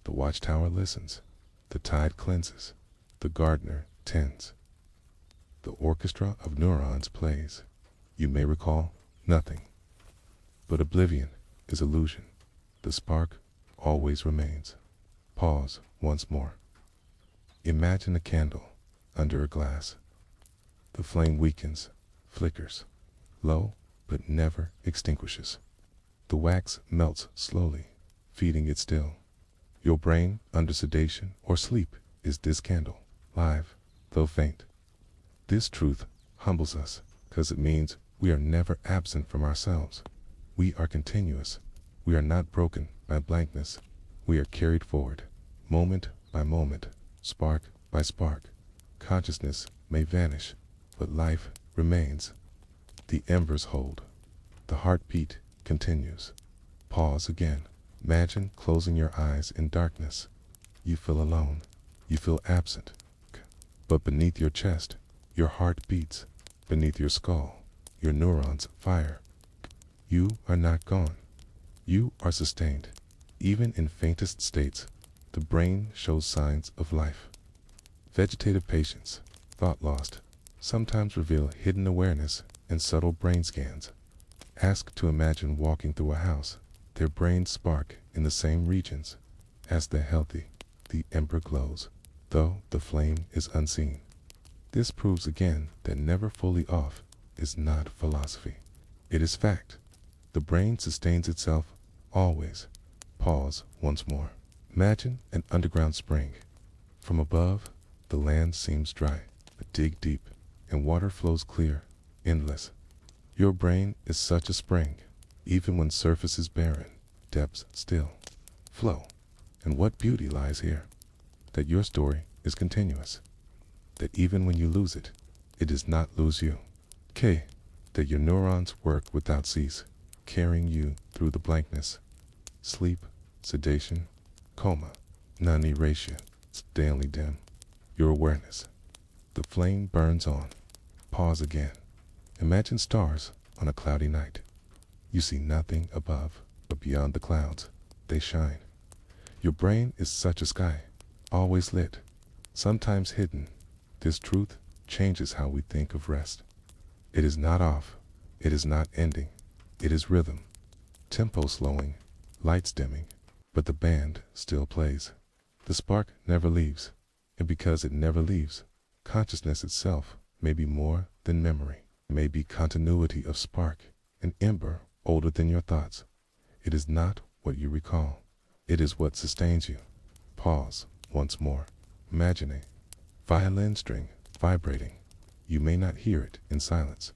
The watchtower listens. The tide cleanses. The gardener tends. The orchestra of neurons plays. You may recall nothing, but oblivion is illusion. The spark always remains. Pause once more. Imagine a candle under a glass. The flame weakens, flickers, low, but never extinguishes. The wax melts slowly, feeding it still. Your brain, under sedation or sleep, is this candle, live, though faint. This truth humbles us, because it means we are never absent from ourselves. We are continuous. We are not broken by blankness. We are carried forward, moment by moment, spark by spark. Consciousness may vanish, but life remains. The embers hold. The heartbeat continues. Pause again. Imagine closing your eyes in darkness. You feel alone. You feel absent. But beneath your chest, your heart beats. Beneath your skull, your neurons fire. You are not gone. You are sustained. Even in faintest states, the brain shows signs of life. Vegetative patients, thought lost, sometimes reveal hidden awareness in subtle brain scans. Ask to imagine walking through a house. Their brains spark in the same regions. As the healthy, the ember glows, though the flame is unseen. This proves again that never fully off is not philosophy. It is fact. The brain sustains itself always. Pause once more. Imagine an underground spring. From above, the land seems dry, but dig deep, and water flows clear, endless. Your brain is such a spring. Even when surface is barren, depths still flow. And what beauty lies here? That your story is continuous. That even when you lose it, it does not lose you. K. That your neurons work without cease, carrying you through the blankness. Sleep, sedation, coma, none erasure, daily dim. Your awareness. The flame burns on. Pause again. Imagine stars on a cloudy night. You see nothing above, but beyond the clouds, they shine. Your brain is such a sky, always lit, sometimes hidden. This truth changes how we think of rest. It is not off, it is not ending, it is rhythm, tempo slowing, lights dimming, but the band still plays. The spark never leaves, and because it never leaves, consciousness itself may be more than memory, may be continuity of spark, an ember older than your thoughts. It is not what you recall, it is what sustains you. Pause once more. Imagine a violin string vibrating. You may not hear it in silence,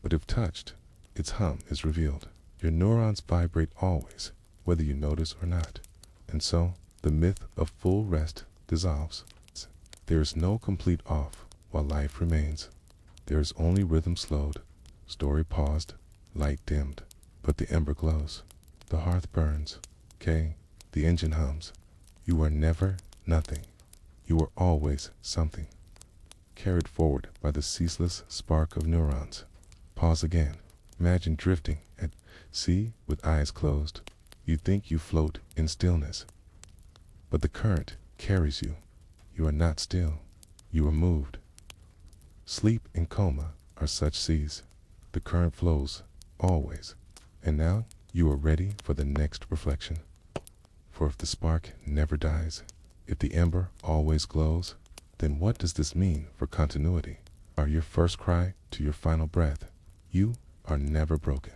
but if touched, its hum is revealed. Your neurons vibrate always, whether you notice or not. And so, the myth of full rest dissolves. There is no complete off while life remains. There is only rhythm slowed, story paused, light dimmed, but the ember glows. The hearth burns, the engine hums. You are never nothing. You are always something, carried forward by the ceaseless spark of neurons. Pause again. Imagine drifting at sea with eyes closed. You think you float in stillness, but the current carries you. You are not still. You are moved. Sleep and coma are such seas. The current flows, always. And now you are ready for the next reflection. For if the spark never dies, if the ember always glows, then what does this mean for continuity? Are your first cry to your final breath? You are never broken.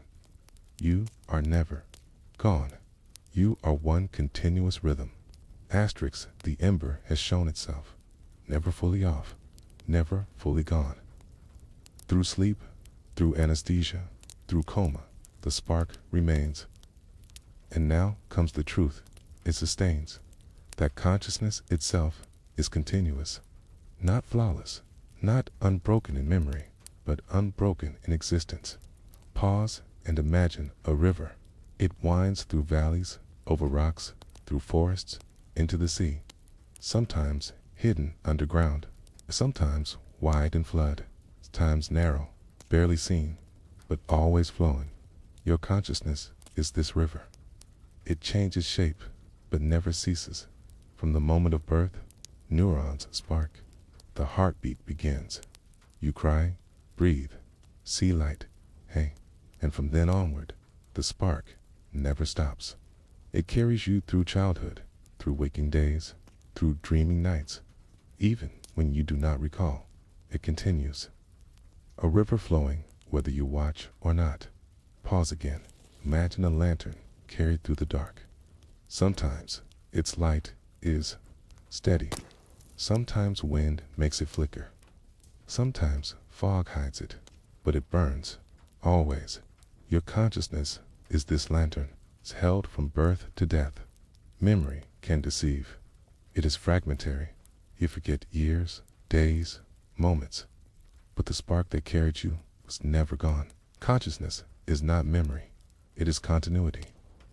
You are never gone. You are one continuous rhythm. Asterisk, the ember has shown itself. Never fully off, never fully gone. Through sleep, through anesthesia, through coma, the spark remains. And now comes the truth. It sustains. That consciousness itself is continuous. Not flawless, not unbroken in memory, but unbroken in existence. Pause and imagine a river. It winds through valleys, over rocks, through forests, into the sea. Sometimes hidden underground, sometimes wide in flood, times narrow, barely seen, but always flowing. Your consciousness is this river. It changes shape, but never ceases. From the moment of birth, neurons spark. The heartbeat begins. You cry, breathe, see light, and from then onward, the spark never stops. It carries you through childhood, through waking days, through dreaming nights. Even when you do not recall, it continues. A river flowing, whether you watch or not. Pause again. Imagine a lantern carried through the dark. Sometimes its light is steady. Sometimes wind makes it flicker. Sometimes fog hides it, but it burns, always. Your consciousness is this lantern. It's held from birth to death. Memory can deceive. It is fragmentary. You forget years, days, moments. But the spark that carried you was never gone. Consciousness is not memory. It is continuity.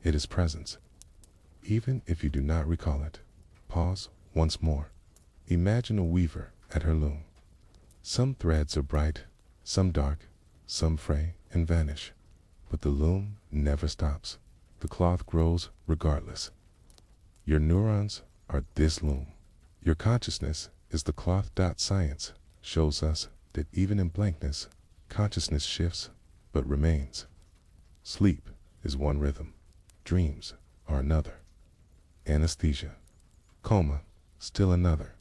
It is presence. Even if you do not recall it, pause once more. Imagine a weaver at her loom. Some threads are bright, some dark, some fray and vanish. But the loom never stops. The cloth grows regardless. Your neurons are this loom. Your consciousness is the cloth. Science shows us that even in blankness, consciousness shifts but remains. Sleep is one rhythm. Dreams are another. Anesthesia, coma, still another.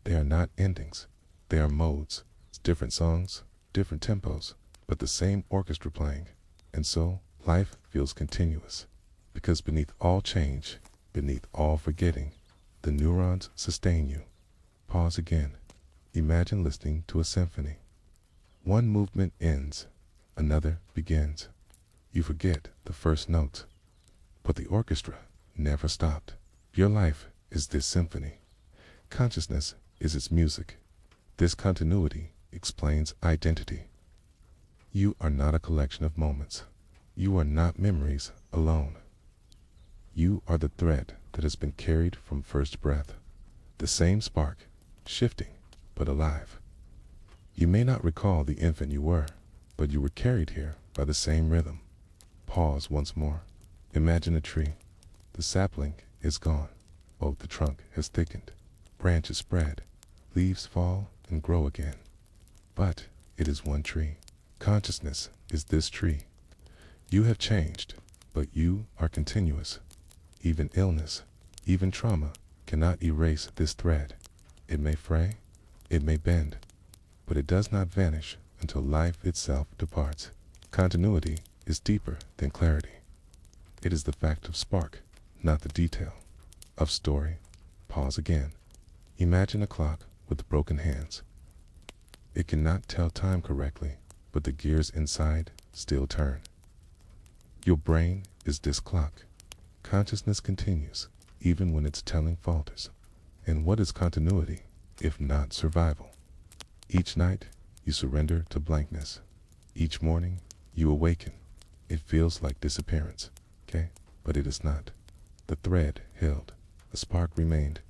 They are not endings. They are modes. It's different songs, different tempos, but the same orchestra playing. And so, life feels continuous. Because beneath all change, beneath all forgetting, the neurons sustain you. Pause again. Imagine listening to a symphony. One movement ends, another begins. You forget the first notes, but the orchestra never stopped. Your life is this symphony. Consciousness is its music. This continuity explains identity. You are not a collection of moments. You are not memories alone. You are the thread that has been carried from first breath. The same spark, shifting, but alive. You may not recall the infant you were, but you were carried here by the same rhythm. Pause once more. Imagine a tree. The sapling is gone. Oh, the trunk has thickened, branches spread, leaves fall and grow again. But it is one tree. Consciousness is this tree. You have changed, but you are continuous. Even illness, even trauma cannot erase this thread. It may fray, it may bend, but it does not vanish until life itself departs. Continuity is deeper than clarity. It is the fact of spark, not the detail. Of story. Pause again. Imagine a clock with broken hands. It cannot tell time correctly, but the gears inside still turn. Your brain is this clock. Consciousness continues, even when its telling falters. And what is continuity, if not survival? Each night, you surrender to blankness. Each morning, you awaken. It feels like disappearance, okay? But it is not. The thread held. The spark remained.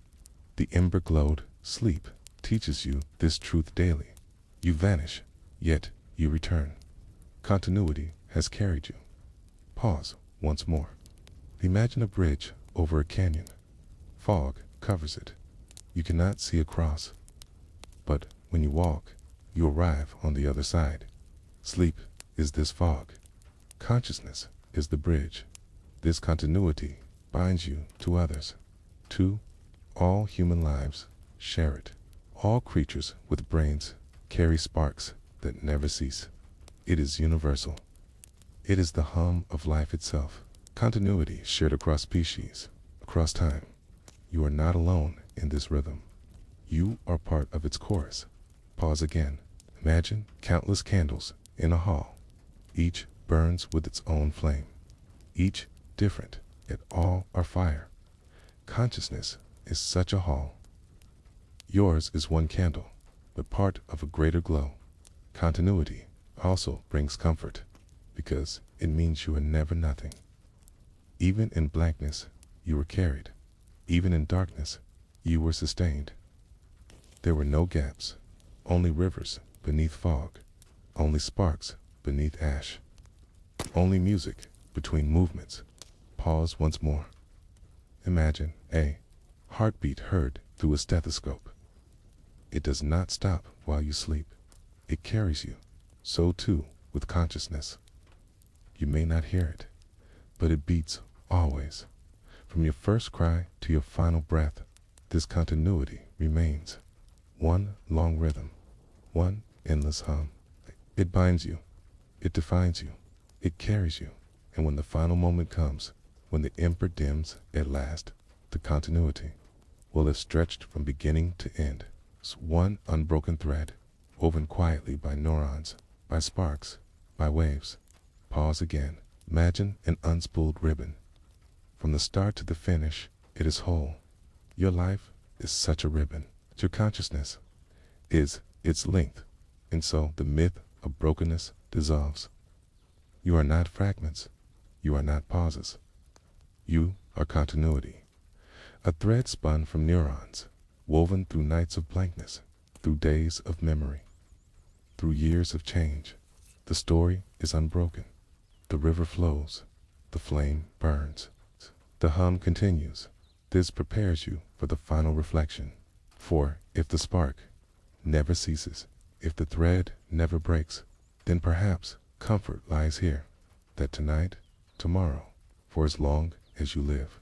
The ember glowed. Sleep teaches you this truth daily. You vanish, yet you return. Continuity has carried you. Pause once more. Imagine a bridge over a canyon. Fog covers it. You cannot see across. But when you walk, you arrive on the other side. Sleep is this fog. Consciousness is the bridge. This continuity binds you to others. Two, all human lives share it. All creatures with brains carry sparks that never cease. It is universal. It is the hum of life itself. Continuity shared across species, across time. You are not alone in this rhythm. You are part of its chorus. Pause again. Imagine countless candles in a hall. Each burns with its own flame. Each different, yet all are fire. Consciousness is such a hall. Yours is one candle, but part of a greater glow. Continuity also brings comfort, because it means you are never nothing. Even in blankness, you were carried. Even in darkness, you were sustained. There were no gaps, only rivers beneath fog, only sparks beneath ash, only music between movements. Pause once more. Imagine a heartbeat heard through a stethoscope. It does not stop while you sleep. It carries you. So too with consciousness. You may not hear it, but it beats always. From your first cry to your final breath, this continuity remains. One long rhythm, one endless hum. It binds you, it defines you, it carries you. And when the final moment comes, when the ember dims at last, the continuity will have stretched from beginning to end. It's one unbroken thread, woven quietly by neurons, by sparks, by waves. Pause again. Imagine an unspooled ribbon. From the start to the finish, it is whole. Your life is such a ribbon. Your consciousness is its length, and so the myth of brokenness dissolves. You are not fragments. You are not pauses. You are continuity. A thread spun from neurons, woven through nights of blankness, through days of memory, through years of change. The story is unbroken. The river flows. The flame burns. The hum continues. This prepares you for the final reflection. For if the spark never ceases, if the thread never breaks, then perhaps comfort lies here, that tonight, tomorrow, for as long as you live,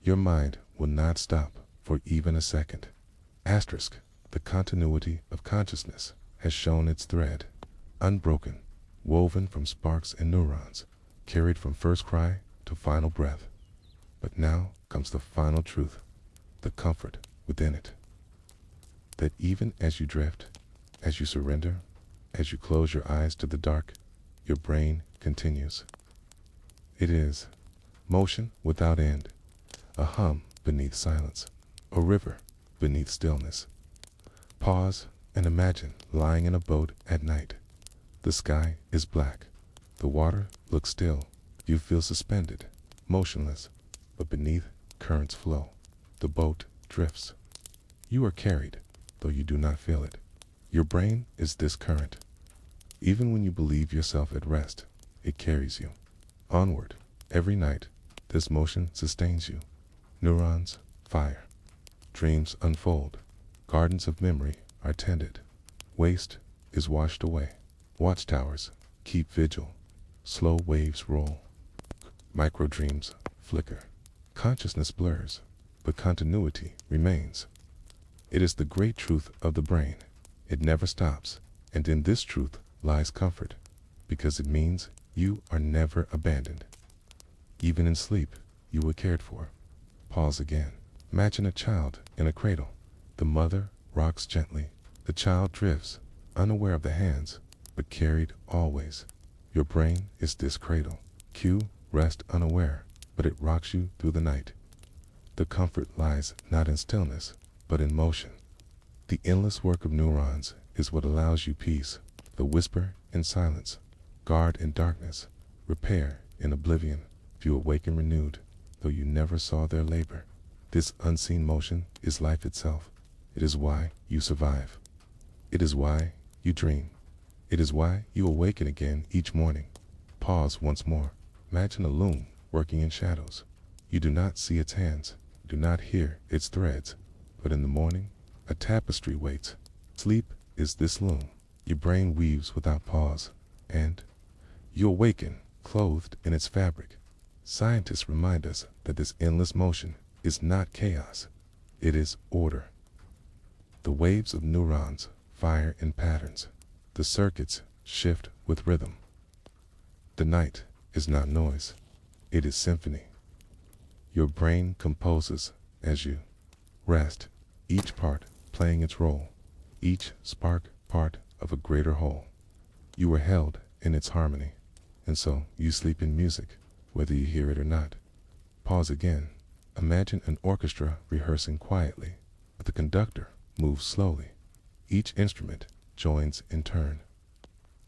your mind will not stop for even a second. Asterisk, the continuity of consciousness has shown its thread, unbroken, woven from sparks and neurons, carried from first cry to final breath. But now comes the final truth, the comfort within it. That even as you drift, as you surrender, as you close your eyes to the dark, your brain continues. It is motion without end, a hum beneath silence, a river beneath stillness. Pause and imagine lying in a boat at night. The sky is black. The water looks still. You feel suspended, motionless, but beneath currents flow. The boat drifts. You are carried, though you do not feel it. Your brain is this current. Even when you believe yourself at rest, it carries you onward. Every night, this motion sustains you. Neurons, fire. Dreams unfold. Gardens of memory are tended. Waste is washed away. Watchtowers keep vigil. Slow waves roll. Micro-dreams flicker. Consciousness blurs, but continuity remains. It is the great truth of the brain. It never stops, and in this truth lies comfort, because it means you are never abandoned. Even in sleep, you were cared for. Pause again. Imagine a child in a cradle. The mother rocks gently. The child drifts, unaware of the hands, but carried always. Your brain is this cradle. Cue, rest unaware, but it rocks you through the night. The comfort lies not in stillness, but in motion. The endless work of neurons is what allows you peace. The whisper in silence, guard in darkness, repair in oblivion. You awaken renewed, though you never saw their labor. This unseen motion is life itself. It is why you survive. It is why you dream. It is why you awaken again each morning. Pause once more. Imagine a loom working in shadows. You do not see its hands, do not hear its threads, but in the morning, a tapestry waits. Sleep is this loom. Your brain weaves without pause, and you awaken, clothed in its fabric. Scientists remind us that this endless motion is not chaos, it is order. The waves of neurons fire in patterns. The circuits shift with rhythm. The night is not noise, it is symphony. Your brain composes as you rest, each part playing its role, each spark part of a greater whole. You are held in its harmony, and so you sleep in music, whether you hear it or not. Pause again. Imagine an orchestra rehearsing quietly, but the conductor moves slowly. Each instrument joins in turn.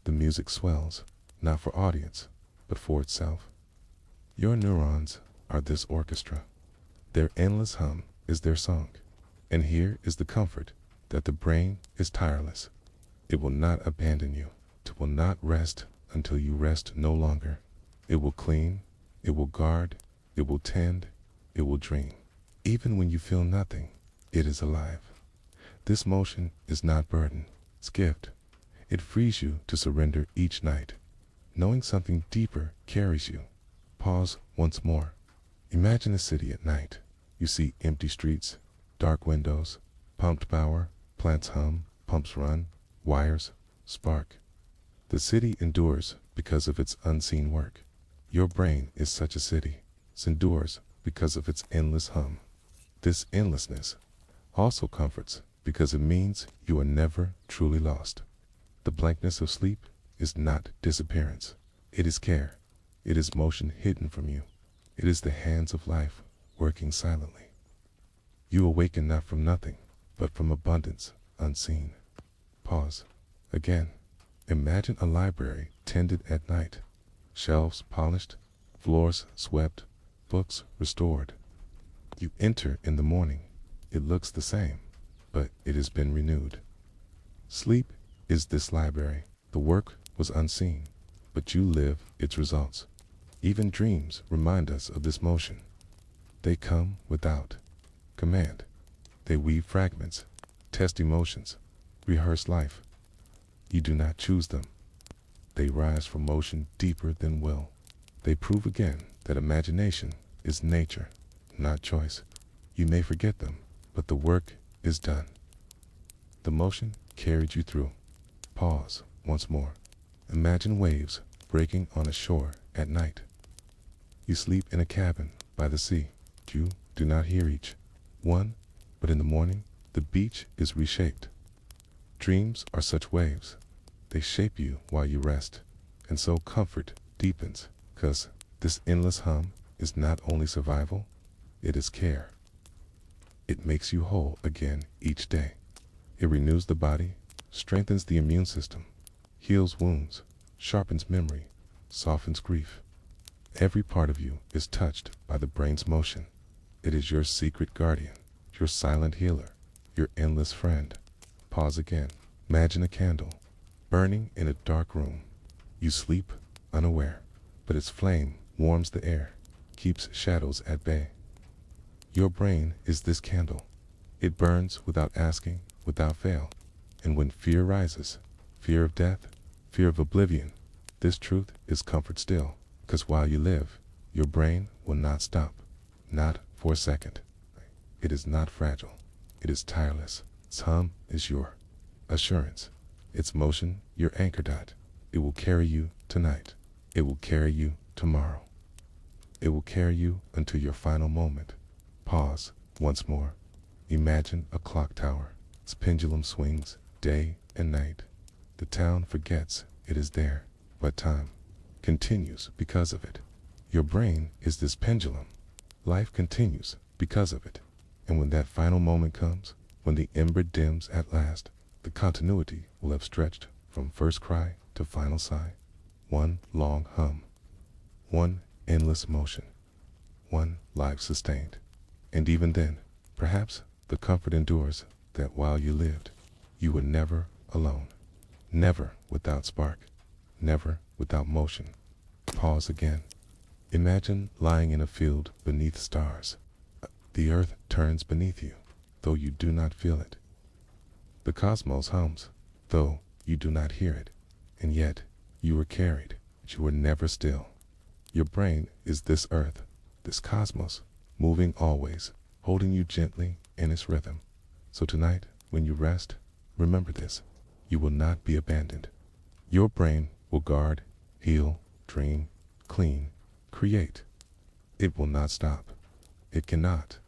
The music swells, not for audience, but for itself. Your neurons are this orchestra. Their endless hum is their song. And here is the comfort that the brain is tireless. It will not abandon you. It will not rest until you rest no longer. It will clean, it will guard, it will tend, it will dream. Even when you feel nothing, it is alive. This motion is not burden, it's gift. It frees you to surrender each night. Knowing something deeper carries you. Pause once more. Imagine a city at night. You see empty streets, dark windows, pumped power, plants hum, pumps run, wires spark. The city endures because of its unseen work. Your brain is such a city. It endures because of its endless hum. This endlessness also comforts because it means you are never truly lost. The blankness of sleep is not disappearance. It is care. It is motion hidden from you. It is the hands of life working silently. You awaken not from nothing, but from abundance unseen. Pause. Again. Imagine a library tended at night. Shelves polished, floors swept, books restored. You enter in the morning. It looks the same, but it has been renewed. Sleep is this library. The work was unseen, but you live its results. Even dreams remind us of this motion. They come without command. They weave fragments, test emotions, rehearse life. You do not choose them. They rise from motion deeper than will. They prove again that imagination is nature, not choice. You may forget them, but the work is done. The motion carried you through. Pause once more. Imagine waves breaking on a shore at night. You sleep in a cabin by the sea. You do not hear each one, but in the morning, the beach is reshaped. Dreams are such waves. They shape you while you rest, and so comfort deepens, because this endless hum is not only survival, it is care. It makes you whole again each day. It renews the body, strengthens the immune system, heals wounds, sharpens memory, softens grief. Every part of you is touched by the brain's motion. It is your secret guardian, your silent healer, your endless friend. Pause again. Imagine a candle burning in a dark room. You sleep unaware, but its flame warms the air, keeps shadows at bay. Your brain is this candle. It burns without asking, without fail. And when fear rises, fear of death, fear of oblivion, this truth is comfort still. Because while you live, your brain will not stop. Not for a second. It is not fragile. It is tireless. Its hum is your assurance. Its motion, your anchor dot. It will carry you tonight. It will carry you tomorrow. It will carry you until your final moment. Pause once more. Imagine a clock tower. Its pendulum swings day and night. The town forgets it is there, but time continues because of it. Your brain is this pendulum. Life continues because of it. And when that final moment comes, when the ember dims at last, the continuity will have stretched from first cry to final sigh. One long hum. One endless motion. One life sustained. And even then, perhaps the comfort endures that while you lived, you were never alone. Never without spark. Never without motion. Pause again. Imagine lying in a field beneath stars. The earth turns beneath you, though you do not feel it. The cosmos hums, though you do not hear it. And yet, you were carried. You were never still. Your brain is this earth, this cosmos, moving always, holding you gently in its rhythm. So tonight, when you rest, remember this. You will not be abandoned. Your brain will guard, heal, dream, clean, create. It will not stop. It cannot.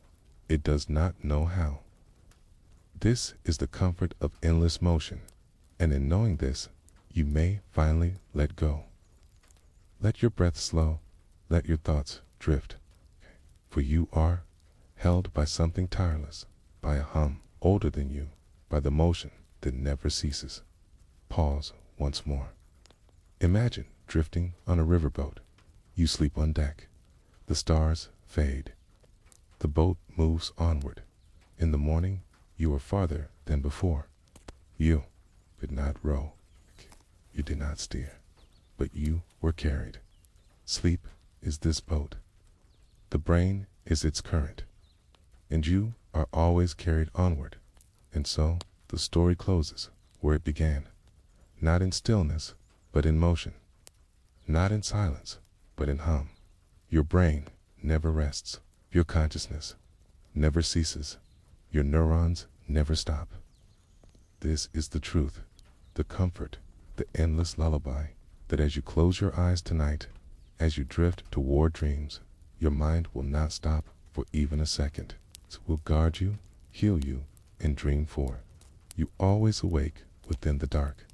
It does not know how. This is the comfort of endless motion, and in knowing this, you may finally let go. Let your breath slow, let your thoughts drift, for you are held by something tireless, by a hum older than you, by the motion that never ceases. Pause once more. Imagine drifting on a riverboat. You sleep on deck. The stars fade. The boat moves onward. In the morning, you are farther than before. You did not row. You did not steer, but you were carried. Sleep is this boat. The brain is its current, and you are always carried onward. And so the story closes where it began, not in stillness, but in motion, not in silence, but in hum. Your brain never rests. Your consciousness never ceases. Your neurons never stop. This is the truth, the comfort, the endless lullaby, that as you close your eyes tonight, as you drift toward dreams, your mind will not stop for even a second. It will guard you, heal you, and dream for. You always awake within the dark.